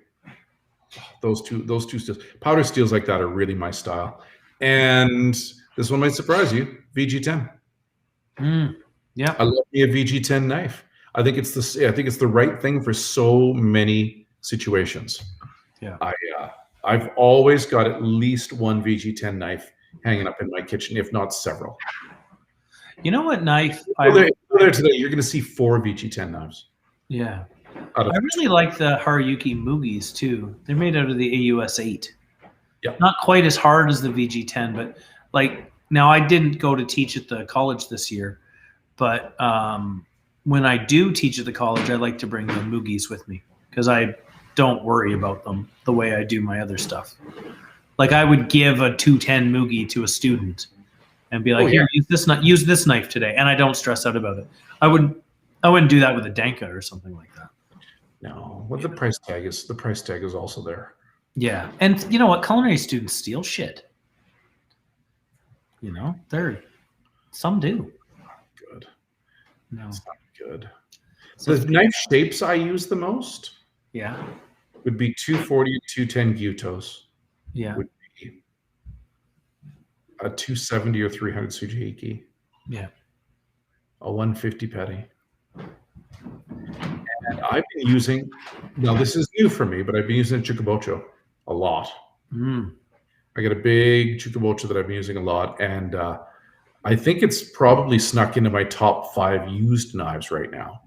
Those two steels. Powder steels like that are really my style. And this one might surprise you, VG10. Yeah. I love me a VG10 knife. I think it's the right thing for so many situations. Yeah. I've always got at least one VG10 knife hanging up in my kitchen, if not several. You know what knife? There today, you're going to see 4 VG10 knives. Yeah. I really like the Haruki Mugis too. They're made out of the AUS 8. Yeah. Not quite as hard as the VG10, but like now I didn't go to teach at the college this year, but when I do teach at the college, I like to bring the Mugis with me because I don't worry about them the way I do my other stuff. Like I would give a 210 Mugi to a student and be like, here, use this knife today. And I don't stress out about it. I wouldn't do that with a Danka or something like that. No, what the price tag is? The price tag is also there. Yeah, and you know what? Culinary students steal shit. You know, some do. Good. No, It's not good. so, The knife shapes I use the most yeah, would be 240 and 210 gyutos. yeah, Would be a 270 or 300 Sujihiki. yeah. A 150 petty. And I've been using, now this is new for me, but I've been using a Chikubocho a lot. Mm. I got a big Chikubocho that I've been using a lot, and I think it's probably snuck into my top 5 used knives right now.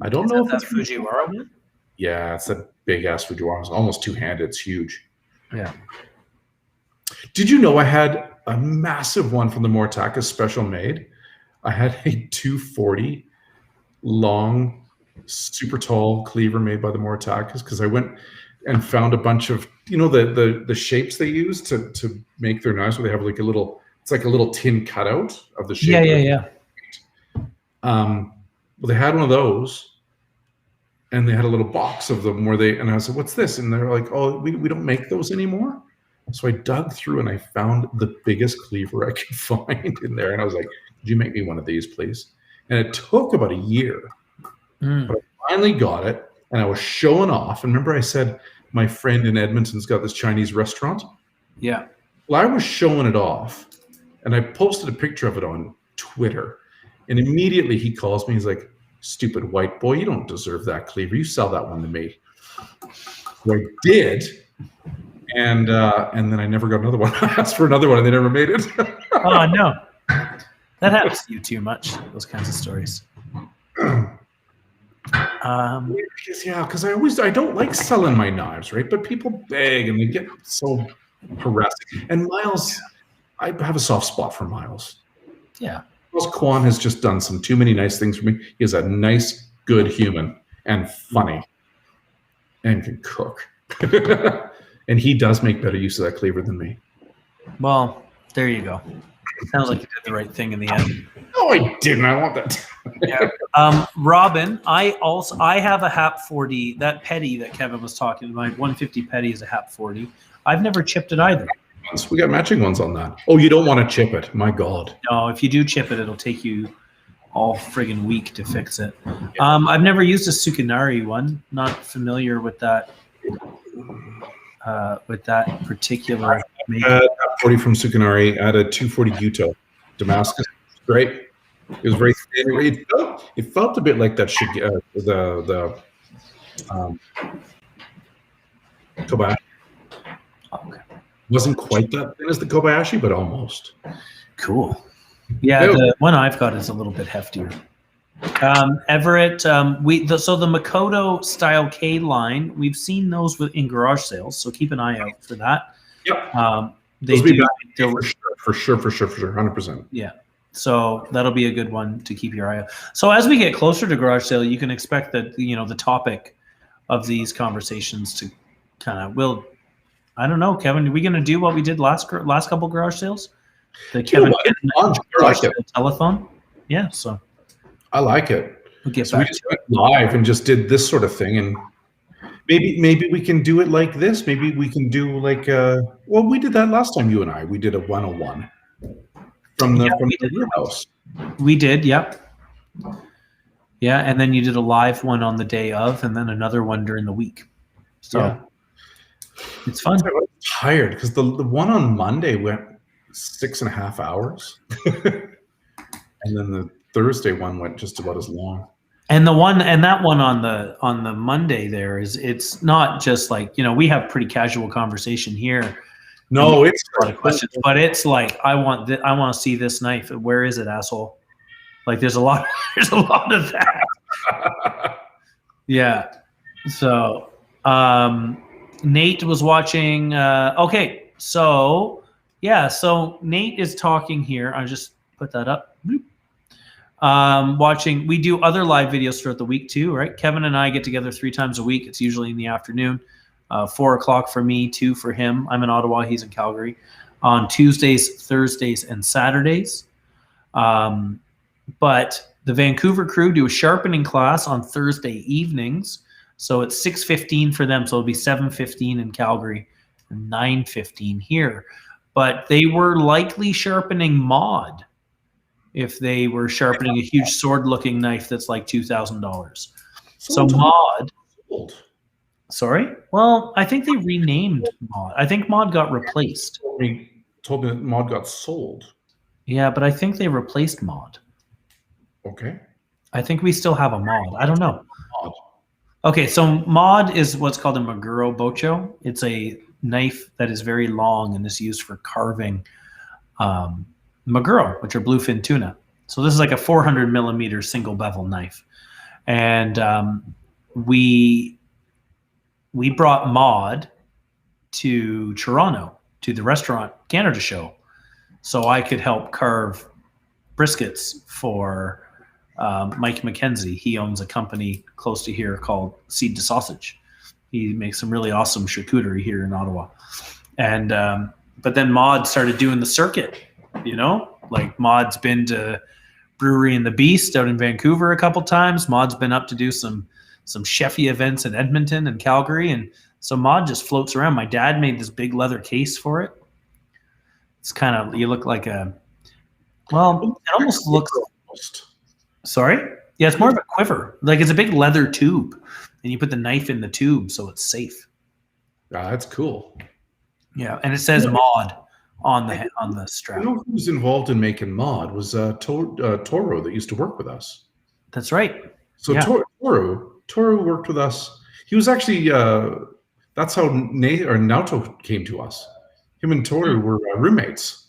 I don't know if that it's Fujiwara one. Yeah, it's a big ass Fujiwara. It's almost two-handed. It's huge. Yeah. Did you know I had a massive one from the Mortaka special made? I had a 240 long, super tall cleaver made by the Mortakas because I went and found a bunch of, you know, the shapes they use to make their knives, where they have like a little, it's like a little tin cutout of the shape. Yeah. Well, they had one of those, and they had a little box of them and I said, "What's this?" And they're like, "Oh, we don't make those anymore." So I dug through and I found the biggest cleaver I could find in there, and I was like, "Could you make me one of these, please?" And it took about a year, but I finally got it, and I was showing off. And remember, I said my friend in Edmonton's got this Chinese restaurant. Yeah. Well, I was showing it off, and I posted a picture of it on Twitter, and immediately he calls me. He's like, "Stupid white boy, you don't deserve that cleaver. You sell that one to me." So I did, and then I never got another one. I asked for another one, and they never made it. Oh no, that happens to you too much. Those kinds of stories. Yeah, because I don't like selling my knives, right? But people beg, and they get so harassing. And Miles, I have a soft spot for Miles. Yeah. Miles Kwan has just done some too many nice things for me. He is a nice, good human and funny and can cook. And he does make better use of that cleaver than me. Well, there you go. Sounds like you did the right thing in the end. No, I didn't. I want that. Yeah. Robin, I have a HAP 40. That petty that Kevin was talking about, 150 petty is a HAP 40. I've never chipped it either. We got matching ones on that. Oh, you don't want to chip it? My God. No, if you do chip it, it'll take you all friggin' week to fix it. I've never used a Tsukinari one. Not familiar with that. With that particular. 40 from Tsukinari at a 240 Gyuto, Damascus. Great. It was very thin. It felt a bit like that. The Kobayashi. Okay. Wasn't quite that thin as the Kobayashi, but almost. Cool. Yeah, the one I've got is a little bit heftier. Everett, so the Makoto Style K line, we've seen those in garage sales, so keep an eye out for that. Yep. They do for sure, 100%. Yeah. So that'll be a good one to keep your eye out. So as we get closer to garage sale, you can expect that the topic of these conversations to kind of I don't know, Kevin, are we going to do what we did last couple garage sales? The Kevin garage sale telethon? Yeah, so I like it. We'll get so we just went live and just did this sort of thing, and maybe we can do it like this. Maybe we can do like we did that last time, you and I. We did a 101 from the warehouse. We did, yep. Yeah, and then you did a live one on the day of, and then another one during the week. So it's fun. I was tired because the one on Monday went 6.5 hours, and then the Thursday one went just about as long. And that one on the Monday there it's not just like, we have pretty casual conversation here. No, it's a lot of questions, but it's like, I want to see this knife. Where is it, asshole? Like there's a lot of that. Yeah. So Nate was watching. Okay. So Nate is talking here. I just put that up. Watching. We do other live videos throughout the week too, right? Kevin and I get together 3 times a week. It's usually in the afternoon. 4 o'clock for me, 2 for him. I'm in Ottawa. He's in Calgary. On Tuesdays, Thursdays, and Saturdays. But the Vancouver crew do a sharpening class on Thursday evenings. So it's $6.15 for them. So it'll be $7.15 in Calgary and $9.15 here. But they were likely sharpening Maud if they were sharpening a huge sword-looking knife that's like $2,000. So Maud. Sorry? Well, I think they renamed Maud. I think Maud got replaced. Told me that Maud got sold. Yeah, but I think they replaced Maud. Okay. I think we still have a Maud. I don't know. Maud. Okay, so Maud is what's called a Maguro Bocho. It's a knife that is very long and is used for carving Maguro, which are bluefin tuna. So this is like a 400 millimeter single bevel knife. And we brought Maud to Toronto, to the Restaurant Canada show, so I could help carve briskets for Mike McKenzie. He owns a company close to here called Seed to Sausage. He makes some really awesome charcuterie here in Ottawa. And but then Maud started doing the circuit, you know? Like Maud's been to Brewery and the Beast out in Vancouver a couple times. Maud's been up to do some chefy events in Edmonton and Calgary. And so Maud just floats around. My dad made this big leather case for it. It's kind of, you look like a, well, it almost looks, sorry? Yeah, it's more of a quiver. Like it's a big leather tube. And you put the knife in the tube so it's safe. That's cool. Yeah, and it says Maud on the strap. You know who was involved in making Maud was Toro that used to work with us. That's right. So yeah. Toro worked with us. He was actually that's how Naoto came to us. Him and Toro were roommates.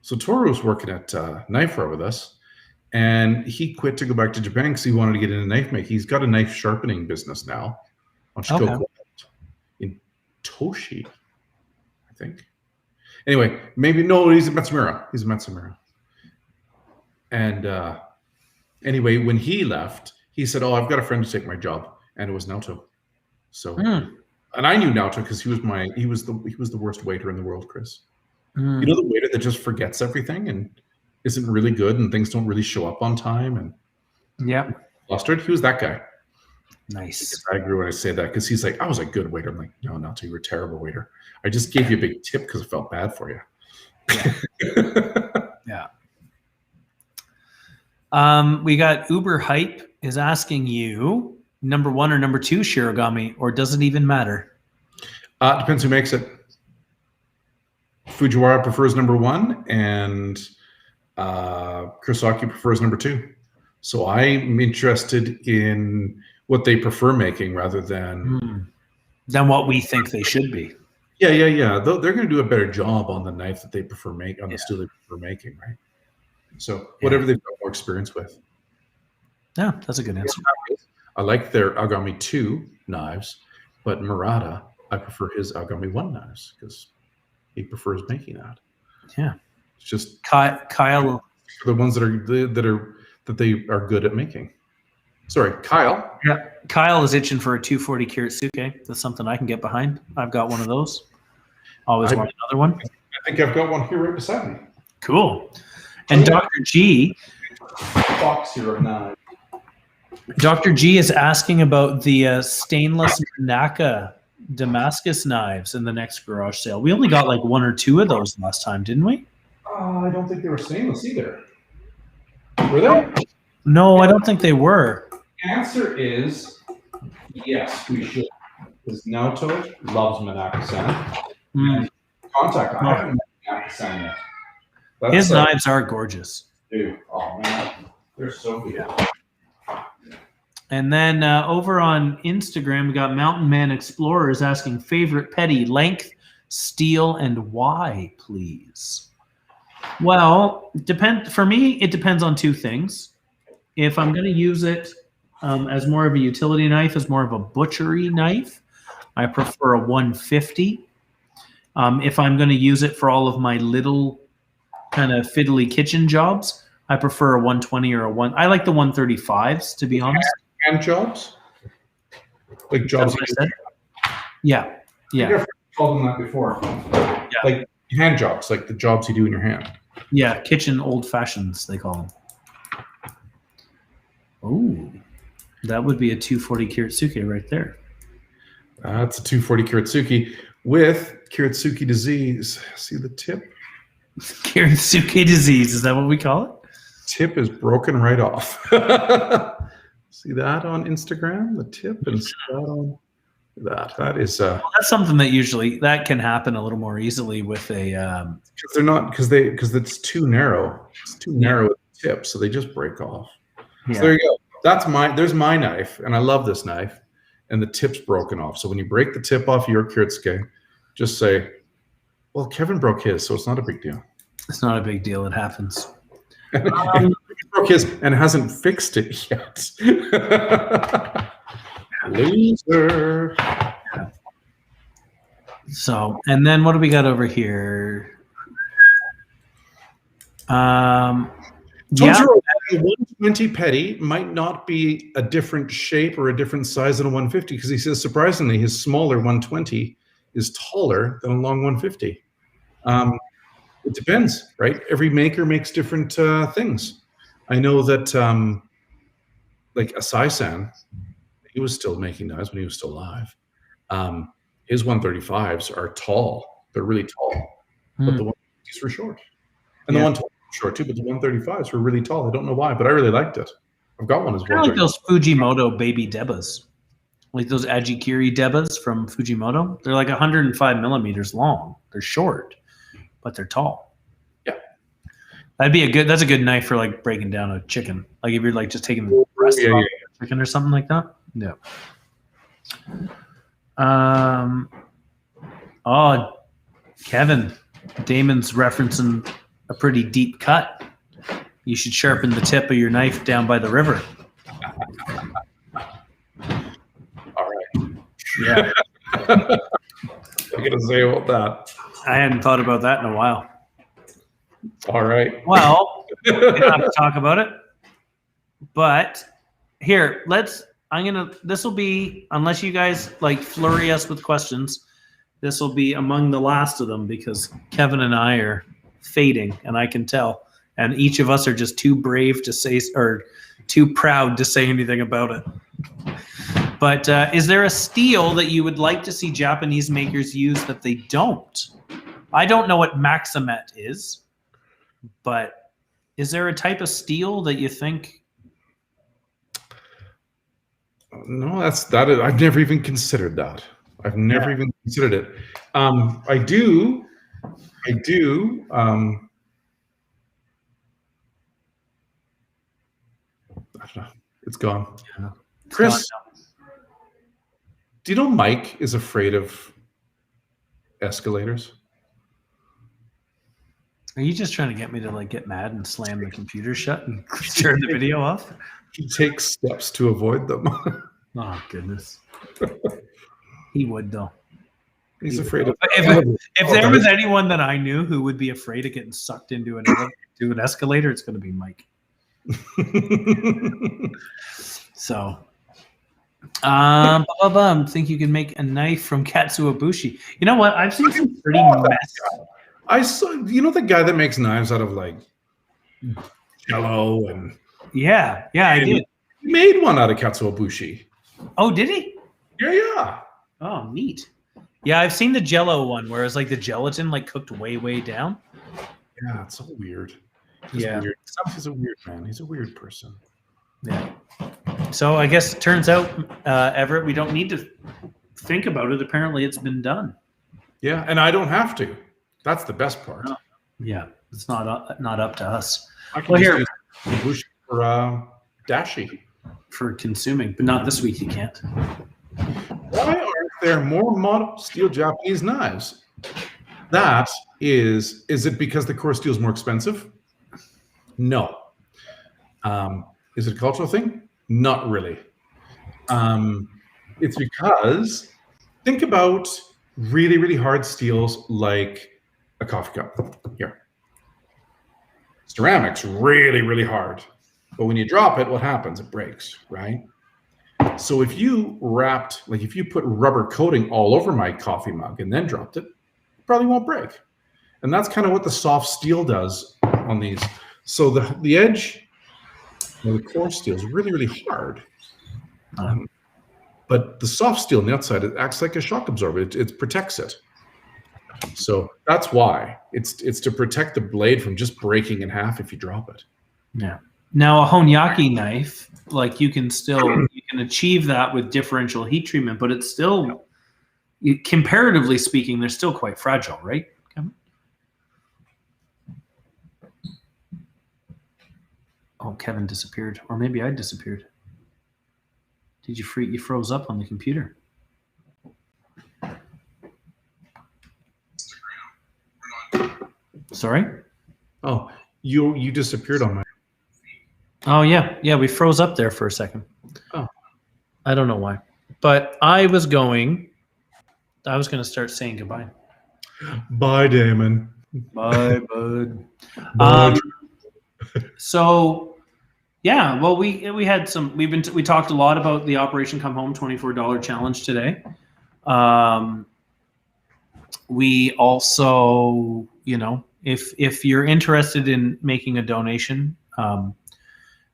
So Toro was working at Knifewear with us, and he quit to go back to Japan because he wanted to get into knife making. He's got a knife sharpening business now on Shikoku in Toshi, I think. Anyway, maybe no, he's a Matsumura. And anyway, when he left, he said, "Oh, I've got a friend to take my job," and it was Naoto. So, and I knew Naoto because he was the worst waiter in the world, Chris. You know, the waiter that just forgets everything and isn't really good, and things don't really show up on time, and flustered. He was that guy. Nice. I agree when I say that because he's like, "I was a good waiter." I'm like, "No, Naoto, you were a terrible waiter. I just gave you a big tip because I felt bad for you." Yeah. Yeah. We got Uber Hype is asking you number 1 or number 2 Shirogami, or does it even matter? Depends who makes it. Fujiwara prefers number 1, and Kurosaki prefers number 2. So I'm interested in what they prefer making rather than what we think they should be. Yeah. They're going to do a better job on the knife that they prefer making, on the steel they prefer making, right? So whatever they've got more experience with. Yeah, that's a good answer. I like their Agami 2 knives, but Murata, I prefer his Agami 1 knives because he prefers making that. Yeah, it's just Kyle. The ones that they are good at making. Sorry, Kyle. Yeah, Kyle is itching for a 240 karat suke. That's something I can get behind. I've got one of those. Always want another one. I think I've got one here right beside me. Cool. And Dr. G. Box here of knives. Dr. G is asking about the stainless Naka Damascus knives in the next garage sale. We only got like 1 or 2 of those last time, didn't we? I don't think they were stainless either. Were they? No, I don't think they were. The answer is yes, we should. Because Naoto loves Manaka-san. Contact. I haven't met Manaka-san yet. His knives are gorgeous. Dude, oh man, they're so good. And then over on Instagram, we got Mountain Man Explorers asking favorite petty, length, steel, and why, please. Well, for me, it depends on 2 things. If I'm going to use it as more of a utility knife, as more of a butchery knife, I prefer a 150. If I'm going to use it for all of my little kind of fiddly kitchen jobs, I prefer a 120 or a 1. I like the 135s, to be honest. Hand jobs? Like jobs? Yeah. I've called them that before. Yeah. Like hand jobs, like the jobs you do in your hand. Yeah, kitchen old fashions, they call them. Ooh. That would be a 240 Kiritsuke right there. That's a 240 Kiritsuke with Kiritsuke disease. See the tip? Kiritsuke disease, is that what we call it? Tip is broken right off. See that on Instagram? The tip and see that on that. That is well, that's something that usually that can happen a little more easily with a because they're not because it's too narrow. It's too narrow at the tip, so they just break off. Yeah. So there you go. There's my knife, and I love this knife, and the tip's broken off. So when you break the tip off your Kiritsuke, just say, well, Kevin broke his, so it's not a big deal. It's not a big deal. It happens. He broke his and hasn't fixed it yet. Loser. So, and then what do we got over here? Yeah. A 120 petty might not be a different shape or a different size than a 150 because he says surprisingly his smaller 120 is taller than a long 150. It depends, right? Every maker makes different things. I know that like Asai-san, he was still making knives when he was still alive. His 135s are tall. They're really tall, but the 150s were short. And the 120s were short too, but the 135s were really tall. I don't know why, but I really liked it. I've got one as well. Like those Fujimoto baby Debas. Like those Ajikiri Debas from Fujimoto. They're like 105 millimeters long. They're short, but they're tall. Yeah. That's a good knife for like breaking down a chicken. Like if you're like just taking the breast off a chicken or something like that. No. Oh, Kevin, Damon's referencing a pretty deep cut. You should sharpen the tip of your knife down by the river. All right. Yeah. I'm going to say about that. I hadn't thought about that in a while. All right. Well, we don't have to talk about it. But here, this will be, unless you guys like flurry us with questions, this will be among the last of them because Kevin and I are fading, and I can tell. And each of us are just too brave to say, or too proud to say anything about it. But is there a steel that you would like to see Japanese makers use that they don't? I don't know what Maximet is, but is there a type of steel that you think? No, I've never even considered that. I've never even considered it. I do. I don't know. It's gone. Yeah. Chris, do you know Mike is afraid of escalators? Are you just trying to get me to like get mad and slam the computer shut and turn the video off? He takes steps to avoid them. Oh goodness. He would though. He's afraid of. If there was anyone that I knew who would be afraid of getting sucked into an escalator, it's going to be Mike. So, think you can make a knife from Katsuobushi. You know what? I've seen some pretty messy. I saw. You know the guy that makes knives out of like Jello and. Yeah, I did. He made one out of Katsuobushi. Oh, did he? Yeah. Oh, neat. Yeah, I've seen the Jello one where it's like the gelatin like cooked way down. Yeah, it's so weird. He's a weird man. He's a weird person. Yeah. So I guess it turns out, Everett, we don't need to think about it. Apparently, it's been done. Yeah, and I don't have to. That's the best part. Oh, yeah, it's not up to us. I can use Bushi for dashi. For consuming, but not this week. You can't. Why aren't there more model steel Japanese knives? That is it because the core steel is more expensive? No. Is it a cultural thing? Not really. It's because think about really hard steels like a coffee cup. Here. Ceramic's really hard. But when you drop it, what happens? It breaks, right? So if you put rubber coating all over my coffee mug and then dropped it, it probably won't break. And that's kind of what the soft steel does on these. So the edge, the core steel is really hard. But the soft steel on the outside, it acts like a shock absorber. It protects it. So that's why it's to protect the blade from just breaking in half if you drop it. Yeah. Now a Honyaki knife, like you can achieve that with differential heat treatment, but it's still, comparatively speaking, they're still quite fragile, right, Kevin? Oh, Kevin disappeared, or maybe I disappeared. Did you freeze? You froze up on the computer. Sorry? Oh, you disappeared on my. Oh yeah, we froze up there for a second. Oh, I don't know why, but I was going to start saying goodbye. Bye, Damon. Bye, bud. Bye. So, yeah, well, we had some. We talked a lot about the Operation Come Home $24 challenge today. We also, if you're interested in making a donation,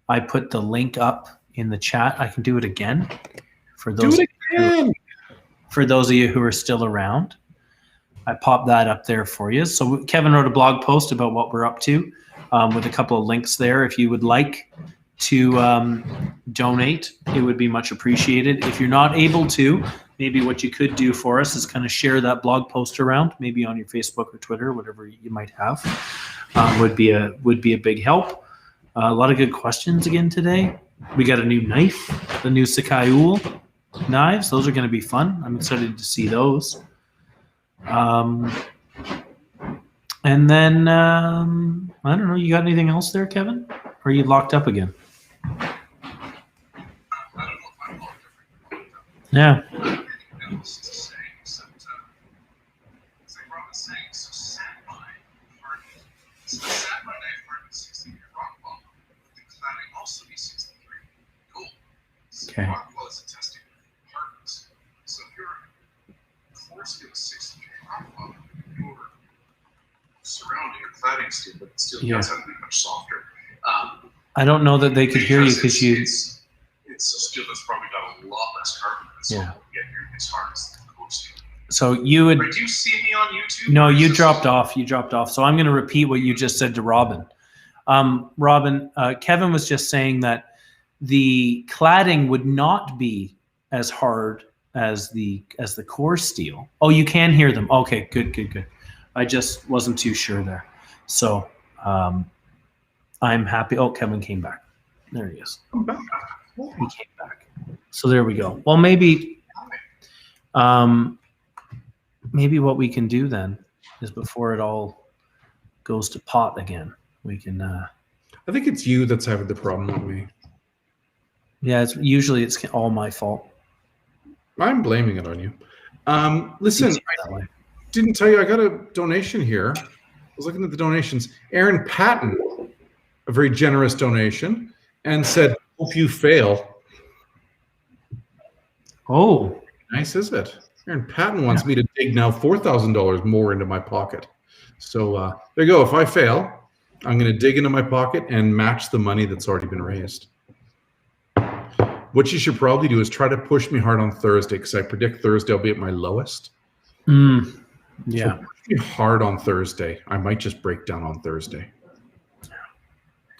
I put the link up in the chat. I can do it again for those. For those of you who are still around. I popped that up there for you. So Kevin wrote a blog post about what we're up to with a couple of links there. If you would like to donate, it would be much appreciated. If you're not able to, maybe what you could do for us is kind of share that blog post around, maybe on your Facebook or Twitter, whatever you might have, would be a big help. A lot of good questions again today. We got a new knife, the new Sakai Ul knives. Those are going to be fun. I'm excited to see those. And then, I don't know, you got anything else there, Kevin? Or are you locked up again? Yeah. Okay. So if your core steel is 60 rock bottom, you're surrounding your cladding steel, but the steel does have to be much softer. I don't know that they could hear you because you. It's a steel that's probably got a lot less carbon, so you get here as hard as the core steel. So you would. Do you see me on YouTube? No, you dropped off. You dropped off. So I'm going to repeat what you just said to Robin. Robin, Kevin was just saying that the cladding would not be as hard as the core steel. Oh, you can hear them. Okay, good. I just wasn't too sure there. So I'm happy. Oh, Kevin came back. There he is. He came back. So there we go. Well, maybe what we can do then is before it all goes to pot again, we can. I think it's you that's having the problem, not me. Yeah, it's all my fault. I'm blaming it on you. Listen, I didn't tell you I got a donation here. I was looking at the donations. Aaron Patton, a very generous donation, and said, "Hope you fail." Oh, nice, is it? Aaron Patton wants me to dig now $4,000 more into my pocket. So there you go. If I fail, I'm going to dig into my pocket and match the money that's already been raised. What you should probably do is try to push me hard on Thursday, because I predict Thursday I'll be at my lowest. Yeah. So push me hard on Thursday. I might just break down on Thursday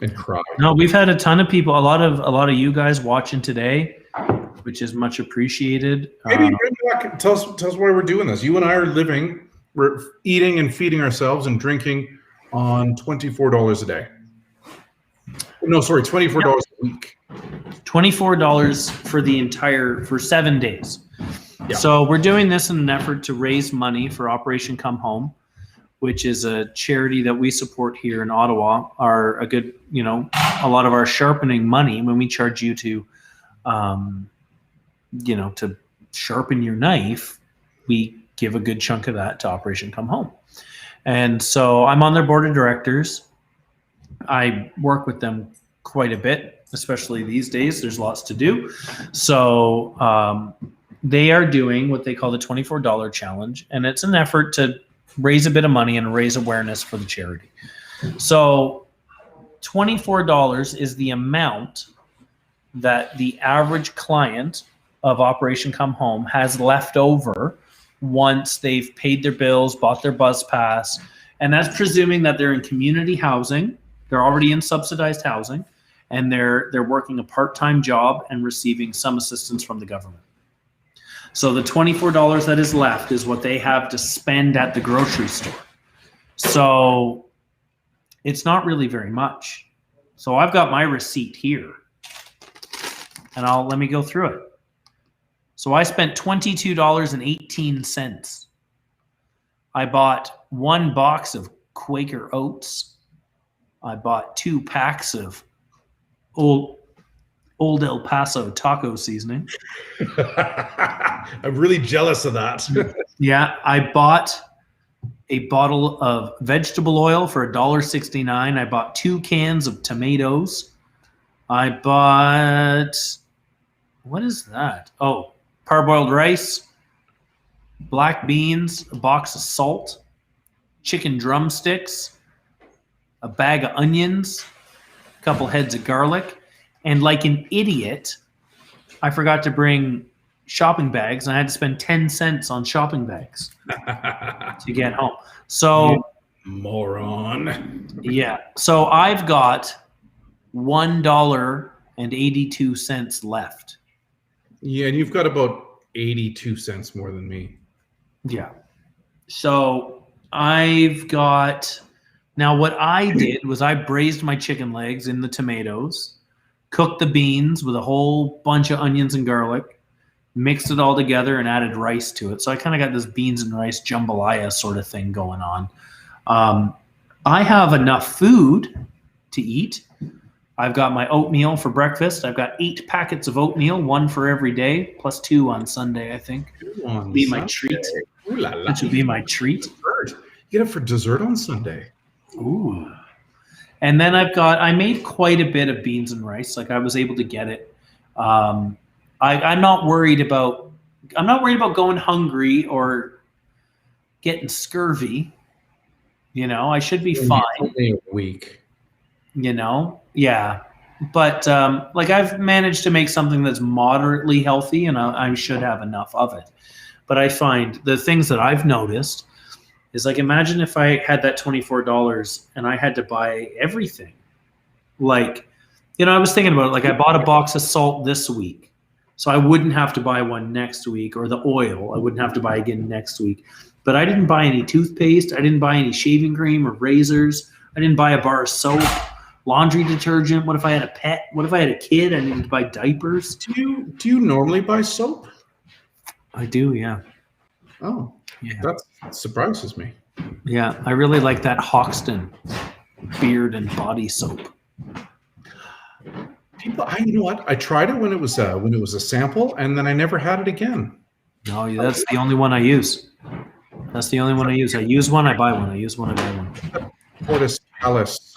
and cry. No, we've had a ton of people, a lot of you guys watching today, which is much appreciated. Maybe tell us why we're doing this. You and I are living, we're eating and feeding ourselves and drinking on $24 a day. No, sorry, $24 a week. $24 for 7 days. Yeah. So we're doing this in an effort to raise money for Operation Come Home, which is a charity that we support here in Ottawa. A lot of our sharpening money, when we charge you to, to sharpen your knife, we give a good chunk of that to Operation Come Home. And so I'm on their board of directors. I work with them quite a bit, especially these days. There's lots to do. So they are doing what they call the $24 challenge, and it's an effort to raise a bit of money and raise awareness for the charity. So $24 is the amount that the average client of Operation Come Home has left over once they've paid their bills, bought their bus pass, and that's presuming that they're in community housing, they're already in subsidized housing, and they're working a part-time job and receiving some assistance from the government. So the $24 that is left is what they have to spend at the grocery store. So it's not really very much. So I've got my receipt here, and let me go through it. So I spent $22.18. I bought 1 box of Quaker Oats. I bought 2 packs of Old El Paso taco seasoning. I'm really jealous of that. Yeah, I bought a bottle of vegetable oil for $1.69. I bought 2 cans of tomatoes. I bought, what is that? Oh, parboiled rice, black beans, a box of salt, chicken drumsticks, a bag of onions, a couple heads of garlic, and like an idiot, I forgot to bring shopping bags, and I had to spend 10 cents on shopping bags to get home. So, you moron. Yeah. So I've got $1.82 left. Yeah, and you've got about 82 cents more than me. Yeah. So I've got, now what I did was I braised my chicken legs in the tomatoes, cooked the beans with a whole bunch of onions and garlic, mixed it all together, and added rice to it. So I kind of got this beans and rice jambalaya sort of thing going on. I have enough food to eat. I've got my oatmeal for breakfast. I've got 8 packets of oatmeal, 1 for every day, plus 2 on Sunday, I think. Be my treat. Ooh la la. That should be my treat. Dessert. You get it for dessert on Sunday. Ooh. And then I made quite a bit of beans and rice. Like I was able to get it. I'm not worried about going hungry or getting scurvy. You know, I should be fine. Only a week. You know, yeah. But like I've managed to make something that's moderately healthy, and I should have enough of it. But I find the things that I've noticed is like, imagine if I had that $24 and I had to buy everything. Like, you know, I was thinking about it. Like I bought a box of salt this week, so I wouldn't have to buy one next week, or the oil I wouldn't have to buy again next week. But I didn't buy any toothpaste. I didn't buy any shaving cream or razors. I didn't buy a bar of soap, laundry detergent. What if I had a pet? What if I had a kid? I needed to buy diapers. Do you normally buy soap? I do, yeah. Oh, yeah. That surprises me. Yeah, I really like that Hoxton beard and body soap. You know what? I tried it when it was a sample, and then I never had it again. No, that's the only one I use. That's the only one I use. I use one, I buy one. I use one, I buy one. Fortis Alice.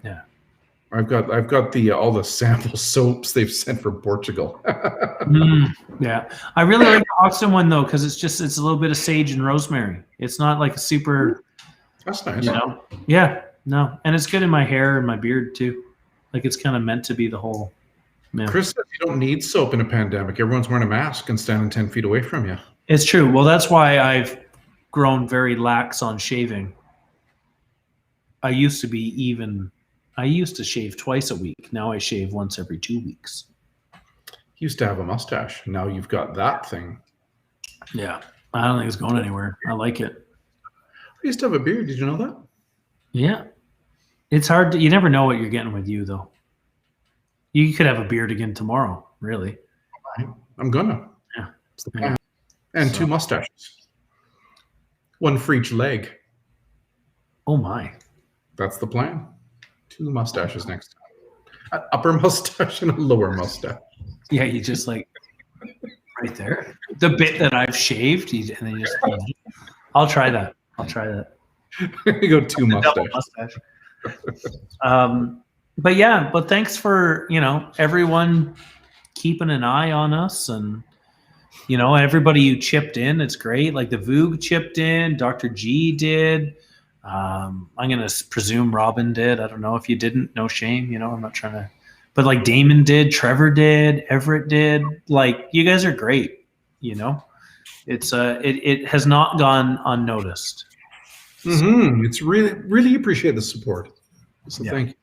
Yeah. I've got the all the sample soaps they've sent from Portugal. Yeah, I really like the Hoxton one though, because it's a little bit of sage and rosemary. It's not like a super. That's nice. You know? Yeah. No, and it's good in my hair and my beard too. Like it's kind of meant to be the whole. Yeah. Chris says you don't need soap in a pandemic. Everyone's wearing a mask and standing 10 feet away from you. It's true. Well, that's why I've grown very lax on shaving. I used to shave twice a week. Now I shave once every 2 weeks. You used to have a mustache. Now you've got that thing. Yeah. I don't think it's going anywhere. I like it. I used to have a beard. Did you know that? Yeah. It's hard you never know what you're getting with you though. You could have a beard again tomorrow, really. I'm gonna. Yeah. Yeah. And 2 mustaches. 1 for each leg. Oh my. That's the plan. 2 mustaches next time. An upper mustache and a lower mustache. Yeah, you just like right there. The bit that I've shaved, and then you just. I'll try that. You go 2 mustaches. Mustache. But yeah, but thanks for everyone keeping an eye on us, and everybody who chipped in. It's great. Like the Voog chipped in, Dr. G did. I'm gonna presume Robin did. I don't know if you didn't. No shame. I'm not trying to. But like Damon did, Trevor did, Everett did. Like, you guys are great. You know, it's it has not gone unnoticed. It's really appreciate the support. So thank you.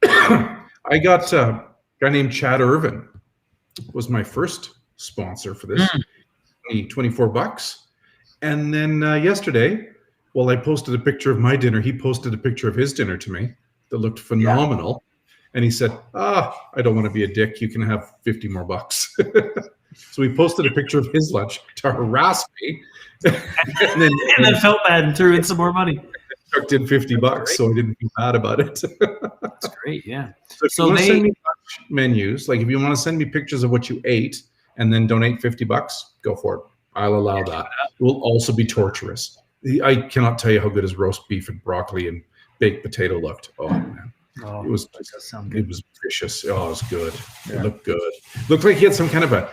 I got a guy named Chad Irvin was my first sponsor for this. $24. And then yesterday, well, I posted a picture of my dinner. He posted a picture of his dinner to me that looked phenomenal. And he said, I don't want to be a dick. You can have 50 more bucks. So he posted a picture of his lunch to harass me. and then felt bad and threw in some more money. Chucked in $50, so I didn't feel bad about it. That's great, yeah. So if you want to send me lunch menus, like if you want to send me pictures of what you ate and then donate $50, go for it. I'll allow that. It will also be torturous. I cannot tell you how good his roast beef and broccoli and baked potato looked. Oh man. It was vicious. Oh, it was good. Yeah. It looked good. It looked like he had some kind of a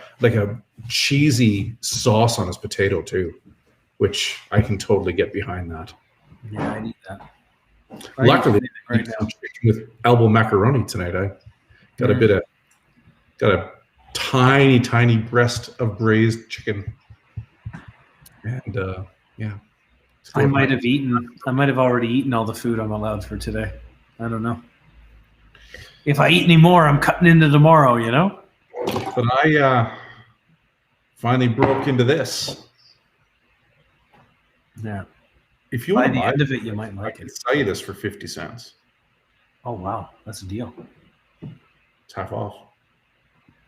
cheesy sauce on his potato too, which I can totally get behind that. Yeah, I need that. Luckily, I ate some chicken with elbow macaroni tonight. I got a tiny breast of braised chicken, and I might have already eaten all the food I'm allowed for today. I don't know. If I eat any more, I'm cutting into tomorrow, you know? But I finally broke into this. Yeah. If you want to buy the end of it, you might like it. I can sell you this for 50 cents. Oh, wow. That's a deal. It's half off.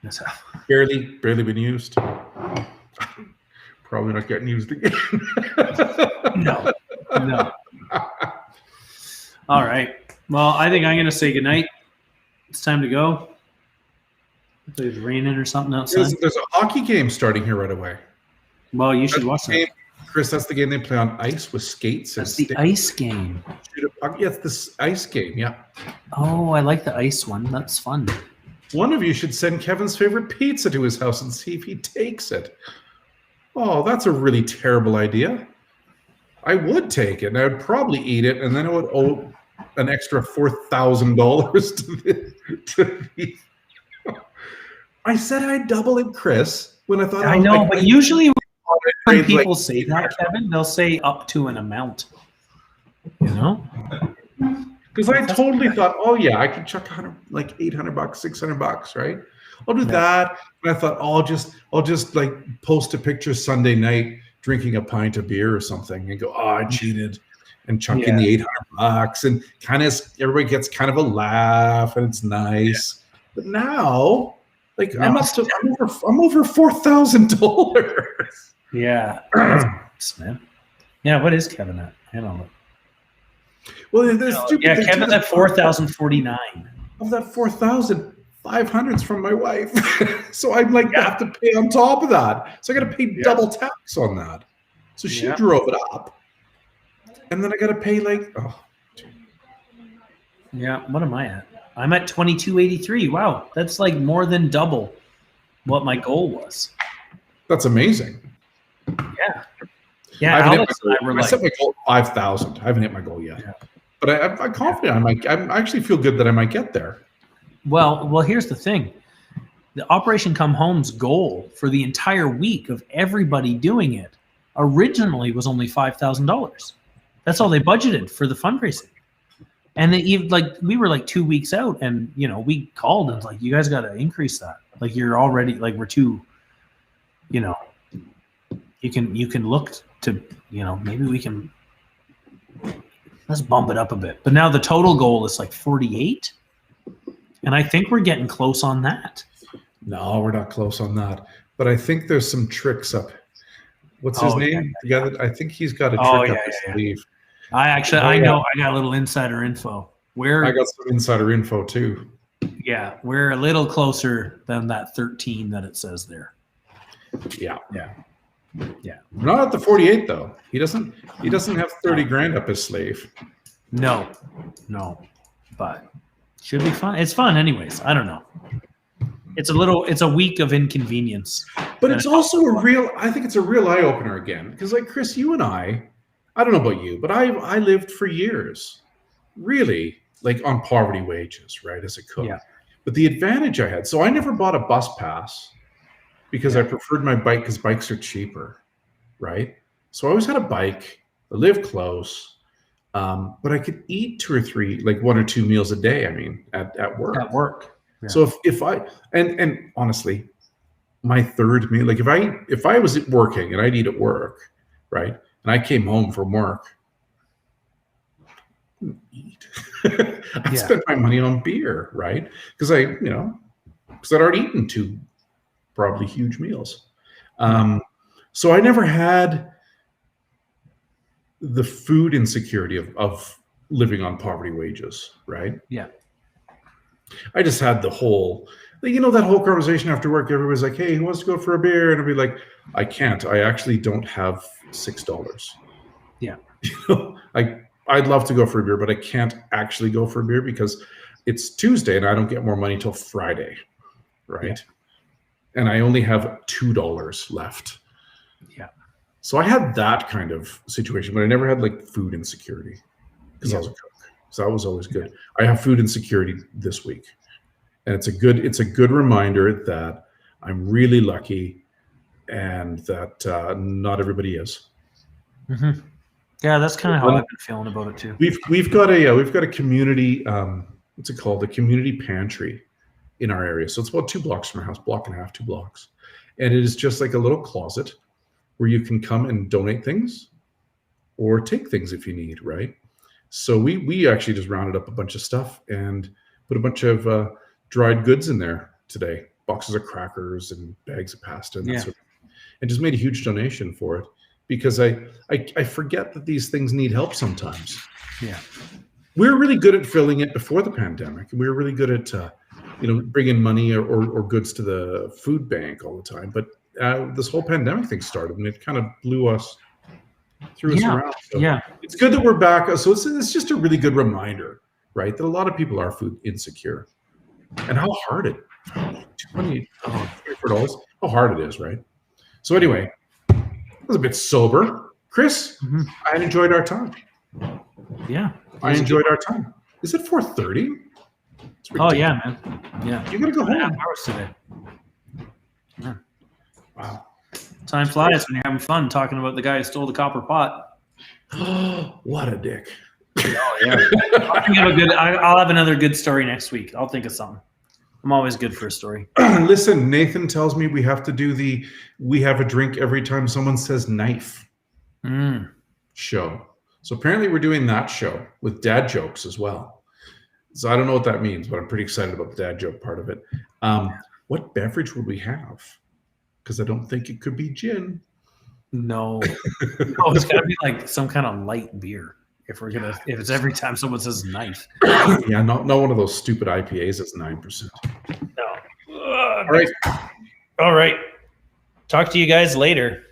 That's half. Barely been used. Probably not getting used again. No. All right. Well, I think I'm going to say goodnight. It's time to go. It's raining or something outside. There's a hockey game starting here right away. Well, you should watch that. Chris, that's the game they play on ice with skates. That's the ice game. Yeah, it's this ice game, yeah. Oh, I like the ice one. That's fun. One of you should send Kevin's favorite pizza to his house and see if he takes it. Oh, that's a really terrible idea. I would take it, and I would probably eat it, and then I would owe an extra $4,000 to me. I said I'd double it, Chris, when I thought I know, but usually when people say that, Kevin, they'll say up to an amount. You know? Because I totally thought, oh yeah, I could chuck like $800, $600, right? I'll do that. And I thought, I'll just like post a picture Sunday night drinking a pint of beer or something and go, I cheated, and chuck in the $800, and kind of everybody gets kind of a laugh and it's nice. Yeah. But now, like I'm over $4,000. Yeah, that's man. Yeah, what is Kevin at? I don't know. Well, there's Kevin's at 4,049. Of that 4,500's from my wife, so I'm like have to pay on top of that. So I got to pay double tax on that. So she drove it up, and then I got to pay like What am I at? I'm at 2283. Wow, that's like more than double what my goal was. That's amazing. Yeah. Alex and I were I set my goal at 5,000. I haven't hit my goal yet, but I'm confident. I actually feel good that I might get there. Well, here's the thing. The Operation Come Home's goal for the entire week of everybody doing it originally was only $5,000. That's all they budgeted for the fundraising. And we were like 2 weeks out, and we called and was like, you guys got to increase that. Like, you're already like, we're too, you can look to, maybe we can, let's bump it up a bit. But now the total goal is like 48. And I think we're getting close on that. No, we're not close on that. But I think there's some tricks up. What's his name? Yeah. I think he's got a trick up his sleeve. I know. I got a little insider info. I got some insider info too. Yeah, we're a little closer than that 13 that it says there. Yeah. Not at the 48 though. He doesn't have 30 grand up his sleeve. No. But should be fun. It's fun anyways. I don't know. It's a week of inconvenience. But it's also I think it's a real eye opener again. Because like Chris, you and I don't know about you, but I lived for years, really, like on poverty wages, right, as a cook. Yeah. But the advantage I had, so I never bought a bus pass because I preferred my bike because bikes are cheaper, right? So I always had a bike. I lived close, but I could eat 2 or 3, like 1 or 2 meals a day. I mean, at work. At work. Yeah. So if I and honestly, my third meal, like if I was working and I'd eat at work, right, and I came home from work, I wouldn't eat. I spent my money on beer, right? Because I'd already eaten 2 probably huge meals. So I never had the food insecurity of living on poverty wages, right? Yeah. I just had the whole, that whole conversation after work. Everybody's like, "Hey, who wants to go for a beer?" And I'd be like, "I can't. I actually don't have $6." Yeah. I'd love to go for a beer, but I can't actually go for a beer because it's Tuesday and I don't get more money till Friday, right? Yeah. And I only have $2 left. Yeah. So I had that kind of situation, but I never had like food insecurity because I was a cook. So that was always good. I have food insecurity this week. And it's a good reminder that I'm really lucky and that not everybody is. Mm-hmm. Yeah, that's kind of how I've been feeling about it too. We've got a community, what's it called? A community pantry in our area. So it's about 2 blocks from our house, block and a half, 2 blocks. And it is just like a little closet where you can come and donate things or take things if you need, right? So we actually just rounded up a bunch of stuff and put a bunch of dried goods in there today, boxes of crackers and bags of pasta and that sort of thing. And just made a huge donation for it because I forget that these things need help sometimes. Yeah. We were really good at filling it before the pandemic. We were really good at bringing money or goods to the food bank all the time. But this whole pandemic thing started and it kind of threw us around. So it's good that we're back. So it's just a really good reminder, right? That a lot of people are food insecure. And how hard $24, how hard it is, right? So anyway, it was a bit sober. Chris, I enjoyed our time. Yeah. I enjoyed our time. Is it 4:30? Oh, yeah, man. Yeah. You got to go home. Hours today. Yeah. Wow. Time flies when you're having fun talking about the guy who stole the copper pot. What a dick. Oh, yeah. I'll have another good story next week. I'll think of something. I'm always good for a story. Listen, Nathan tells me we have to do we have a drink every time someone says knife show. So apparently we're doing that show with dad jokes as well. So I don't know what that means, but I'm pretty excited about the dad joke part of it. What beverage would we have? Because I don't think it could be gin. No. No, it's got to be like some kind of light beer. If it's every time someone says knife. Yeah, not one of those stupid IPAs that's 9%. No. All right. All right. Talk to you guys later.